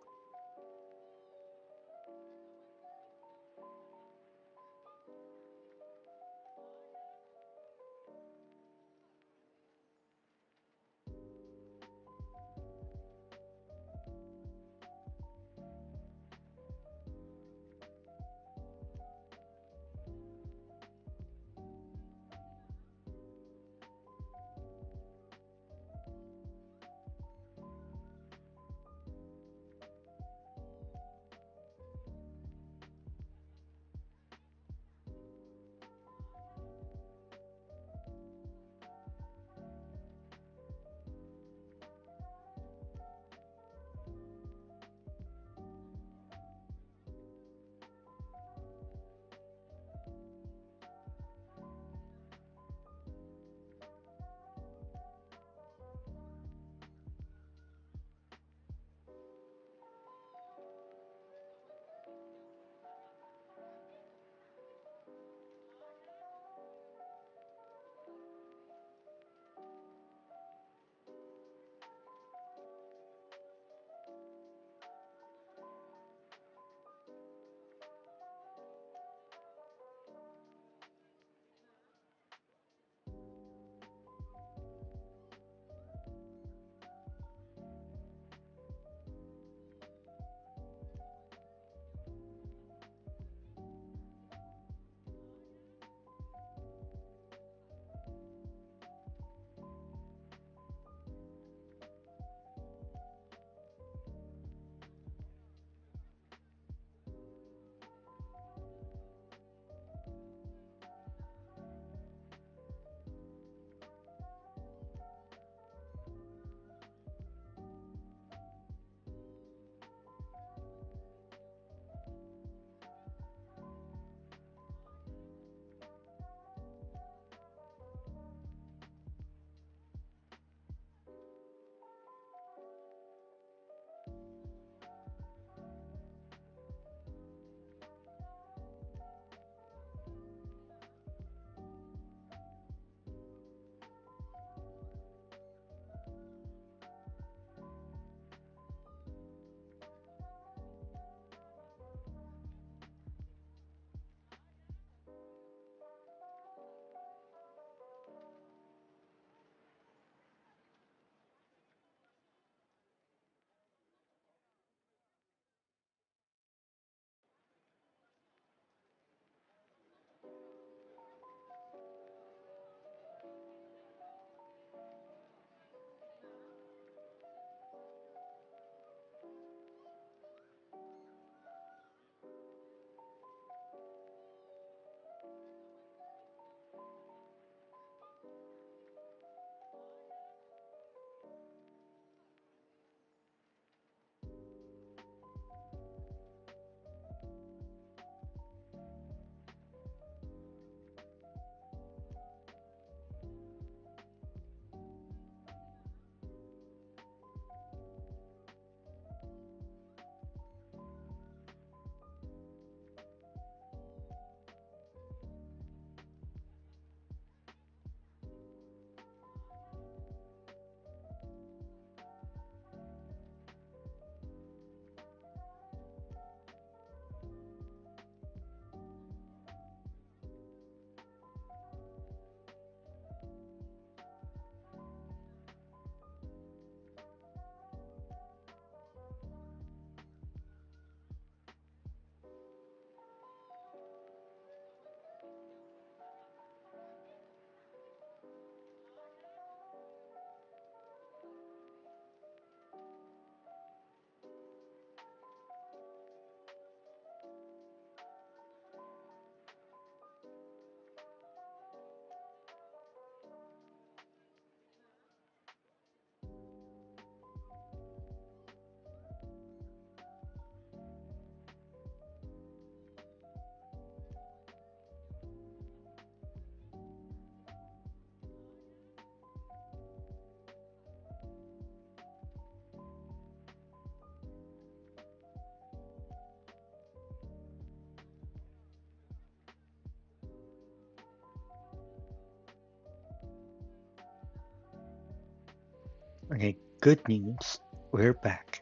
Okay, good news. We're back.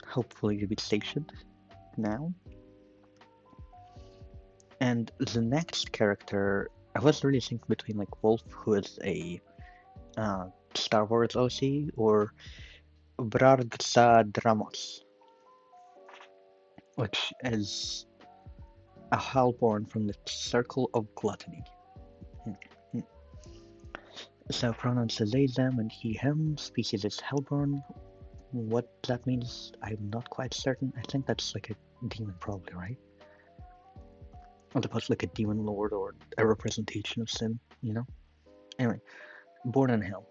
Hopefully you'll be stationed now. And the next character, I was really thinking between like Wolf, who is a Star Wars OC, or Brargsa Dramos, which is a Hellborn from the Circle of Gluttony. Hmm, hmm. So pronouns are they, them, and he, him. Species is Hellborn. What that means, I'm not quite certain. I think that's like a demon, probably, right? Or suppose like a demon lord or a representation of sin, you know? Anyway, born in hell,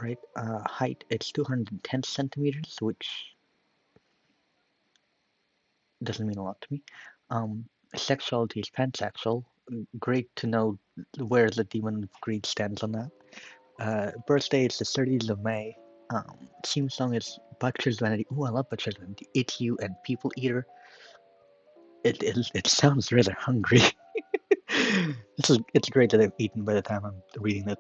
right? Height, it's 210 centimeters, which doesn't mean a lot to me. Sexuality is pansexual. Great to know where the demon of greed stands on that. Birthday is the 30th of May. Theme song is Butcher's Vanity. Ooh, I love Butcher's Vanity. It's You and People Eater. It sounds rather hungry. It's great that I've eaten by the time I'm reading it.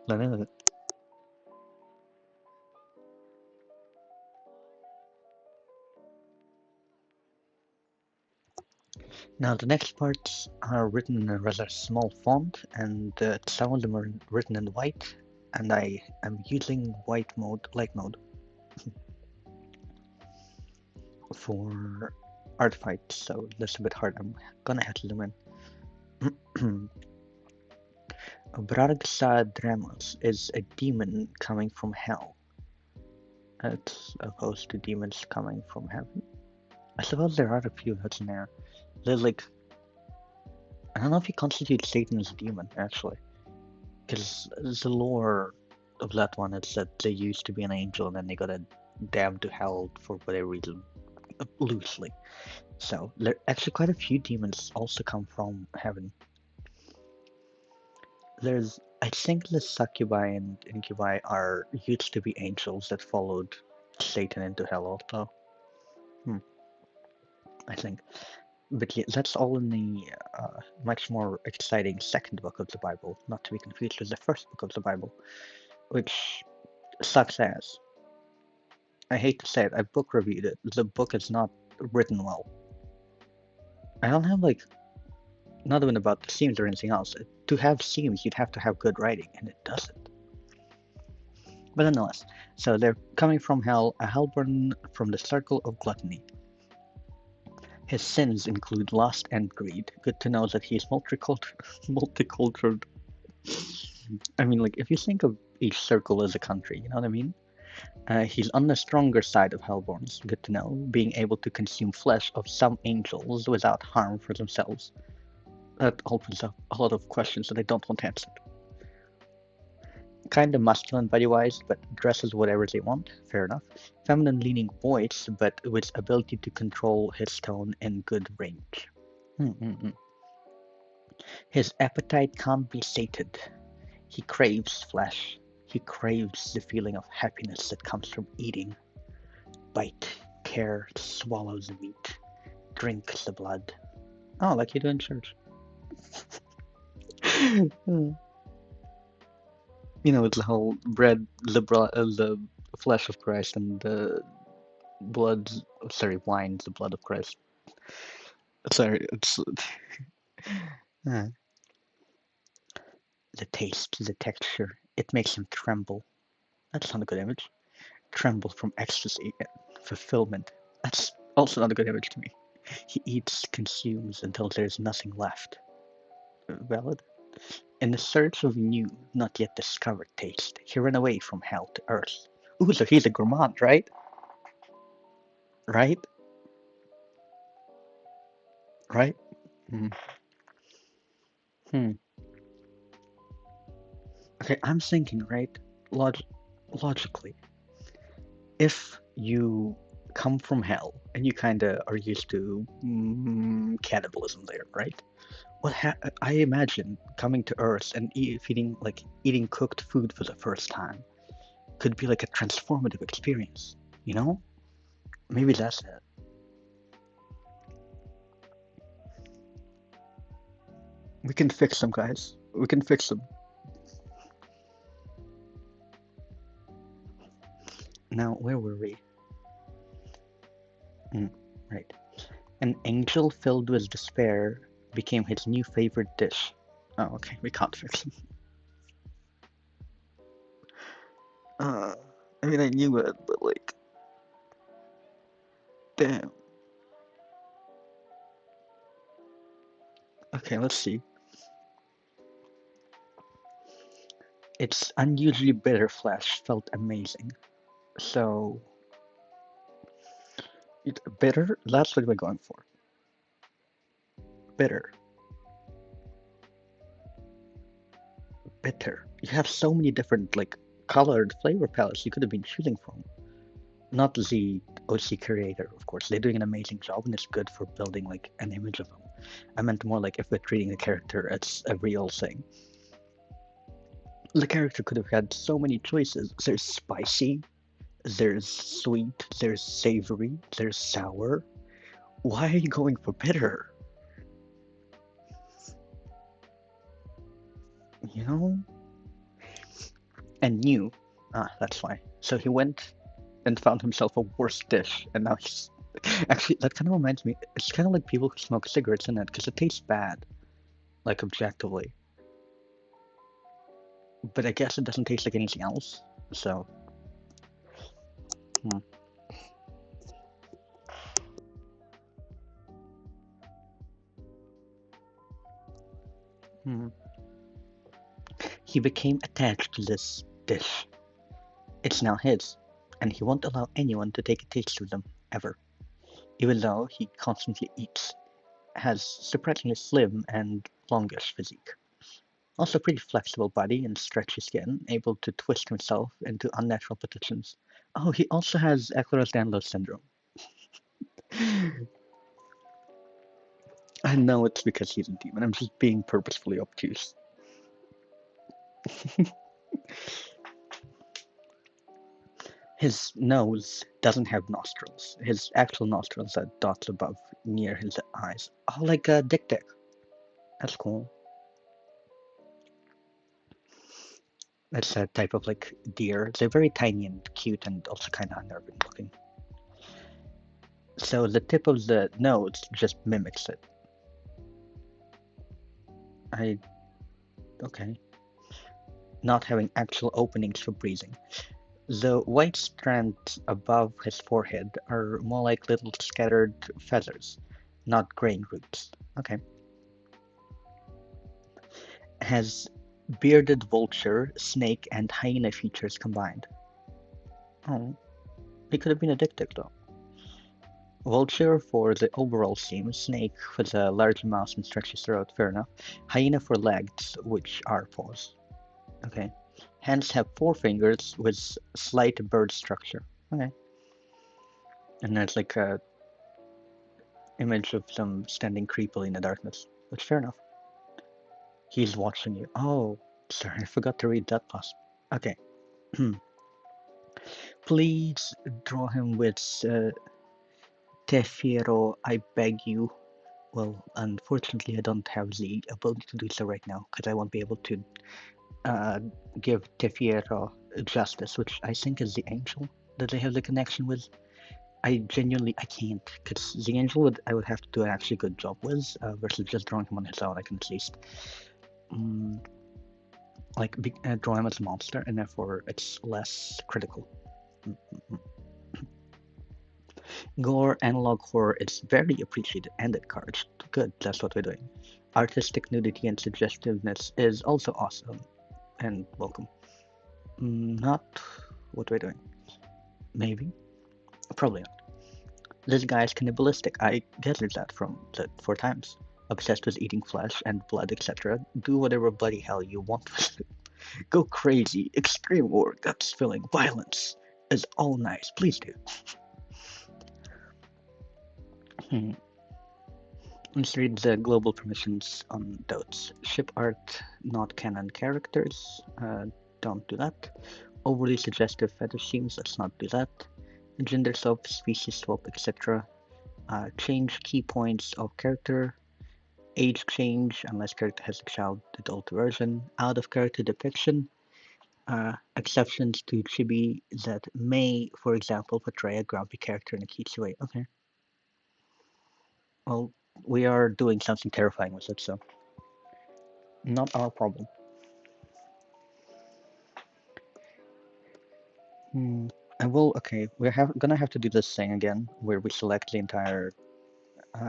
Now the next parts are written in a rather small font, and some of them are written in white, and I am using white mode, light mode, for Artfight, so that's a bit hard. I'm gonna have to zoom in. Brargsa Dramos is a demon coming from hell, as opposed to demons coming from heaven. I suppose there are a few that's in there. They're like, I don't know if you constitute Satan as a demon, actually. Because the lore of that one is that they used to be an angel and then they got damned to hell for whatever reason, loosely. So, there actually quite a few demons also come from heaven. I think the succubi and incubi are used to be angels that followed Satan into hell also. I think. But yeah, that's all in the much more exciting second book of the Bible, not to be confused with the first book of the Bible, which sucks ass. I hate to say it, I book reviewed it. The book is not written well. I don't have like, not even about the themes or anything else. To have themes, you'd have to have good writing, and it doesn't. But nonetheless, so they're coming from hell, a hellborn from the circle of gluttony. His sins include lust and greed. Good to know that he's multicultural. I mean, like, if you think of each circle as a country, you know what I mean? He's on the stronger side of Hellborns, good to know, being able to consume flesh of some angels without harm for themselves. That opens up a lot of questions that I don't want answered. Kinda masculine body-wise, but dresses whatever they want, fair enough. Feminine-leaning voice, but with ability to control his tone in good range. His appetite can't be sated. He craves flesh. He craves the feeling of happiness that comes from eating. Bite, tear, swallow the meat, drink the blood. Oh, like you do in church. You know, it's the whole bread, the flesh of Christ, and the blood, sorry, wine, the blood of Christ. Sorry, it's uh, the taste, the texture. It makes him tremble. That's not a good image. Tremble from ecstasy and fulfillment. That's also not a good image to me. He eats, consumes until there's nothing left. Valid? In the search of new, not yet discovered taste, he ran away from hell to earth. Ooh, so he's a gourmand, right? Right? Right? Mm. Hmm. Okay, I'm thinking, right? Log- Logically, if you come from hell and you kind of are used to cannibalism there, right? I imagine coming to Earth and eating cooked food for the first time could be like a transformative experience, you know? Maybe that's it. We can fix them, guys. We can fix them. Where were we? Right. An angel filled with despair became his new favorite dish. Oh, okay, we can't fix him. Uh, I mean, I knew it, but like, damn. Okay, let's see. Its unusually bitter flesh felt amazing. So, bitter? That's what we're going for. Bitter. Bitter. You have so many different, like, colored flavor palettes you could have been choosing from. Not the OC creator, of course. They're doing an amazing job, and it's good for building, like, an image of them. I meant more like if we're treating the character as a real thing. The character could have had so many choices. There's spicy, there's sweet, there's savory, there's sour. Why are you going for bitter? You know? And new. Ah, that's why. So he went and found himself a worse dish, and now he's. Actually, that kind of reminds me. It's kind of like people who smoke cigarettes in it, because it tastes bad, like objectively. But I guess it doesn't taste like anything else, so. Hmm. Hmm. He became attached to this dish. It's now his, and he won't allow anyone to take a taste of them, ever. Even though he constantly eats, has surprisingly slim and longish physique. Also pretty flexible body and stretchy skin, able to twist himself into unnatural positions. Oh, he also has Ehlers-Danlos syndrome. I know it's because he's a demon, I'm just being purposefully obtuse. His nose doesn't have nostrils. His actual nostrils are dots above, near his eyes. Oh, like a Dick Dick. That's cool. It's a type of like deer. They're very tiny and cute and also kind of unnerving looking. So the tip of the nose just mimics it. Okay. Not having actual openings for breathing. The white strands above his forehead are more like little scattered feathers, not graying roots. Okay. Has bearded vulture, snake, and hyena features combined. Oh, he could have been a Dick Dick though. Vulture for the overall theme, snake for the large mouth and stretchy throat, fair enough. Hyena for legs, which are paws. Okay. Hands have 4 fingers with slight bird structure. Okay. And there's like a image of them standing creepily in the darkness, which fair enough. He's watching you. Oh, sorry, I forgot to read that plus. Okay. Please draw him with Tefiero, I beg you. Well, unfortunately, I don't have the ability to do so right now, because I won't be able to give Tefiero justice, which I think is the angel that they have the connection with. I can't, because the angel I would have to do an actually good job with, versus just drawing him on his own. I can at least draw him as a monster, and therefore it's less critical. Gore analog horror is very appreciated and encouraged. Good, that's what we're doing. Artistic nudity and suggestiveness is also awesome and welcome. Not what we're doing. Maybe. Probably not. This guy is cannibalistic. I gathered that from the 4 times. Obsessed with eating flesh and blood, etc. Do whatever bloody hell you want with it. Go crazy. Extreme war, guts filling, violence is all nice. Please do. Let's read the global permissions on dotes. Ship art, not canon characters. Don't do that. Overly suggestive fetish themes, let's not do that. Gender swap, species swap, etc. Change key points of character. Age change, unless character has a child adult version. Out of character depiction. exceptions to chibi that may, for example, portray a grumpy character in a cutesy way. Okay. Well, we are doing something terrifying with it, so not our problem. And okay, gonna have to do this thing again, where we select the entire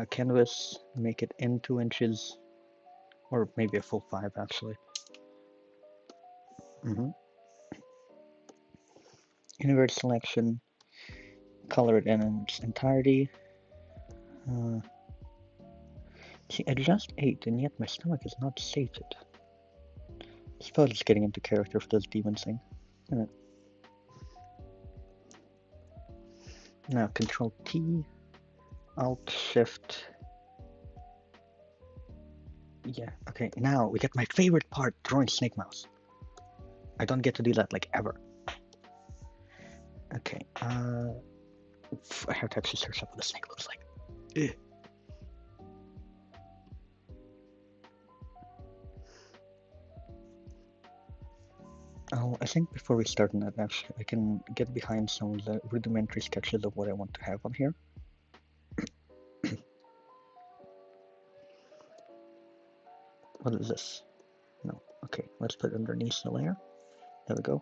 canvas, make it in 2 inches, or maybe a full 5 actually. Invert selection, color it in its entirety. See, I just ate, and yet my stomach is not sated. I suppose it's getting into character for this demon thing. Now, Control T, Alt Shift. Yeah, okay, now we get my favorite part, drawing Snake Mouse. I don't get to do that, like, ever. Okay, I have to actually search up what the snake looks like. Ugh. Oh, I think before we start on that, actually, I can get behind some of the rudimentary sketches of what I want to have on here. What is this? No. Okay, let's put it underneath the layer. There we go.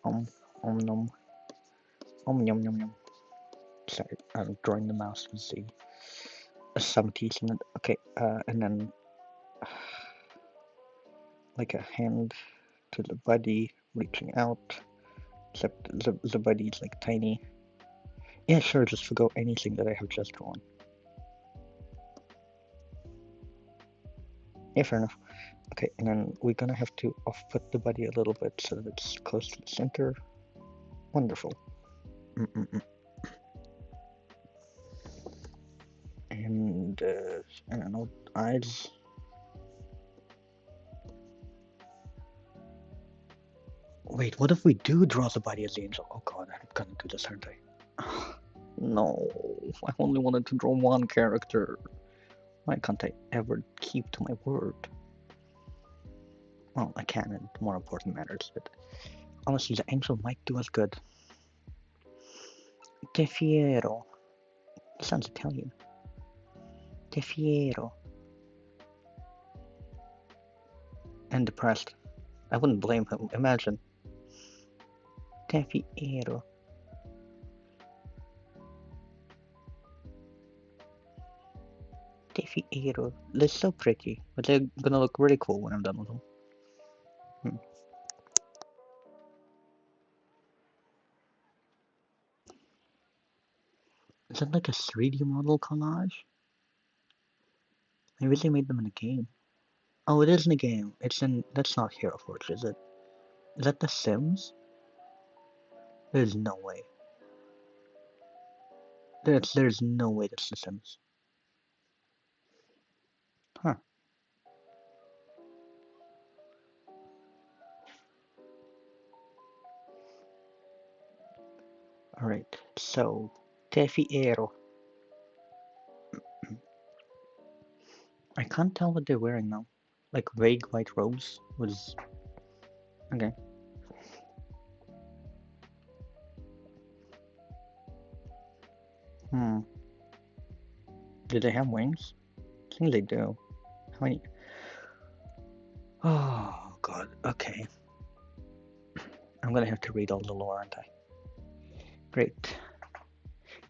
Nom. Nom yum yum. Sorry, I'm drawing the mouse with some teeth in it. Okay, and then like a hand to the body reaching out, except the body is like tiny. Yeah, sure, just forgo anything that I have just drawn. Yeah, fair enough. Okay, and then we're gonna have to off-put the body a little bit so that it's close to the center. Wonderful. And I don't know, eyes. Wait, what if we do draw the body as the angel? Oh god, I'm gonna do this, aren't I? No, I only wanted to draw one character. Why can't I ever keep to my word? Well, I can in more important matters, but honestly, the angel might do us good. Te fiero. Sounds Italian. Te fiero. And depressed. I wouldn't blame him. Imagine. Te fiero. Te fiero. They're so pretty, but they're gonna look really cool when I'm done with them. Is that like a 3D model collage? Maybe they made them in a game. Oh, it is in a game. It's in. That's not Hero Forge, is it? Is that The Sims? There's no way. There's no way that's The Sims. Huh. Alright, so Te fiero. I can't tell what they're wearing now. Like vague white robes was. Okay. Do they have wings? I think they do. How many? Oh god, okay. I'm gonna have to read all the lore, aren't I? Great.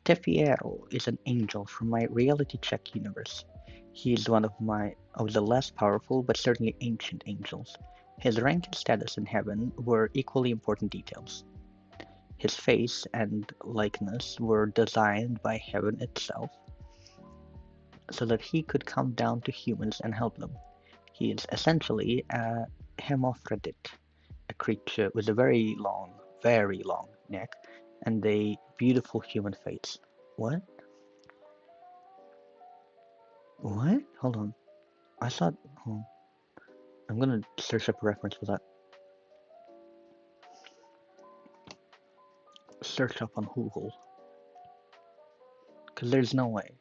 Te fiero is an angel from my reality check universe. He is one of the less powerful but certainly ancient angels. His rank and status in heaven were equally important details. His face and likeness were designed by heaven itself so that he could come down to humans and help them. He is essentially a hermaphrodite, a creature with a very long neck and a beautiful human face. What? What? Hold on. I thought. I'm gonna search up a reference for that. Search up on Google. Because there's no way.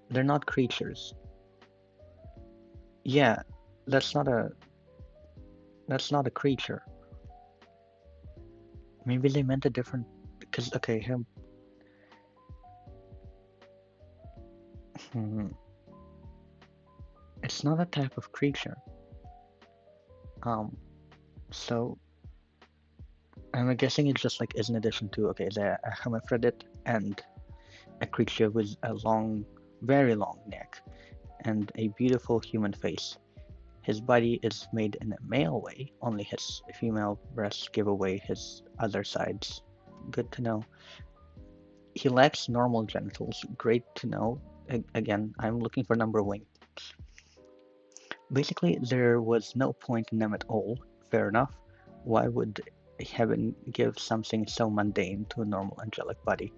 They're not creatures. Yeah, that's not a. That's not a creature. Maybe they meant a different. Because okay, him. Hmm, it's not a type of creature. Um, so I'm guessing it's just like is in addition to okay, a hermaphrodite and a creature with a long, very long neck and a beautiful human face. His body is made in a male way, only his female breasts give away his other sides. Good to know. He lacks normal genitals. Great to know. Again, I'm looking for number wing. Basically, there was no point in them at all. Fair enough. Why would heaven give something so mundane to a normal angelic body?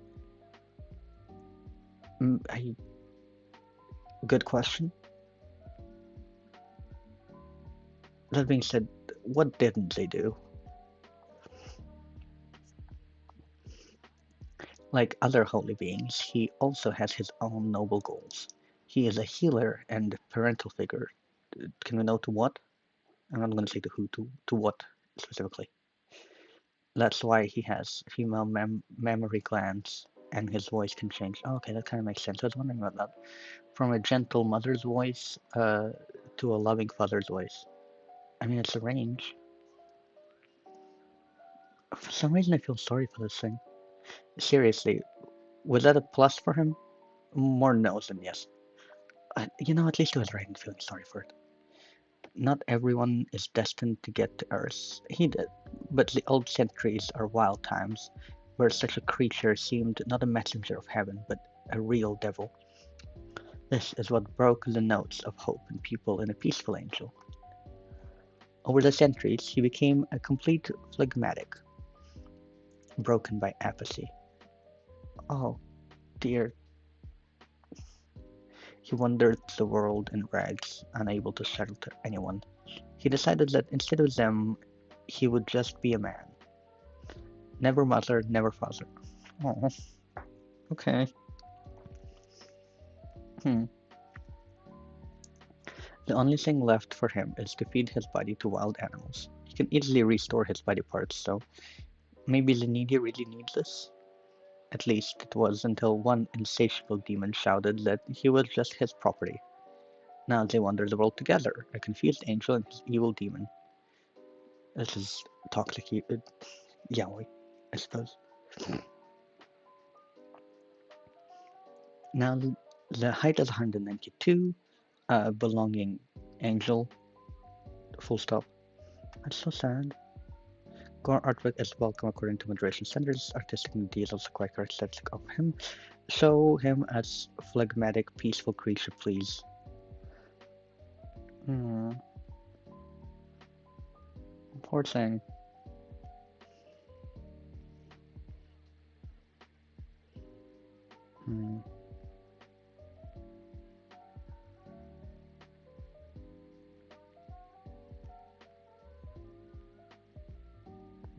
Good question. That being said, what didn't they do? Like other holy beings, he also has his own noble goals. He is a healer and parental figure. Can we know to what? I'm not going to say to who, to what specifically. That's why he has female mammary glands and his voice can change. Oh, okay, that kind of makes sense. I was wondering about that. From a gentle mother's voice to a loving father's voice. I mean, it's a range. For some reason, I feel sorry for this thing. Seriously, was that a plus for him? More no's than yes. At least he was right in feeling sorry for it. Not everyone is destined to get to Earth. He did, but the old centuries are wild times, where such a creature seemed not a messenger of heaven, but a real devil. This is what broke the notes of hope in people in a peaceful angel. Over the centuries, he became a complete phlegmatic, broken by apathy. Oh, dear. He wandered the world in rags, unable to shelter anyone. He decided that instead of them, he would just be a man. Never mother, never father. Oh, okay. Hmm. The only thing left for him is to feed his body to wild animals. He can easily restore his body parts, so maybe the needy really needs this? At least it was until one insatiable demon shouted that he was just his property. Now they wander the world together, a confused angel and his evil demon. This is toxic yaoi, I suppose. Now the height is 192, belonging angel, full stop. That's so sad. Gore artwork is welcome according to moderation standards. Artistic details are quite characteristic of him. Show him as phlegmatic, peaceful creature, please. Hmm. Poor thing. Hmm.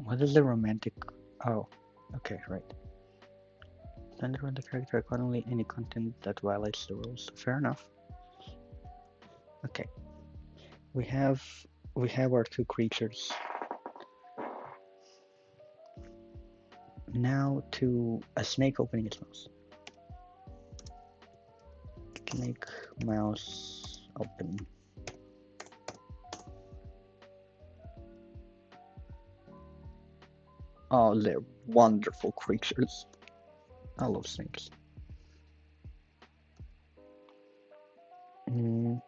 What is the romantic? Oh, okay, right. Center on the character accordingly any content that violates the rules. Fair enough. Okay, we have we have our two creatures. Now to a snake opening its mouth. Snake mouse open. Oh, they're wonderful creatures. I love snakes. Mm,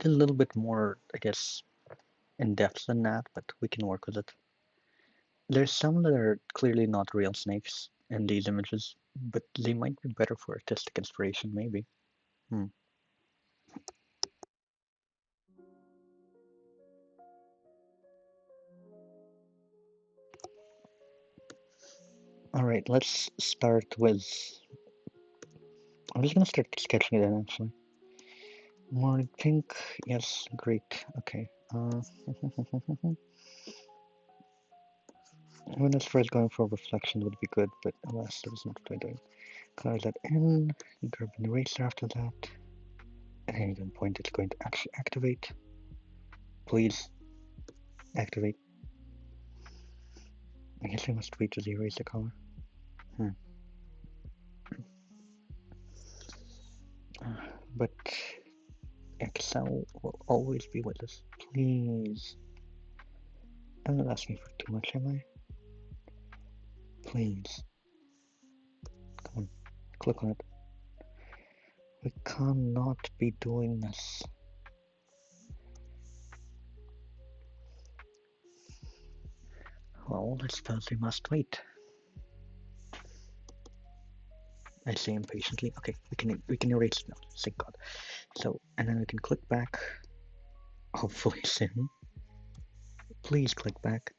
a little bit more, I guess, in depth than that, but we can work with it. There's some that are clearly not real snakes in these images, but they might be better for artistic inspiration, maybe. Hmm. Alright, let's start with. I'm just gonna start sketching it in actually. More pink, yes, great. Okay. When it's first going for reflection would be good, but alas, that is not what I'm doing. Color that in, grab an eraser after that. At any given point, it's going to actually activate. Please. Activate. I guess I must wait to erase the color. But Excel will always be with us. Please. I'm not asking for too much, am I? Please. Come on. Click on it. We cannot be doing this. Well, I suppose we must wait. I say impatiently. Okay, we can erase it now. Thank God. So, and then we can click back. Hopefully soon. Please click back.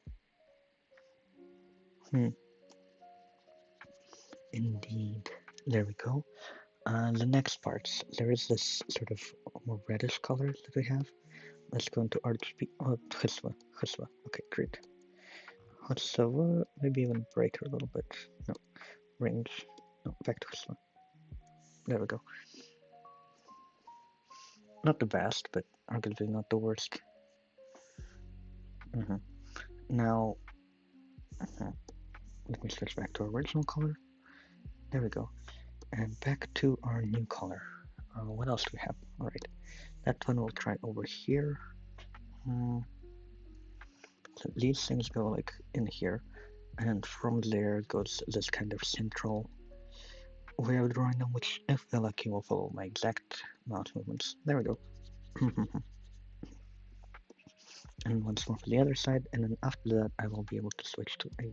Indeed. There we go. The next parts. There is this sort of more reddish color that we have. Let's go into Artfight. Oh, Chiswa. Okay, great. Chiswa, maybe even break her a little bit. No, range. No, back to Chiswa. There we go. Not the best, but arguably not the worst. Now, let me switch back to our original color. There we go. And back to our new color. What else do we have? Alright, that one we'll try over here. So these things go like in here, and from there goes this kind of central way of drawing them, which if we're lucky will follow my exact mouse movements. There we go. And once more for the other side, and then after that I will be able to switch to a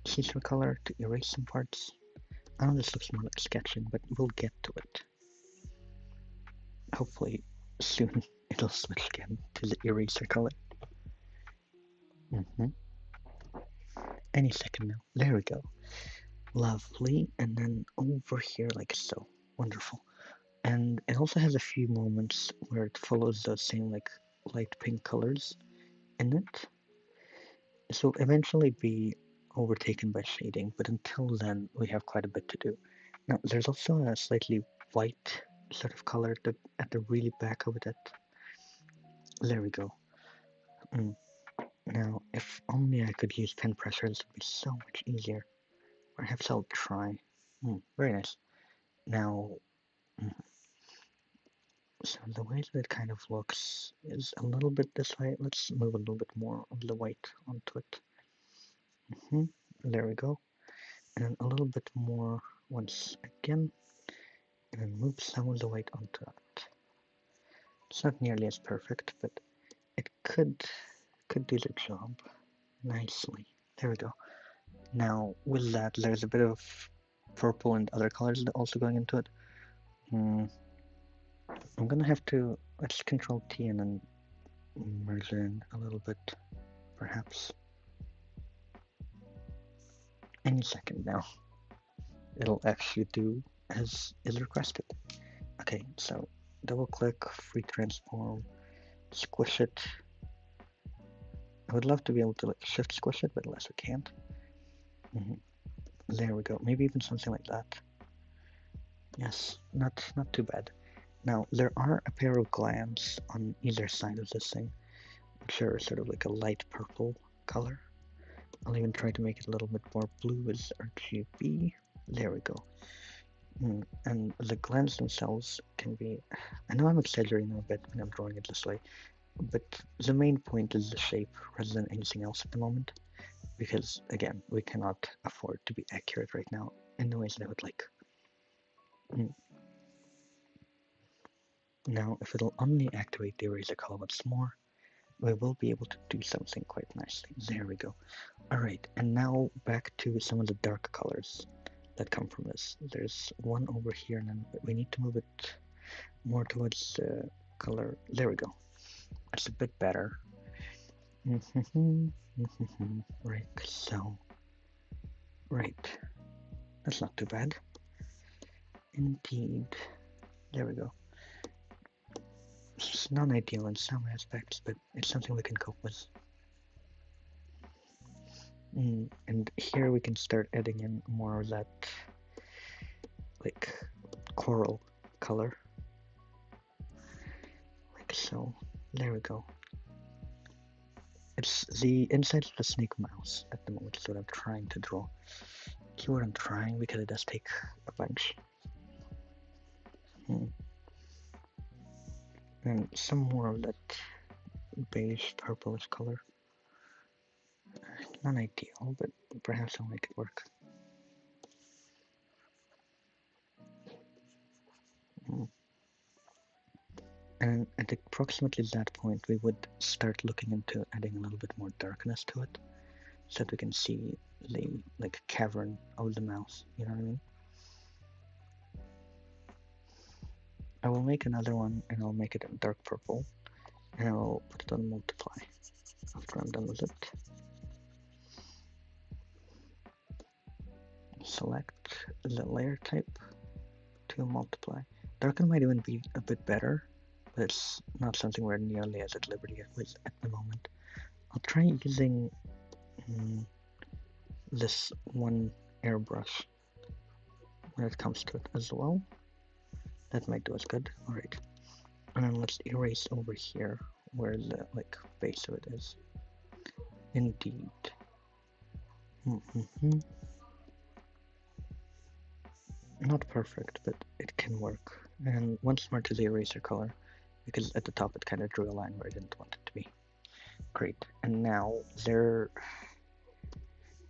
see-through color to erase some parts. I know this looks more like sketching, but we'll get to it. Hopefully soon it'll switch again to the eraser color. Any second now. There we go. Lovely. And then over here like so. Wonderful. And it also has a few moments where it follows those same like light pink colors in it. This will eventually be overtaken by shading, but until then we have quite a bit to do. Now there's also a slightly white sort of color at the really back of it. There we go. Now, if only I could use pen pressure, this would be so much easier. Perhaps I'll try. Very nice. Now, so the way that it kind of looks is a little bit this way. Let's move a little bit more of the white onto it. There we go. And then a little bit more once again. And then move some of the white onto that. It's not nearly as perfect, but it could do the job nicely. There we go. Now, with that, there's a bit of purple and other colors also going into it. I'm gonna have to, let's Control T and then merge it in a little bit, perhaps. Any second now. It'll actually do as is requested. Okay, so double click, free transform, squish it. I would love to be able to like shift squish it, but alas we can't. There we go. Maybe even something like that. Yes, not too bad. Now there are a pair of glands on either side of this thing, which are sort of like a light purple color. I'll even try to make it a little bit more blue as RGB. There we go. And the glands themselves can be, I know I'm exaggerating a bit when I'm drawing it this way, but the main point is the shape rather than anything else at the moment, because again, we cannot afford to be accurate right now in the ways that I would like. Now, if it'll only activate the eraser color once more, we will be able to do something quite nicely. There we go. Alright, and now back to some of the dark colors that come from this. There's one over here, and then we need to move it more towards the color. There we go. That's a bit better. Right, so. Right. That's not too bad. Indeed. There we go. It's non-ideal in some aspects, but it's something we can cope with. And here we can start adding in more of that, like, coral color. Like so. There we go. It's the inside of the snake mouse at the moment is what I'm trying to draw. Keyword I'm trying because it does take a bunch. And some more of that beige purplish color. Not ideal, but perhaps I'll make it work. And at approximately that point, we would start looking into adding a little bit more darkness to it, so that we can see the cavern of the mouse. You know what I mean? I will make another one, and I'll make it in dark purple, and I'll put it on multiply after I'm done with it. Select the layer type to multiply. Darken might even be a bit better, but it's not something we're nearly as at liberty with at the moment. I'll try using this one airbrush when it comes to it as well. That might do us good. Alright. And then let's erase over here where the base of it is. Indeed. Not perfect, but it can work. And once more to the eraser color, because at the top it kind of drew a line where I didn't want it to be. Great. And now we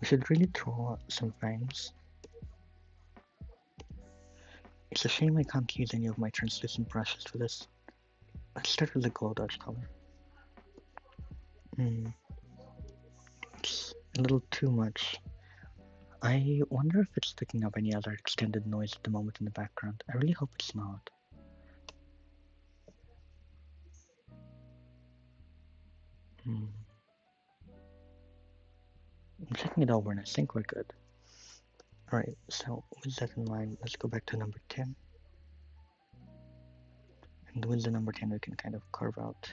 should really draw some fangs. It's a shame I can't use any of my translucent brushes for this. Let's start with the glow dodge color. It's a little too much. I wonder if it's picking up any other extended noise at the moment in the background. I really hope it's not. I'm checking it over and I think we're good. Alright, so with that in mind, let's go back to number 10. And with the number 10 we can kind of carve out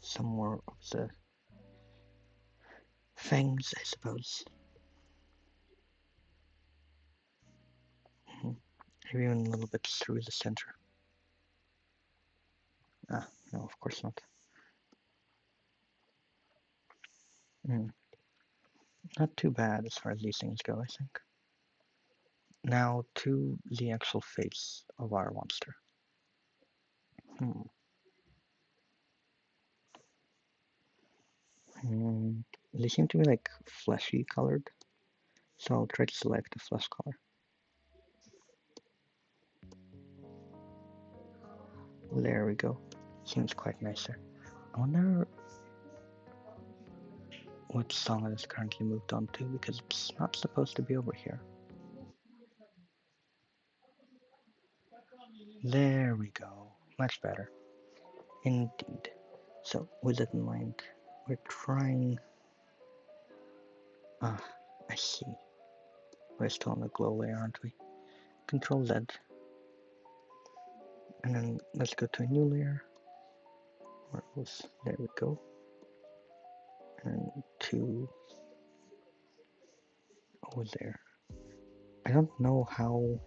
some more of the fangs, I suppose. Maybe even a little bit through the center. Ah, no, of course not. Not too bad as far as these things go, I think. Now to the actual face of our monster. They seem to be fleshy colored, so I'll try to select a flesh color. There we go. Seems quite nice there. I wonder what song it is currently moved on to, because it's not supposed to be over here. There we go. Much better. Indeed. So, with that in mind, we're trying... Ah, I see. We're still on the glow layer, aren't we? Control Z. And then let's go to a new layer. Where it was? There we go. And to... over there. I don't know how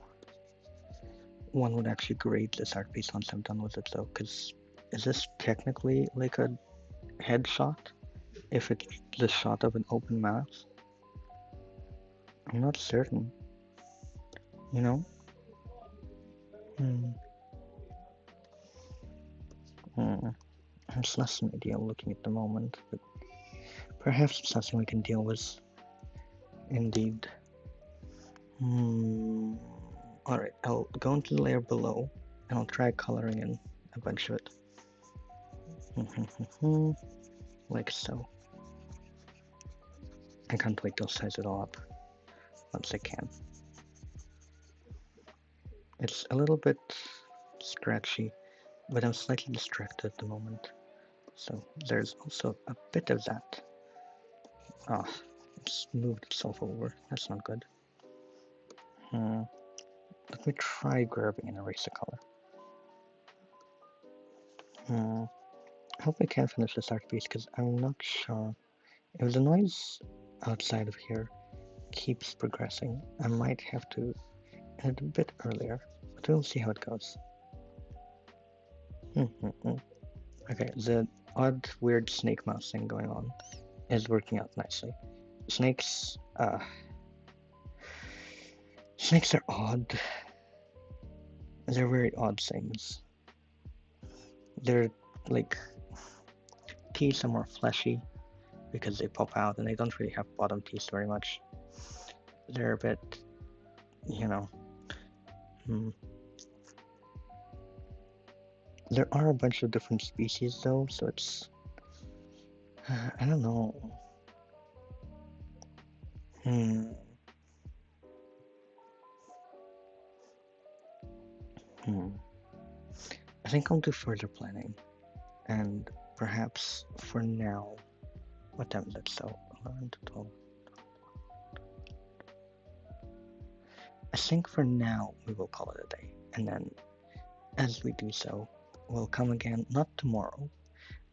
one would actually grade this art piece once I'm done with it though, because is this technically like a headshot? If it's the shot of an open mouth? I'm not certain. You know? It's less an idea looking at the moment, but perhaps it's something we can deal with. Indeed. Alright, I'll go into the layer below, and I'll try coloring in a bunch of it. Like so. I can't wait to size it all up once I can. It's a little bit scratchy, but I'm slightly distracted at the moment. So there's also a bit of that. Ah, it's moved itself over. That's not good. Let me try grabbing an eraser color. I hope I can finish this art piece because I'm not sure. If the noise outside of here keeps progressing, I might have to end a bit earlier, but we'll see how it goes. Okay, the odd, weird snake mouse thing going on is working out nicely. Snakes, snakes are odd. They're very odd things. They're like teeth are more fleshy because they pop out and they don't really have bottom teeth very much. They're a bit, you know. Hmm. There are a bunch of different species though, so it's. I don't know. Hmm. Hmm. I think I'll do further planning, and perhaps for now. What time is it? So 11 to 12. I think for now we will call it a day, and then as we do so, we'll come again not tomorrow,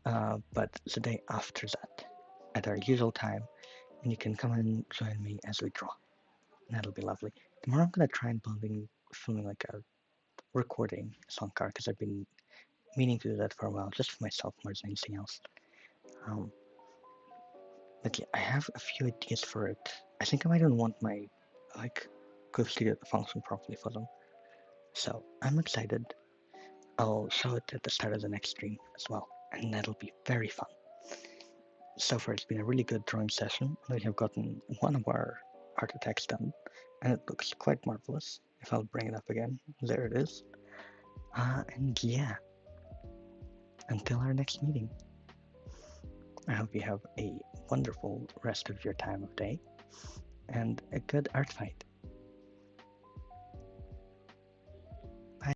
but the day after that, at our usual time, and you can come and join me as we draw. That'll be lovely. Tomorrow I'm gonna try and filming like a recording song card because I've been meaning to do that for a while, just for myself more than anything else. Um, but yeah, I have a few ideas for it. I think I might even want my like Google Studio to function properly for them. So I'm excited. I'll show it at the start of the next stream as well, and that'll be very fun. So far, it's been a really good drawing session. We have gotten one of our artifacts done, and it looks quite marvelous. If I'll bring it up again, there it is. And yeah, until our next meeting, I hope you have a wonderful rest of your time of day and a good art fight.